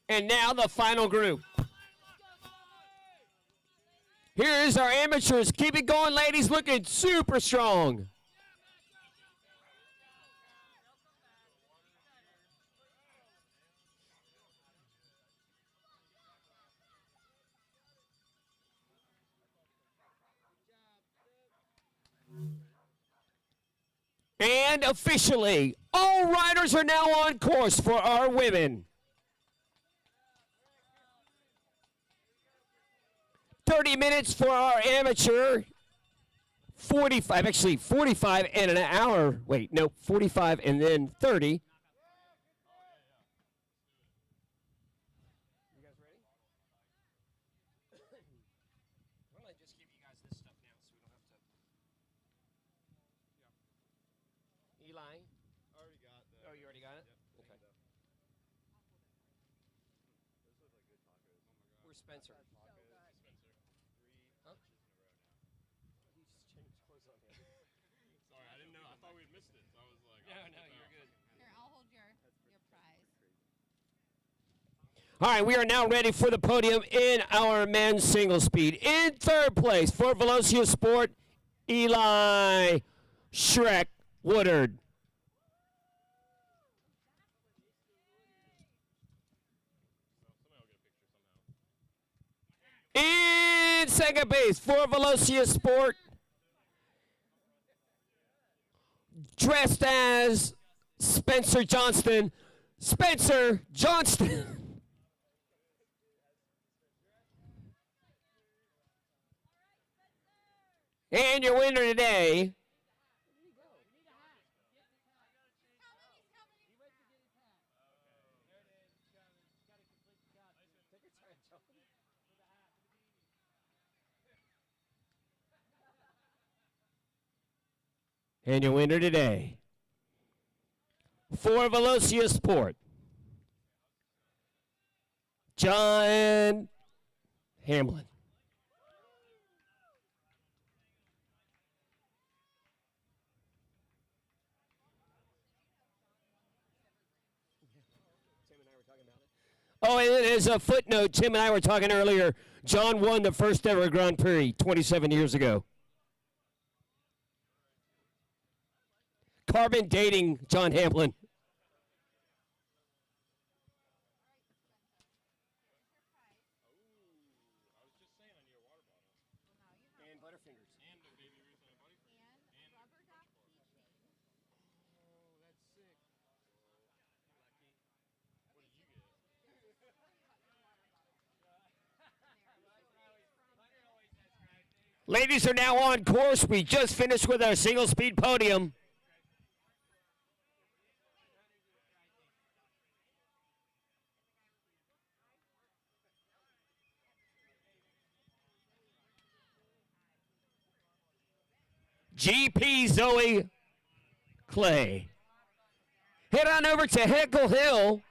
And now the final group. Here's our amateurs. Keep it going, ladies. Looking super strong. And officially, all riders are now on course for our women. 30 minutes for our amateur. 45 and an hour. Wait, no, 45 and then 30. You guys ready? Why don't I just give you guys this stuff now so we don't have to. Yeah. Eli? Already got the. Oh, you already got it? Yep. Okay. Those look like good tacos. Oh my god. Where's Spencer? Tacos. Spencer. 3 Huh? lunches in a row now. He just changed clothes on him. Sorry, I didn't know. I thought we had missed it. So I was like, No, you're good. Here, I'll hold your prize. All right, we are now ready for the podium in our men's single speed. In third place for Velocia Sport, Eli Shrek Woodard. In second base for Velocia Sport, dressed as Spencer Johnston, Spencer Johnston. And your winner today, and your winner today, for Velocia Sport, John Hamlin. Oh, and as a footnote, Tim and I were talking earlier, John won the first ever Grand Prix 27 years ago. Carbon dating John Hamlin. And Butterfingers. And the baby Ruth and a buddy. And rubber duck keychain. Oh, that's sick. What did you get? Ladies are now on course. We just finished with our single speed podium. GP Zoe Clay. Head on over to Heckle Hill.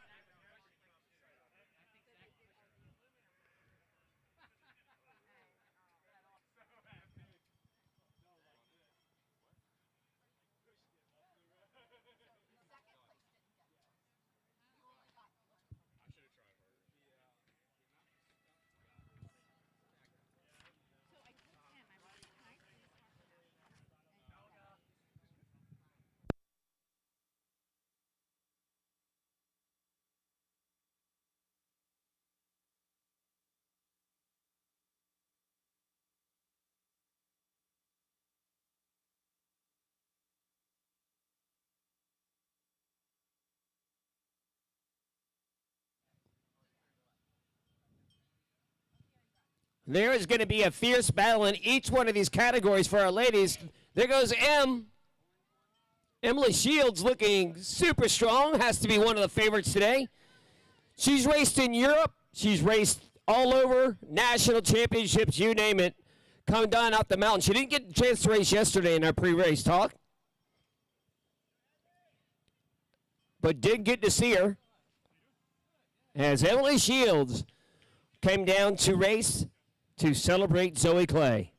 There is going to be a fierce battle in each one of these categories for our ladies. There goes Emily Shields looking super strong. Has to be one of the favorites today. She's raced in Europe. She's raced all over, national championships, you name it. Come down out the mountain. She didn't get a chance to race yesterday in our pre-race talk, but did get to see her as Emily Shields came down to race to celebrate Zoe Clay.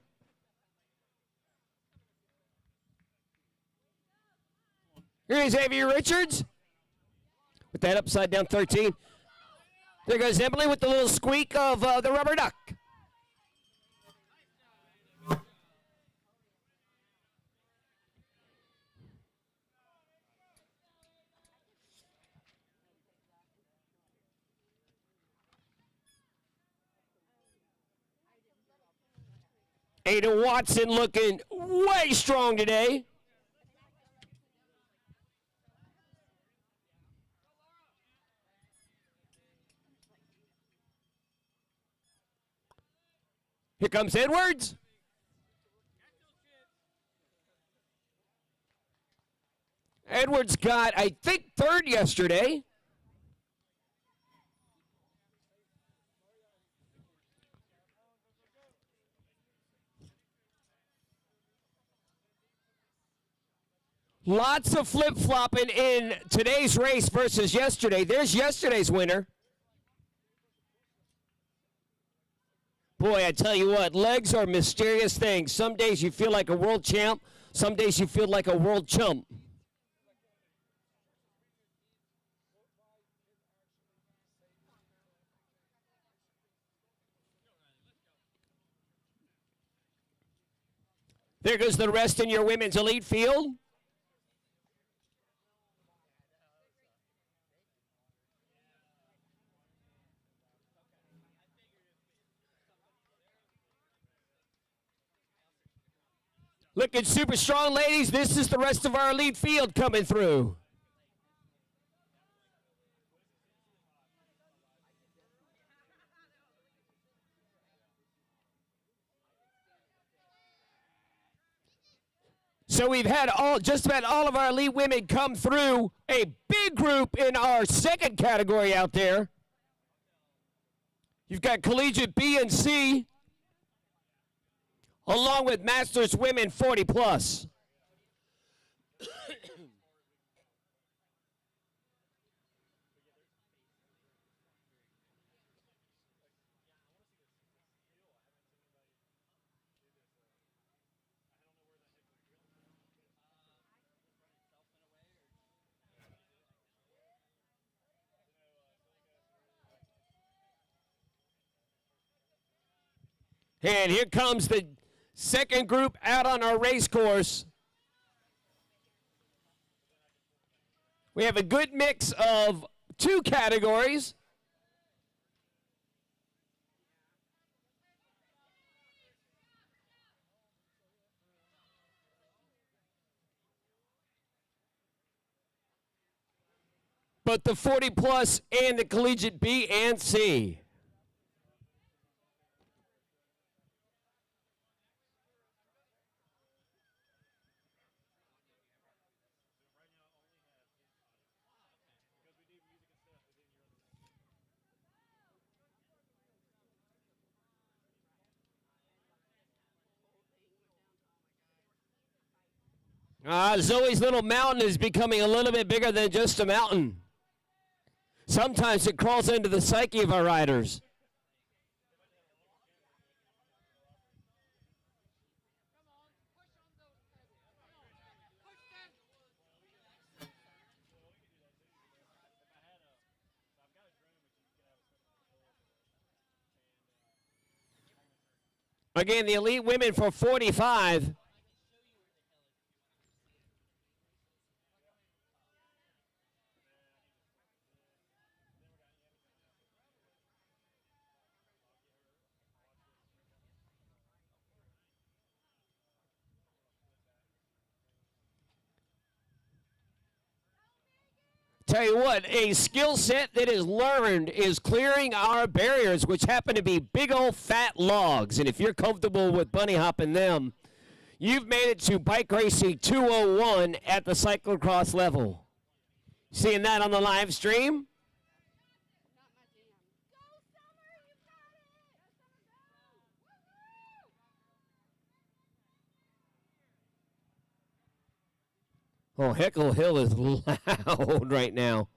Here's Xavier Richards with that upside down 13. There goes Emily with the little squeak of the rubber duck. Ada Watson looking way strong today. Here comes Edwards. Edwards got, I think, third yesterday. Lots of flip-flopping in today's race versus yesterday. There's yesterday's winner. Boy, I tell you what, legs are mysterious things. Some days you feel like a world champ. Some days you feel like a world chump. There goes the rest in your women's elite field. Looking super strong, ladies. This is the rest of our elite field coming through. So we've had just about all of our elite women come through. A big group in our second category out there. You've got collegiate B and C, along with Masters Women 40 plus. And here comes the second group out on our race course. We have a good mix of two categories. But the 40 plus and the collegiate B and C. Zoe's little mountain is becoming a little bit bigger than just a mountain. Sometimes it crawls into the psyche of our riders. Again, the elite women for 45. Tell you what, a skill set that is learned is clearing our barriers, which happen to be big old fat logs. And if you're comfortable with bunny hopping them, you've made it to Bike Racing 201 at the cyclocross level. Seeing that on the live stream? Not my jam. Go, Summer! You got it! Go, Summer, go! Oh, Heckle Hill is loud right now.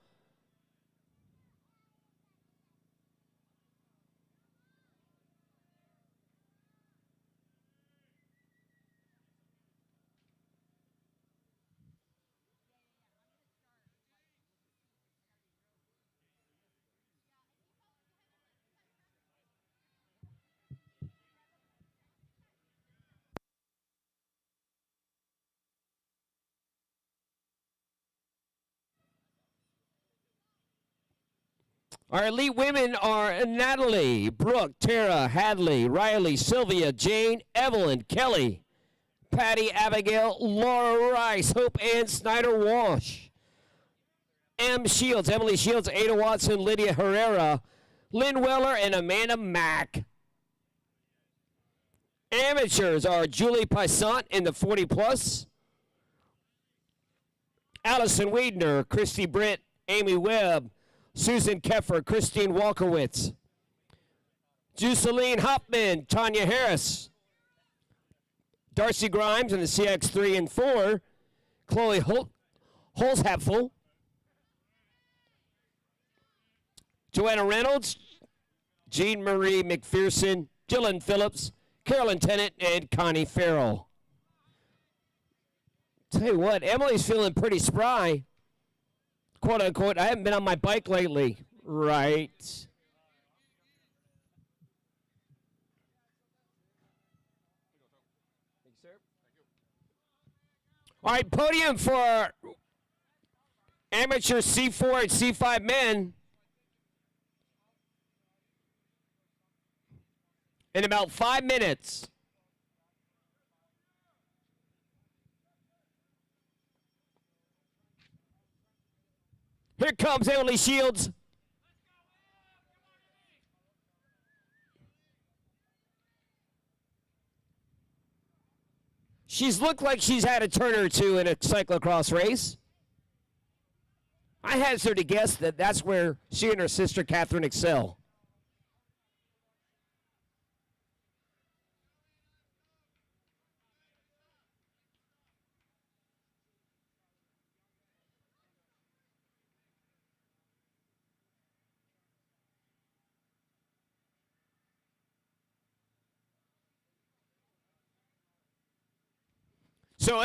Our elite women are Natalie, Brooke, Tara, Hadley, Riley, Sylvia, Jane, Evelyn, Kelly, Patty, Abigail, Laura Rice, Hope Ann Snyder Walsh, M. Shields, Emily Shields, Ada Watson, Lydia Herrera, Lynn Weller, and Amanda Mack. Amateurs are Julie Paisant in the 40 plus, Allison Wiedner, Christy Britt, Amy Webb, Susan Keffer, Christine Walkowitz, Juseline Hopman, Tanya Harris, Darcy Grimes in the CX3 and 4, Chloe Holzhapfel, Joanna Reynolds, Jean Marie McPherson, Jillian Phillips, Carolyn Tennant, and Connie Farrell. Tell you what, Emily's feeling pretty spry. Quote unquote, I haven't been on my bike lately. Right. All right, podium for amateur C4 and C5 men. In about 5 minutes. Here comes Emily Shields. She's looked like she's had a turn or two in a cyclocross race. I hazard to guess that that's where she and her sister Catherine excel. So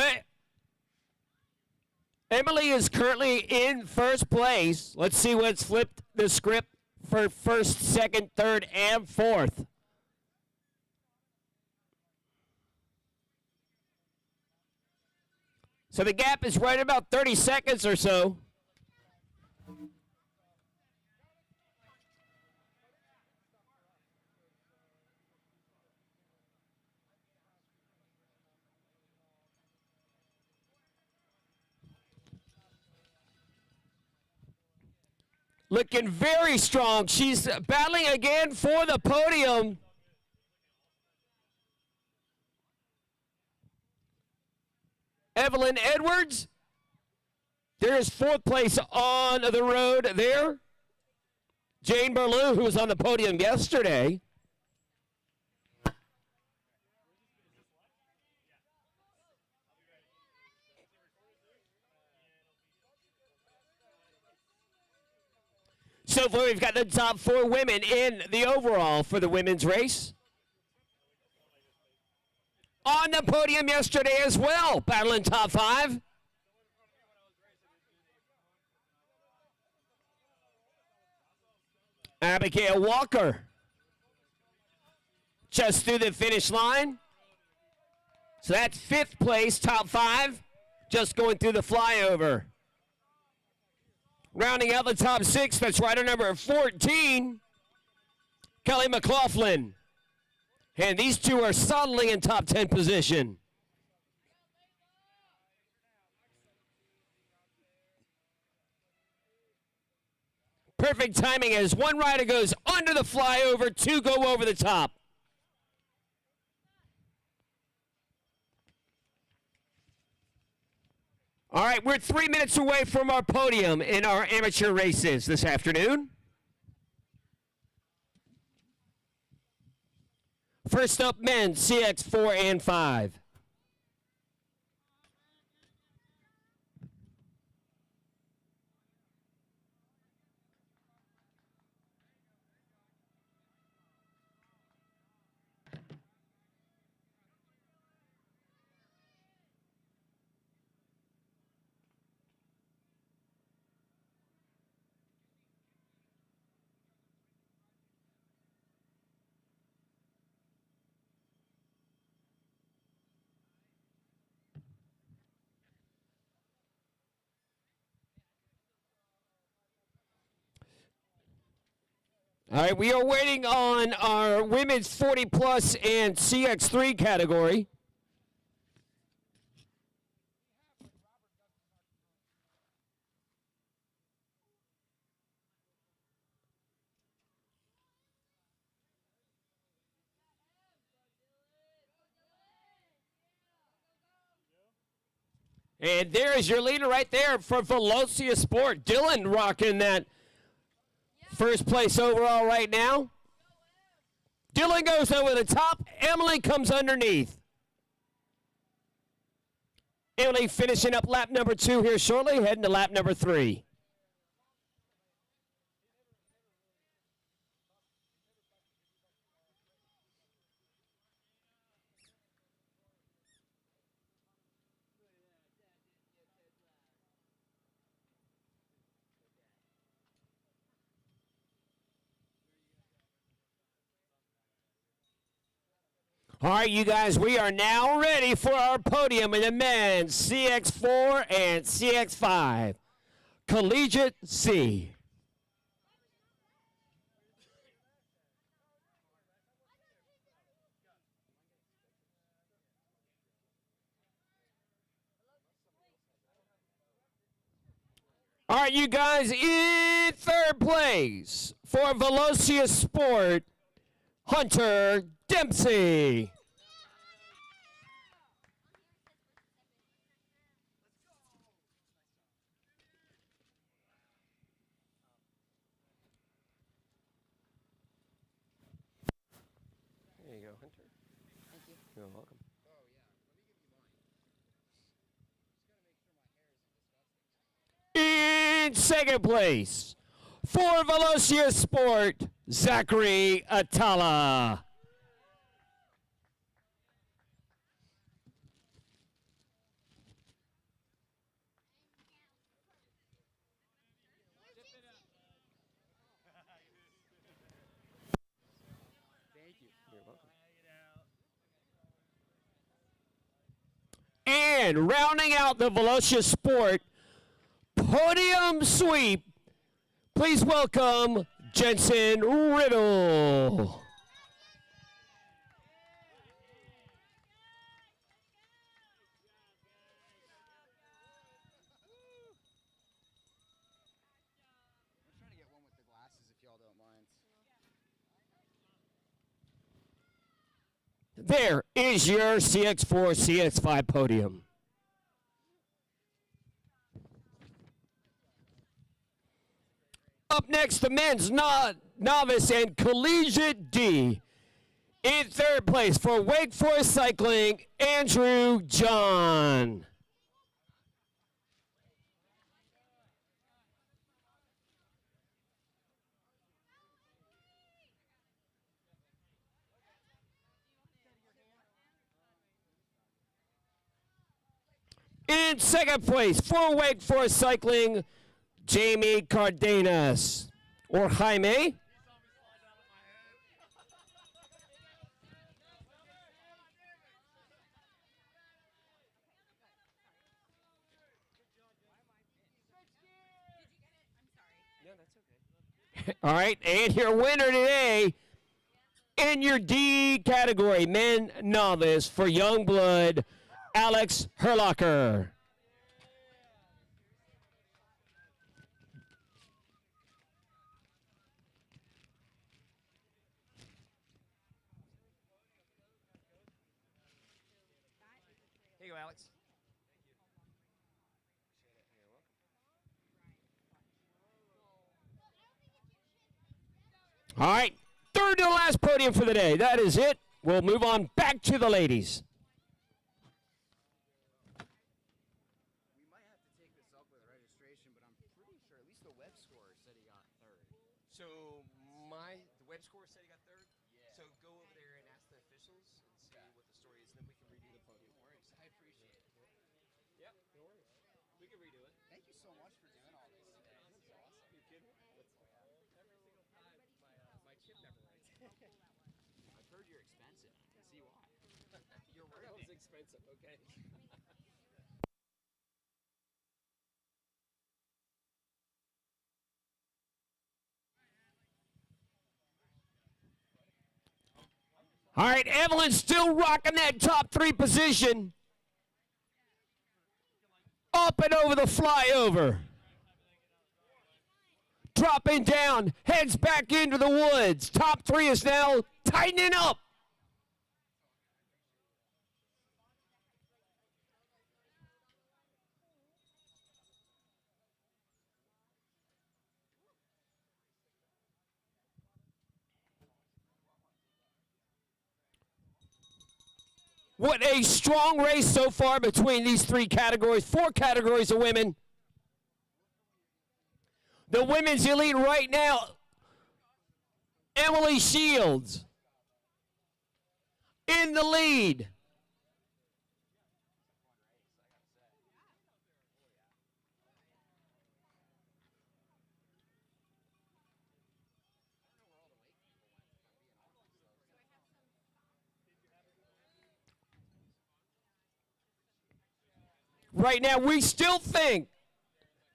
Emily is currently in first place. Let's see what's flipped the script for first, second, third, and fourth. So the gap is right about 30 seconds or so. Looking very strong. She's battling again for the podium. Evelyn Edwards. There's fourth place on the road there. Jane Berlew, who was on the podium yesterday. So far, we've got the top 4 women in the overall for the women's race. On the podium yesterday as well, battling top 5. Abigail Walker. Just through the finish line. So that's 5th place, top 5. Just going through the flyover. Rounding out the top 6, that's rider number 14, Kelly McLaughlin. And these two are solidly in top 10 position. Perfect timing as one rider goes under the flyover, two go over the top. All right, we're 3 minutes away from our podium in our amateur races this afternoon. First up, men, CX 4 and 5. All right, we are waiting on our women's 40 plus and CX3 category. And there is your leader right there for Velocia Sport. Dylan rocking that first place overall right now. Dylan goes over the top. Emily comes underneath. Emily finishing up lap number 2 here shortly, heading to lap number 3. All right, you guys, we are now ready for our podium in the men's CX4 and CX5. Collegiate C. All right, you guys, in third place for Velocia Sport, Hunter Dempsey. There you go, Hunter. Thank you. You're welcome. Oh, yeah. Let me give you mine. In second place for Velocia Sport, Zachary Atala. Thank you. You're welcome. And rounding out the Velocia Sport podium sweep, please welcome Jensen Riddle. I'm trying to get one with the glasses if y'all don't mind. There is your CX4, CX5 podium. Up next, the men's novice and collegiate D. In third place for Wake Forest Cycling, Andrew John. In second place for Wake Forest Cycling, Jamie Cardenas, or Jaime. All right, and your winner today in your D category, men novice for young blood, Alex Herlocker. you, Alex. All right, third to last podium for the day. That is it. We'll move on back to the ladies. We might have to take this up with registration, but I'm pretty sure at least the web scorer said he got third. So the web score said he got third. Yeah. So go over there and ask the officials and see what the story is, and then we can redo the podium. Works. I appreciate it. Yep, no worries. We can redo it. Thank you so much for doing all this today. This is awesome. You kidding me? Every single time my chip never writes. I've heard you're expensive. I can see why. You're worth That was it. expensive. Okay. All right, Evelyn's still rocking that top 3 position. Up and over the flyover. Dropping down, heads back into the woods. Top 3 is now tightening up. What a strong race so far between these 3 categories, 4 categories of women. The women's elite right now, Emily Shields in the lead. Right now, we still think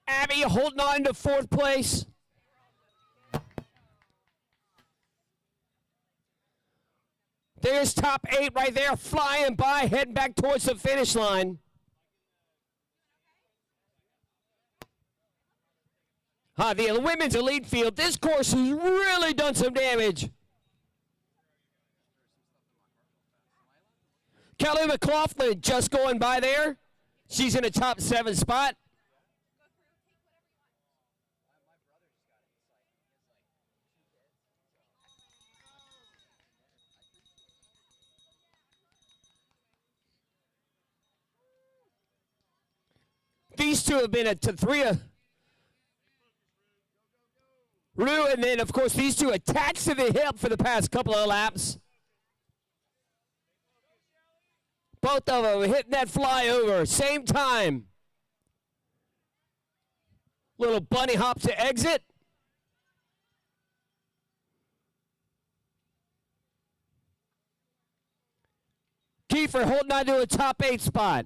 Abby holding on to 4th place. There's top 8 right there, flying by, heading back towards the finish line. The women's elite field, this course has really done some damage. Kelly McLaughlin just going by there. She's in the top 7 spot. These 2 have been at 3. Rue, and then, of course, these 2 attached to the hip for the past couple of laps. Both of them hitting that flyover, same time. Little bunny hop to exit. Kiefer holding on to a top 8 spot.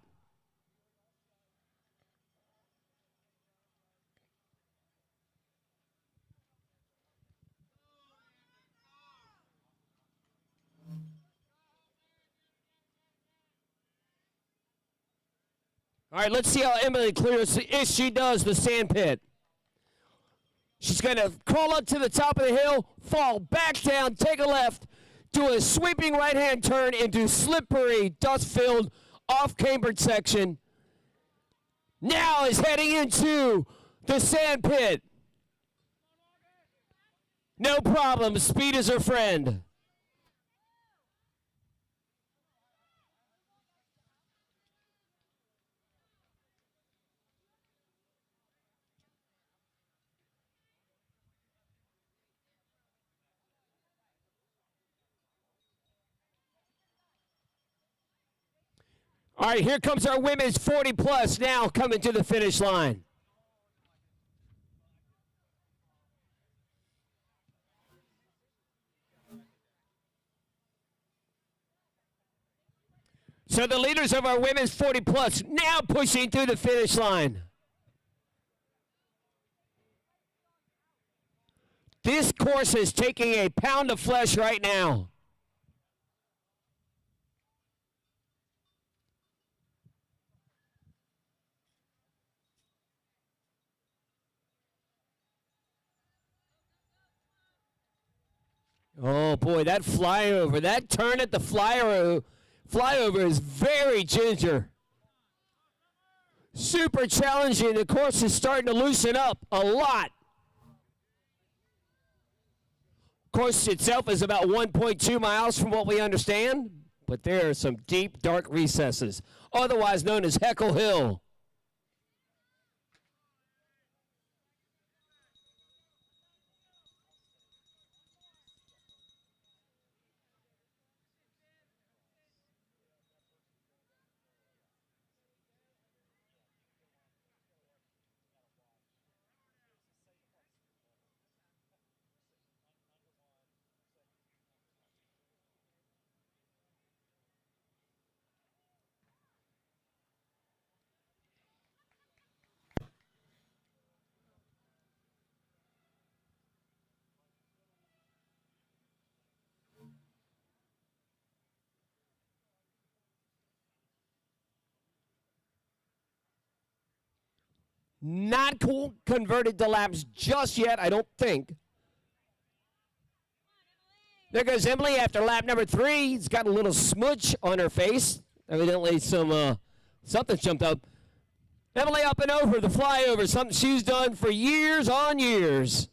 All right, let's see how Emily clears, if she does, the sand pit. She's going to crawl up to the top of the hill, fall back down, take a left, do a sweeping right-hand turn into slippery, dust-filled, off-cambered section. Now is heading into the sand pit. No problem, speed is her friend. All right, here comes our women's 40 plus now coming to the finish line. So the leaders of our women's 40 plus now pushing through the finish line. This course is taking a pound of flesh right now. Oh, boy, that flyover, that turn at the flyover is very ginger. Super challenging. The course is starting to loosen up a lot. Course itself is about 1.2 miles from what we understand, but there are some deep, dark recesses, otherwise known as Heckle Hill. Not converted to laps just yet, I don't think. There goes Emily after lap number 3. She's got a little smudge on her face. Evidently something jumped up. Emily up and over the flyover, something she's done for years on years.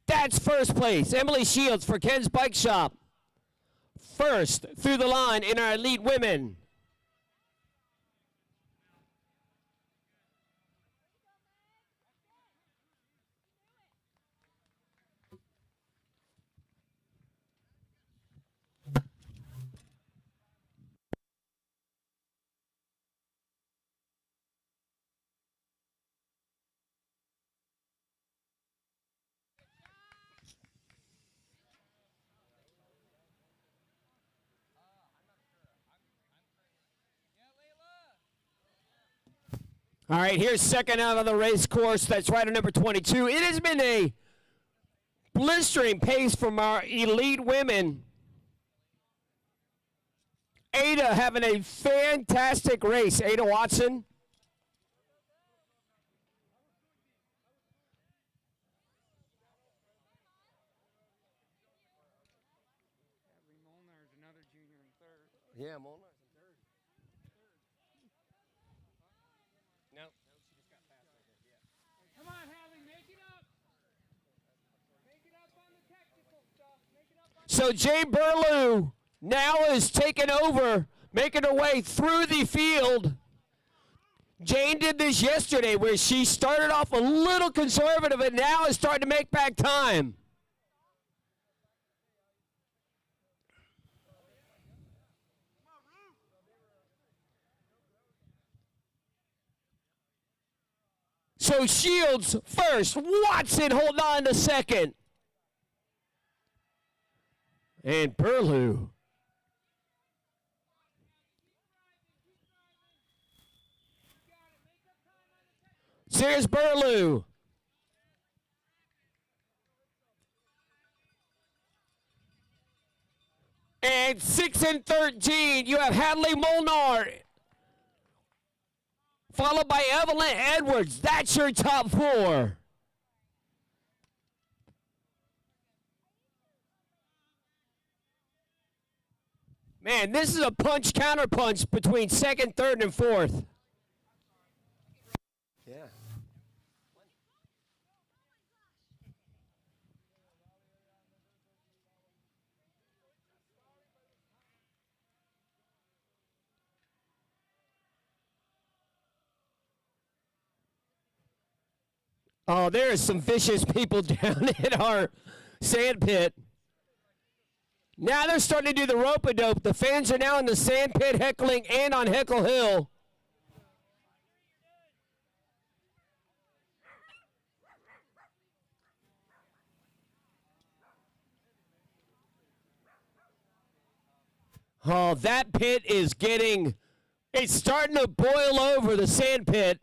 That's first place. Emily Shields for Ken's Bike Shop. First through the line in our elite women. All right, here's second out of the race course. That's rider number 22. It has been a blistering pace from our elite women. Ada having a fantastic race. Ada Watson. Molnar's another junior in third. Yeah, Molnar's in third. No, she just got past right there. Yeah. Come on, Hadley, make it up. Make it up on the technical stuff. Make it up on So Jay Burlew now is taking over, making her way through the field. Jane did this yesterday where she started off a little conservative and now is starting to make back time. So Shields first, Watson holding on to second. And Burlew. Here's Burlew. And 6 and 13, you have Hadley Molnar. Followed by Evelyn Edwards. That's your top 4. Man, this is a punch counter punch between second, third, and fourth. Yeah. Oh, there are some vicious people down in our sand pit. Now they're starting to do the rope-a-dope. The fans are now in the sand pit heckling and on Heckle Hill. Oh, that pit is getting, it's starting to boil over, the sand pit.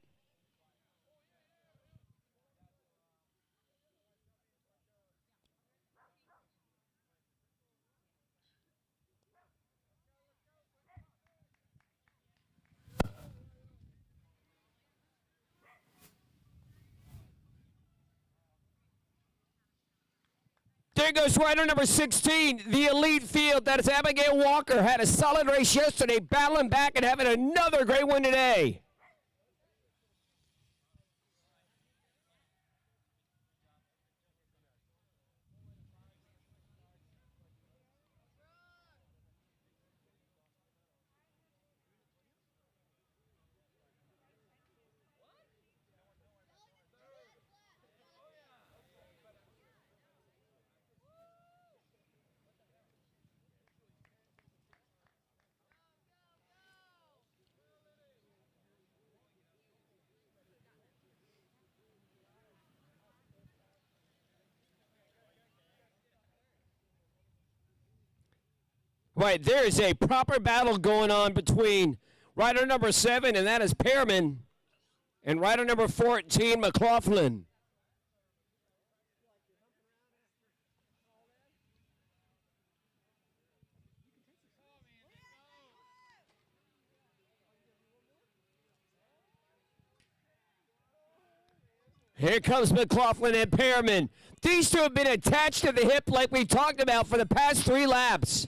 There goes rider number 16, the elite field. That is Abigail Walker. Had a solid race yesterday, battling back and having another great one today. Right, there is a proper battle going on between rider number 7, and that is Pearman, and rider number 14, McLaughlin. Here comes McLaughlin and Pearman. These two have been attached to the hip like we talked about for the past 3 laps.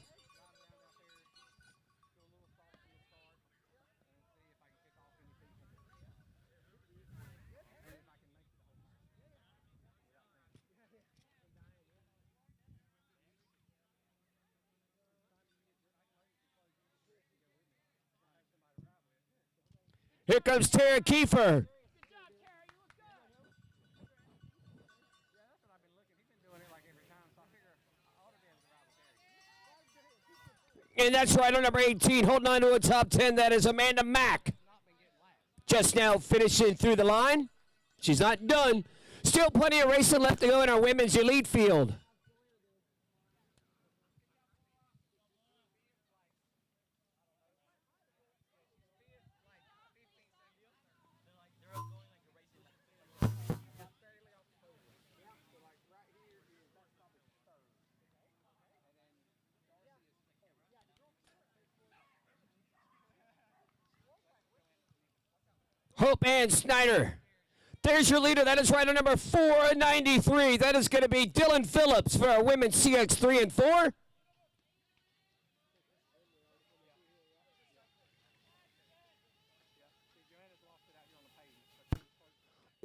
Here comes Tara Kiefer. And that's rider number 18, holding on to a top 10. That is Amanda Mack. Just now finishing through the line. She's not done. Still plenty of racing left to go in our women's elite field. Hope Ann Snyder. There's your leader. That is rider number 493. That is going to be Dylan Phillips for our women's CX 3 and 4.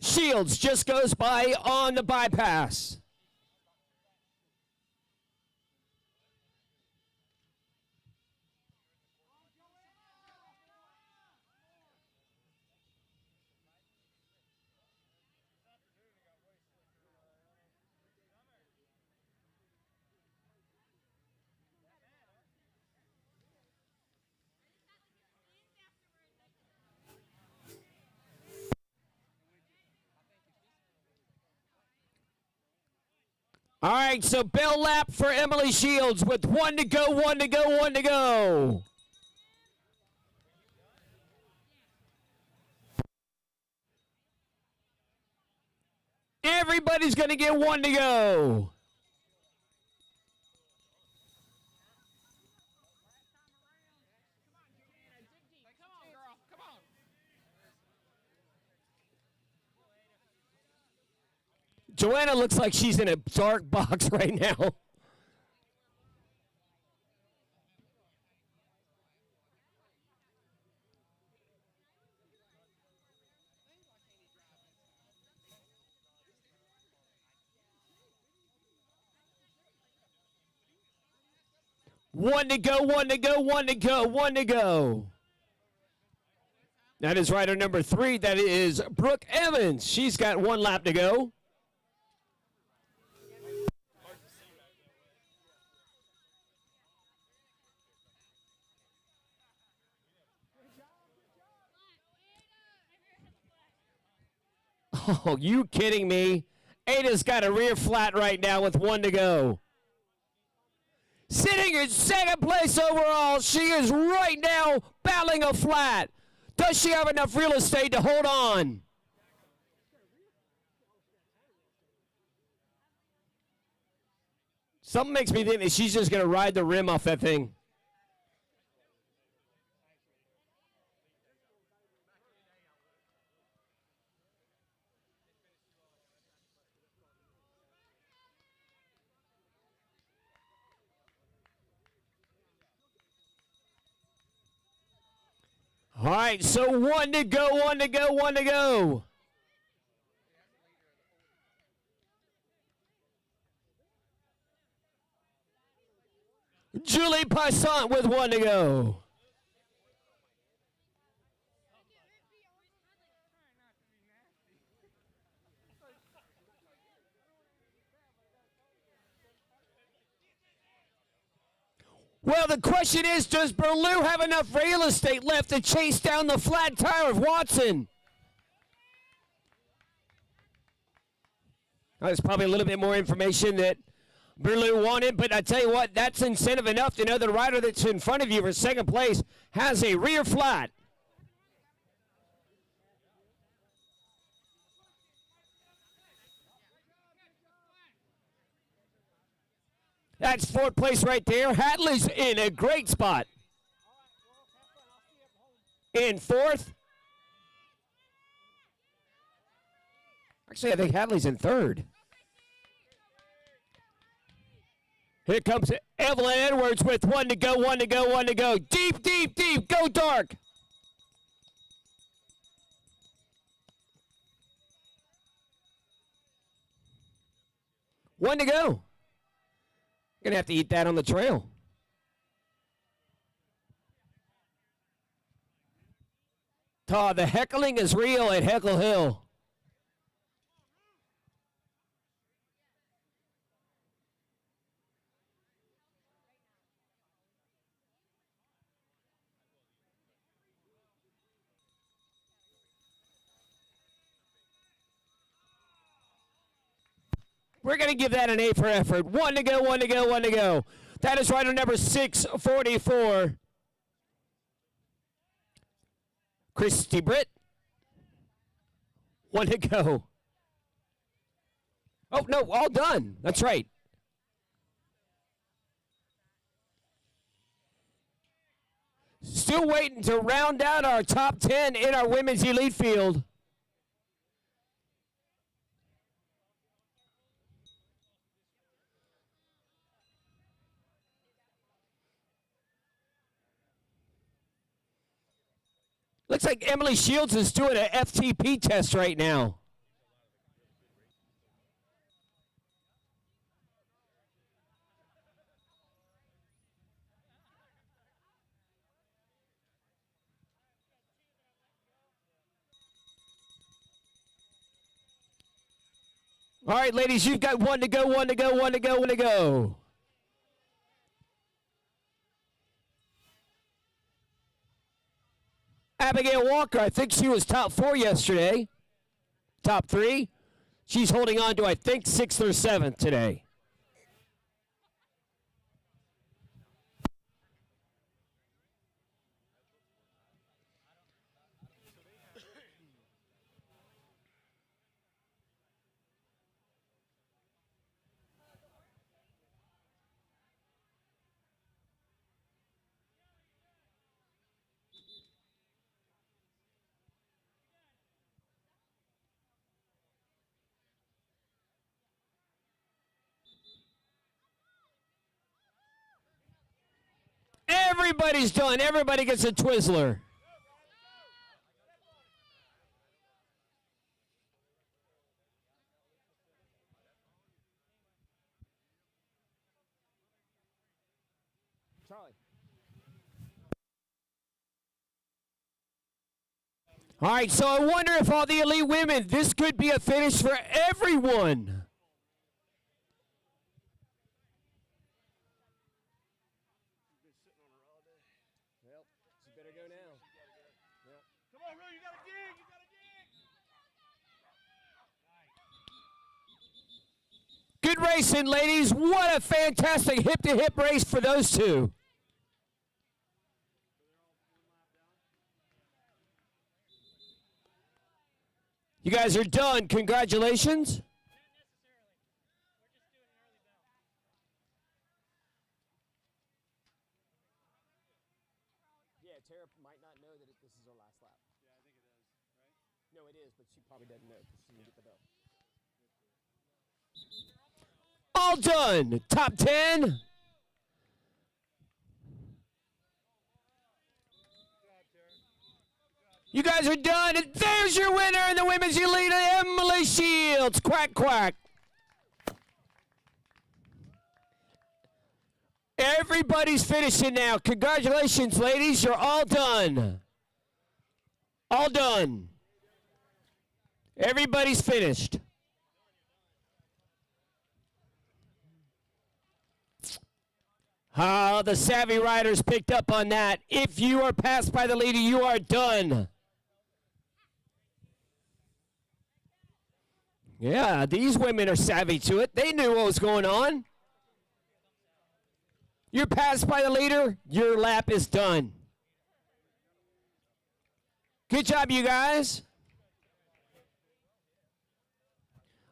Shields just goes by on the bypass. All right, so bell lap for Emily Shields with 1 to go, 1 to go, 1 to go. Everybody's going to get 1 to go. Joanna looks like she's in a dark box right now. One to go, 1 to go, 1 to go, 1 to go. That is rider number 3. That is Brooke Evans. She's got 1 lap to go. Oh, you kidding me? Ada's got a rear flat right now with 1 to go. Sitting in 2nd place overall, she is right now battling a flat. Does she have enough real estate to hold on? Something makes me think that she's just going to ride the rim off that thing. All right, so 1 to go, 1 to go, 1 to go. Julie Passant with 1 to go. Well, the question is, does Berlew have enough real estate left to chase down the flat tire of Watson? There's probably a little bit more information that Berlou won it, but I tell you what, that's incentive enough to know the rider that's in front of you for second place has a rear flat. That's fourth place right there. Hadley's in a great spot. In fourth. Actually, I think Hadley's in third. Here comes Evelyn Edwards with one to go, one to go, one to go. Deep, deep, deep. Go dark. One to go. Gonna have to eat that on the trail. The heckling is real at Heckle Hill. We're going to give that an A for effort. One to go, one to go, one to go. That is rider number 644. Christy Britt. One to go. Oh, no, all done. That's right. Still waiting to round out our top 10 in our women's elite field. Looks like Emily Shields is doing an FTP test right now. All right, ladies, you've got one to go, one to go, one to go, one to go. Abigail Walker, I think she was top 4 yesterday. Top 3. She's holding on to, I think, 6th or 7th today. Everybody's done. Everybody gets a Twizzler. Charlie. All right, so I wonder if all the elite women, this could be a finish for everyone. Good racing, ladies. What a fantastic hip-to-hip race for those two. You guys are done. Congratulations. Yeah, Tara might not know that this is her last lap. Yeah, I think it is, right? No, it is, but she probably doesn't know because she didn't get the bell. All done. Top 10. You guys are done. And there's your winner in the women's elite, Emily Shields. Quack, quack. Everybody's finishing now. Congratulations, ladies. You're all done. All done. Everybody's finished. The savvy riders picked up on that. If you are passed by the leader, you are done. Yeah, these women are savvy to it. They knew what was going on. You're passed by the leader, your lap is done. Good job, you guys.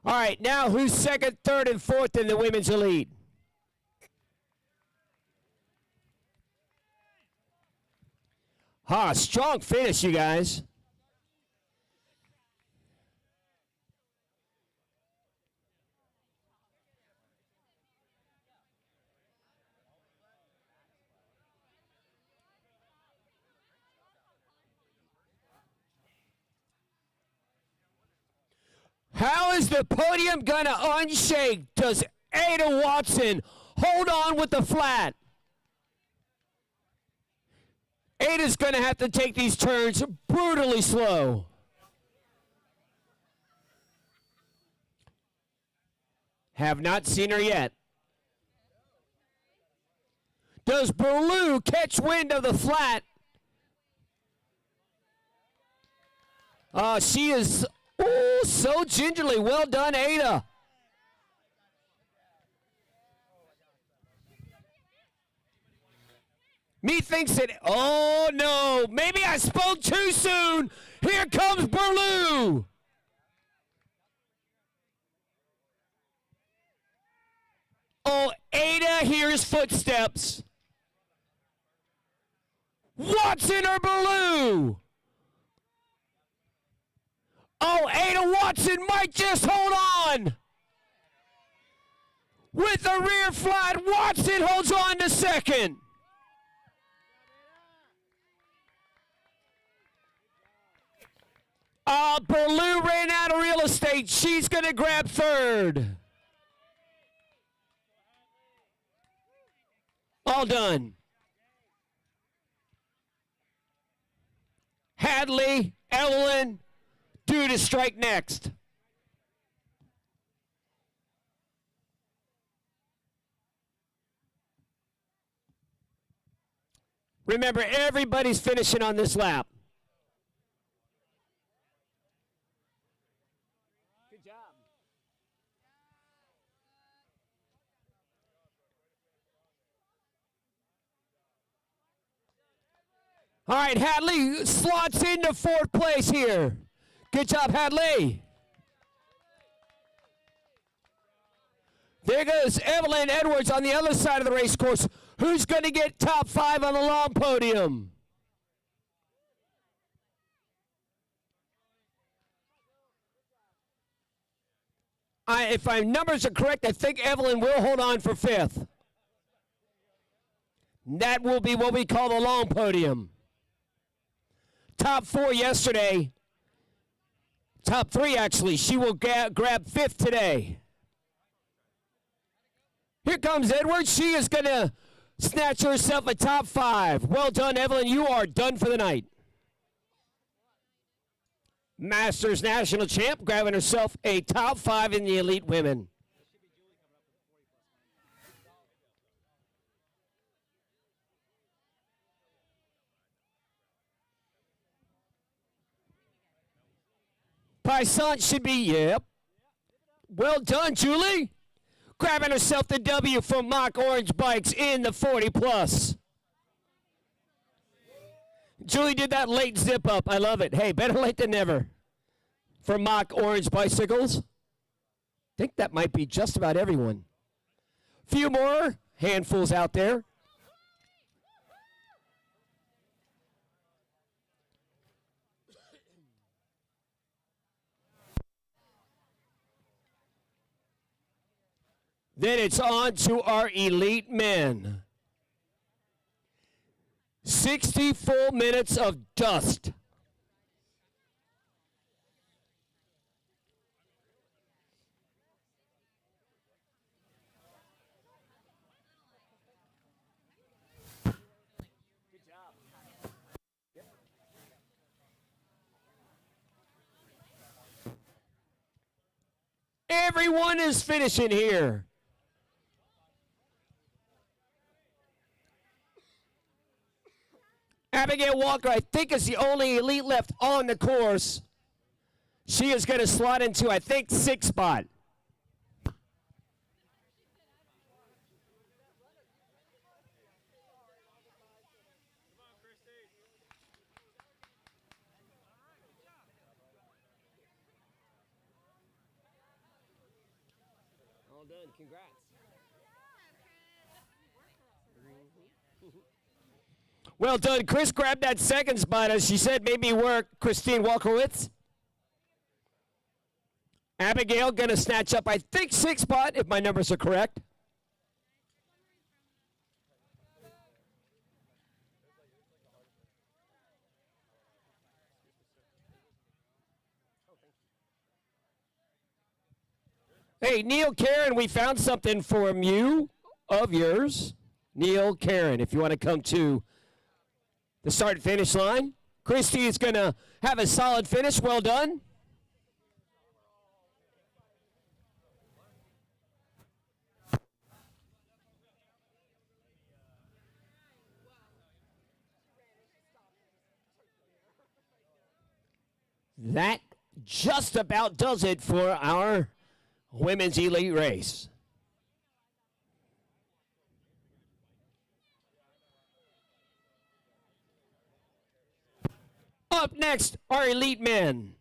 All right, now who's second, third, and fourth in the women's elite? Strong finish, you guys. How is the podium going to unshake? Does Ada Watson hold on with the flat? Ada's going to have to take these turns brutally slow. Have not seen her yet. Does Blue catch wind of the flat? She is so gingerly. Well done, Ada. Me thinks that, oh no, maybe I spoke too soon. Here comes Blue. Oh, Ada hears footsteps. Watson or Blue? Oh, Ada Watson might just hold on. With the rear flat, Watson holds on to second. Blue ran out of real estate. She's going to grab third. All done. Hadley, Evelyn, due to strike next. Remember, everybody's finishing on this lap. Good job. All right, Hadley slots into fourth place here. Good job, Hadley. There goes Evelyn Edwards on the other side of the race course. Who's going to get top 5 on the long podium? If my numbers are correct, I think Evelyn will hold on for 5th. That will be what we call the long podium. Top 4 yesterday. Top 3, actually. She will grab 5th today. Here comes Edwards. She is going to snatch herself a top 5. Well done, Evelyn. You are done for the night. Masters National Champ grabbing herself a top 5 in the elite women. Paisant should be, yep. Well done, Julie. Grabbing herself the W from Mock Orange Bikes in the 40 plus. Julie did that late zip up. I love it. Hey, better late than never. For Mock Orange Bicycles. I think that might be just about everyone. Few more handfuls out there. Then it's on to our elite men. 60 full minutes of dust. Everyone is finishing here. Abigail Walker, I think, is the only elite left on the course. She is going to slot into, I think, 6th spot. Well done. Congrats. Well done. Chris grabbed that second spot, as she said, made me work. Christine Walkowitz. Abigail going to snatch up, I think, sixth spot, if my numbers are correct. Hey, Neil Karen, we found something from you, of yours. Neil Karen, if you want to come to the start finish line. Christy is going to have a solid finish. Well done. That just about does it for our women's elite race. Up next, our elite men.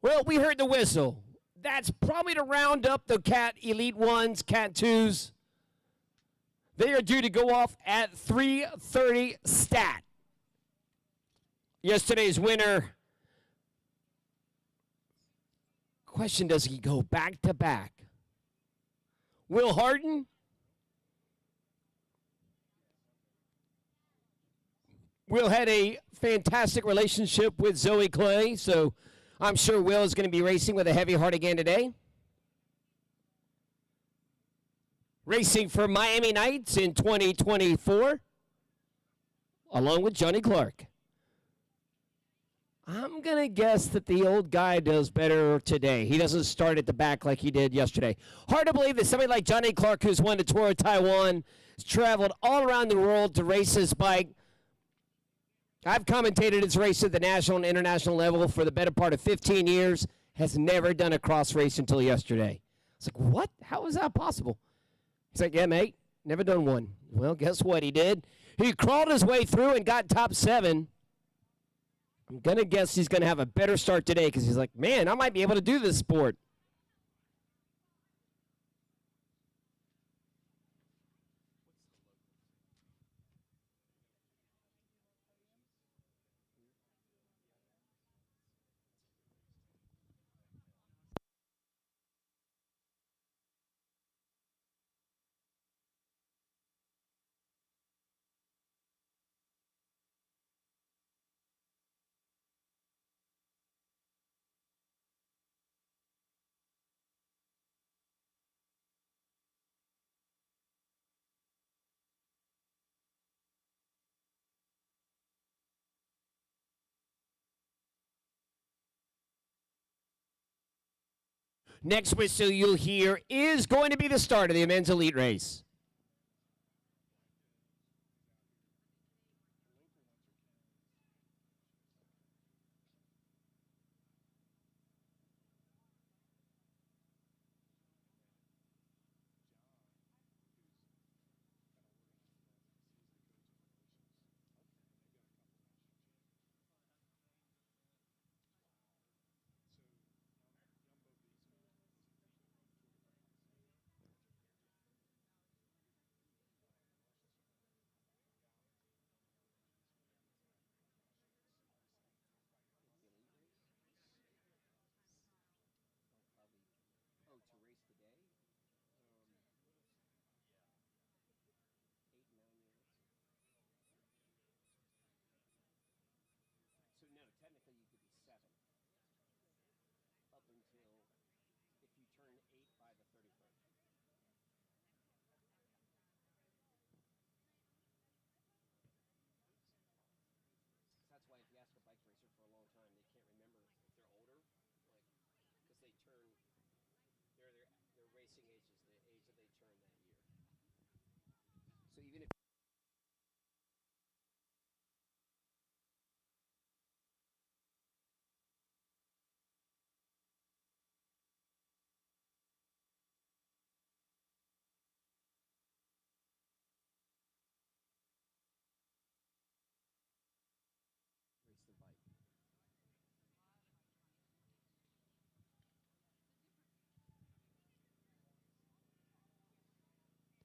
Well, we heard the whistle. That's probably to round up the Cat Elite 1s, Cat 2s. They are due to go off at 3:30 stat. Yesterday's winner. Question, does he go back to back? Will Harden? Will had a fantastic relationship with Zoe Clay, so I'm sure Will is going to be racing with a heavy heart again today. Racing for Miami Knights in 2024, along with Johnny Clark. I'm going to guess that the old guy does better today. He doesn't start at the back like he did yesterday. Hard to believe that somebody like Johnny Clark, who's won the Tour of Taiwan, has traveled all around the world to race his bike. I've commentated his race at the national and international level for the better part of 15 years, has never done a cross race until yesterday. It's like, what? How is that possible? He's like, yeah, mate, never done one. Well, guess what he did? He crawled his way through and got top 7. I'm going to guess he's going to have a better start today because he's like, man, I might be able to do this sport. Next whistle you'll hear is going to be the start of the men's elite race.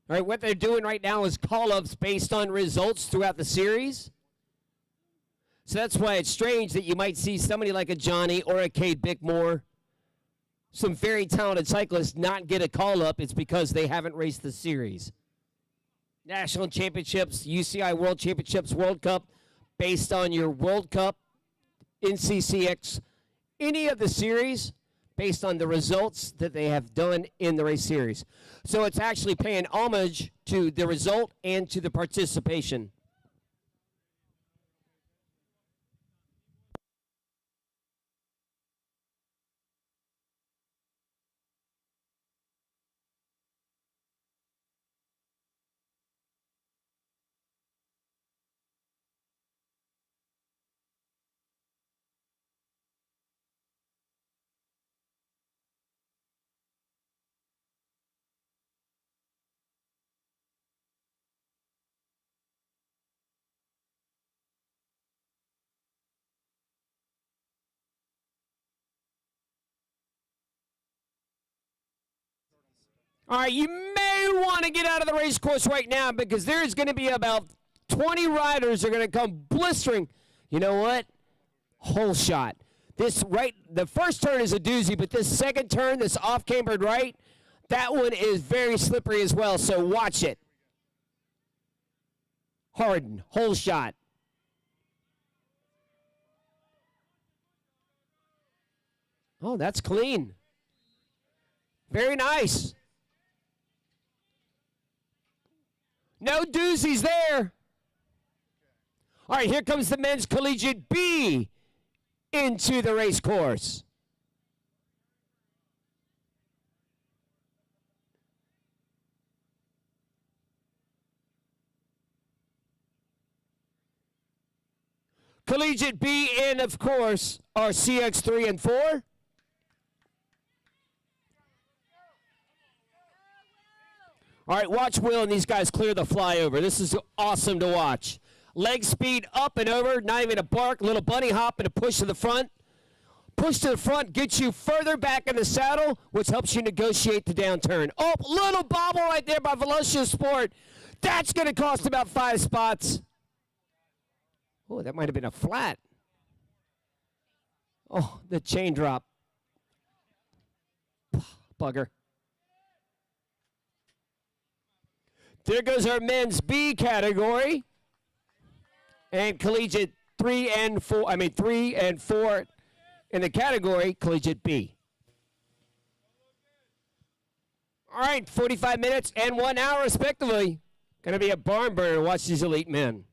All right, what they're doing right now is call-ups based on results throughout the series. So that's why it's strange that you might see somebody like a Johnny or a Cade Bickmore, some very talented cyclists, not get a call-up. It's because they haven't raced the series. National championships, UCI World Championships, World Cup, based on your World Cup, NCCX, any of the series, based on the results that they have done in the race series. So it's actually paying homage to the result and to the participation. All right, you may want to get out of the race course right now because there's going to be about 20 riders that are going to come blistering. You know what? Hole shot. The first turn is a doozy, but this second turn, this off-cambered right, that one is very slippery as well, so watch it. Harden, hole shot. Oh, that's clean. Very nice. No doozies there. All right, here comes the men's collegiate B into the race course. Collegiate B in, of course, are CX 3 and 4. All right, watch Will and these guys clear the flyover. This is awesome to watch. Leg speed up and over, not even a bark, little bunny hop and a push to the front. Push to the front gets you further back in the saddle, which helps you negotiate the downturn. Oh, little bobble right there by Velocio Sport. That's going to cost about 5 spots. Oh, that might have been a flat. Oh, the chain drop. Bugger. There goes our men's B category. And collegiate 3 and 4 in the category collegiate B. All right, 45 minutes and 1 hour respectively. Going to be a barn burner. Watch these elite men.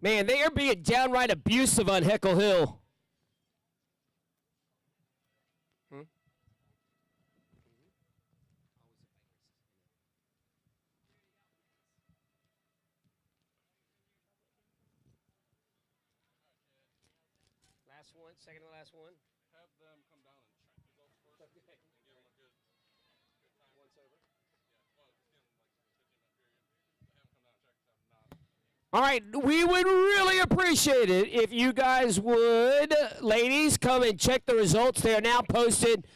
Man, they are being downright abusive on Heckle Hill. Last one, second to last one. Have them come down and check results first. And give them a good time. Once over. Yeah, well, just give them like a 15-minute period. Have them come down and check because I'm not. All right, we would really appreciate it if you guys would, ladies, come and check the results. They are now posted.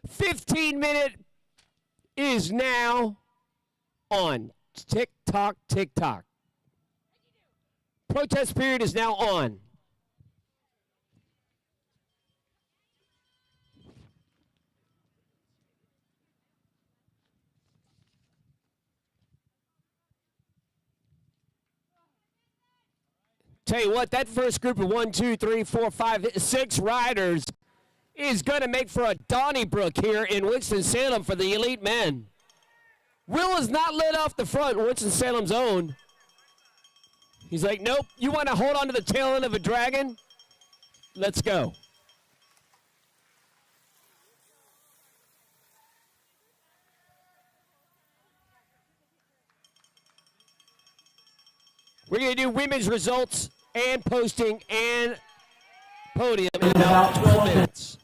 15-minute is now on. Tick tock, tick tock. Protest period is now on. Tell you what, that first group of 1, 2, 3, 4, 5, 6 riders is going to make for a Donnybrook here in Winston-Salem for the elite men. Will is not let off the front, Winston-Salem's own. He's like, nope, you want to hold on to the tail end of a dragon? Let's go. We're going to do women's results and posting and podium in about 12 minutes.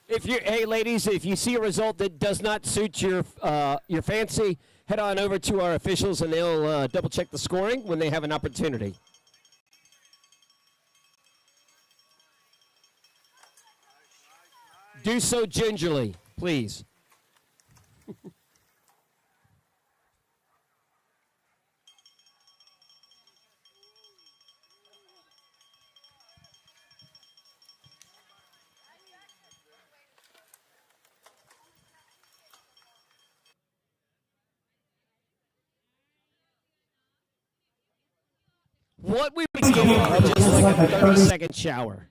Hey ladies, if you see a result that does not suit your fancy, head on over to our officials and they'll double check the scoring when they have an opportunity. Do so gingerly, please. What we would give just like a 30-second shower.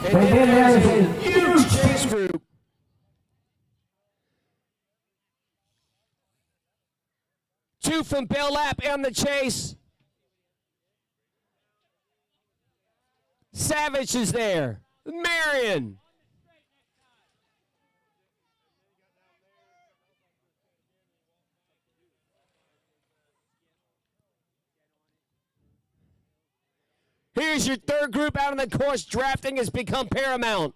And then there's a huge chase group. Two from Bell Lap and the chase. Savage is there. Marion. Here's your third group out on the course. Drafting has become paramount.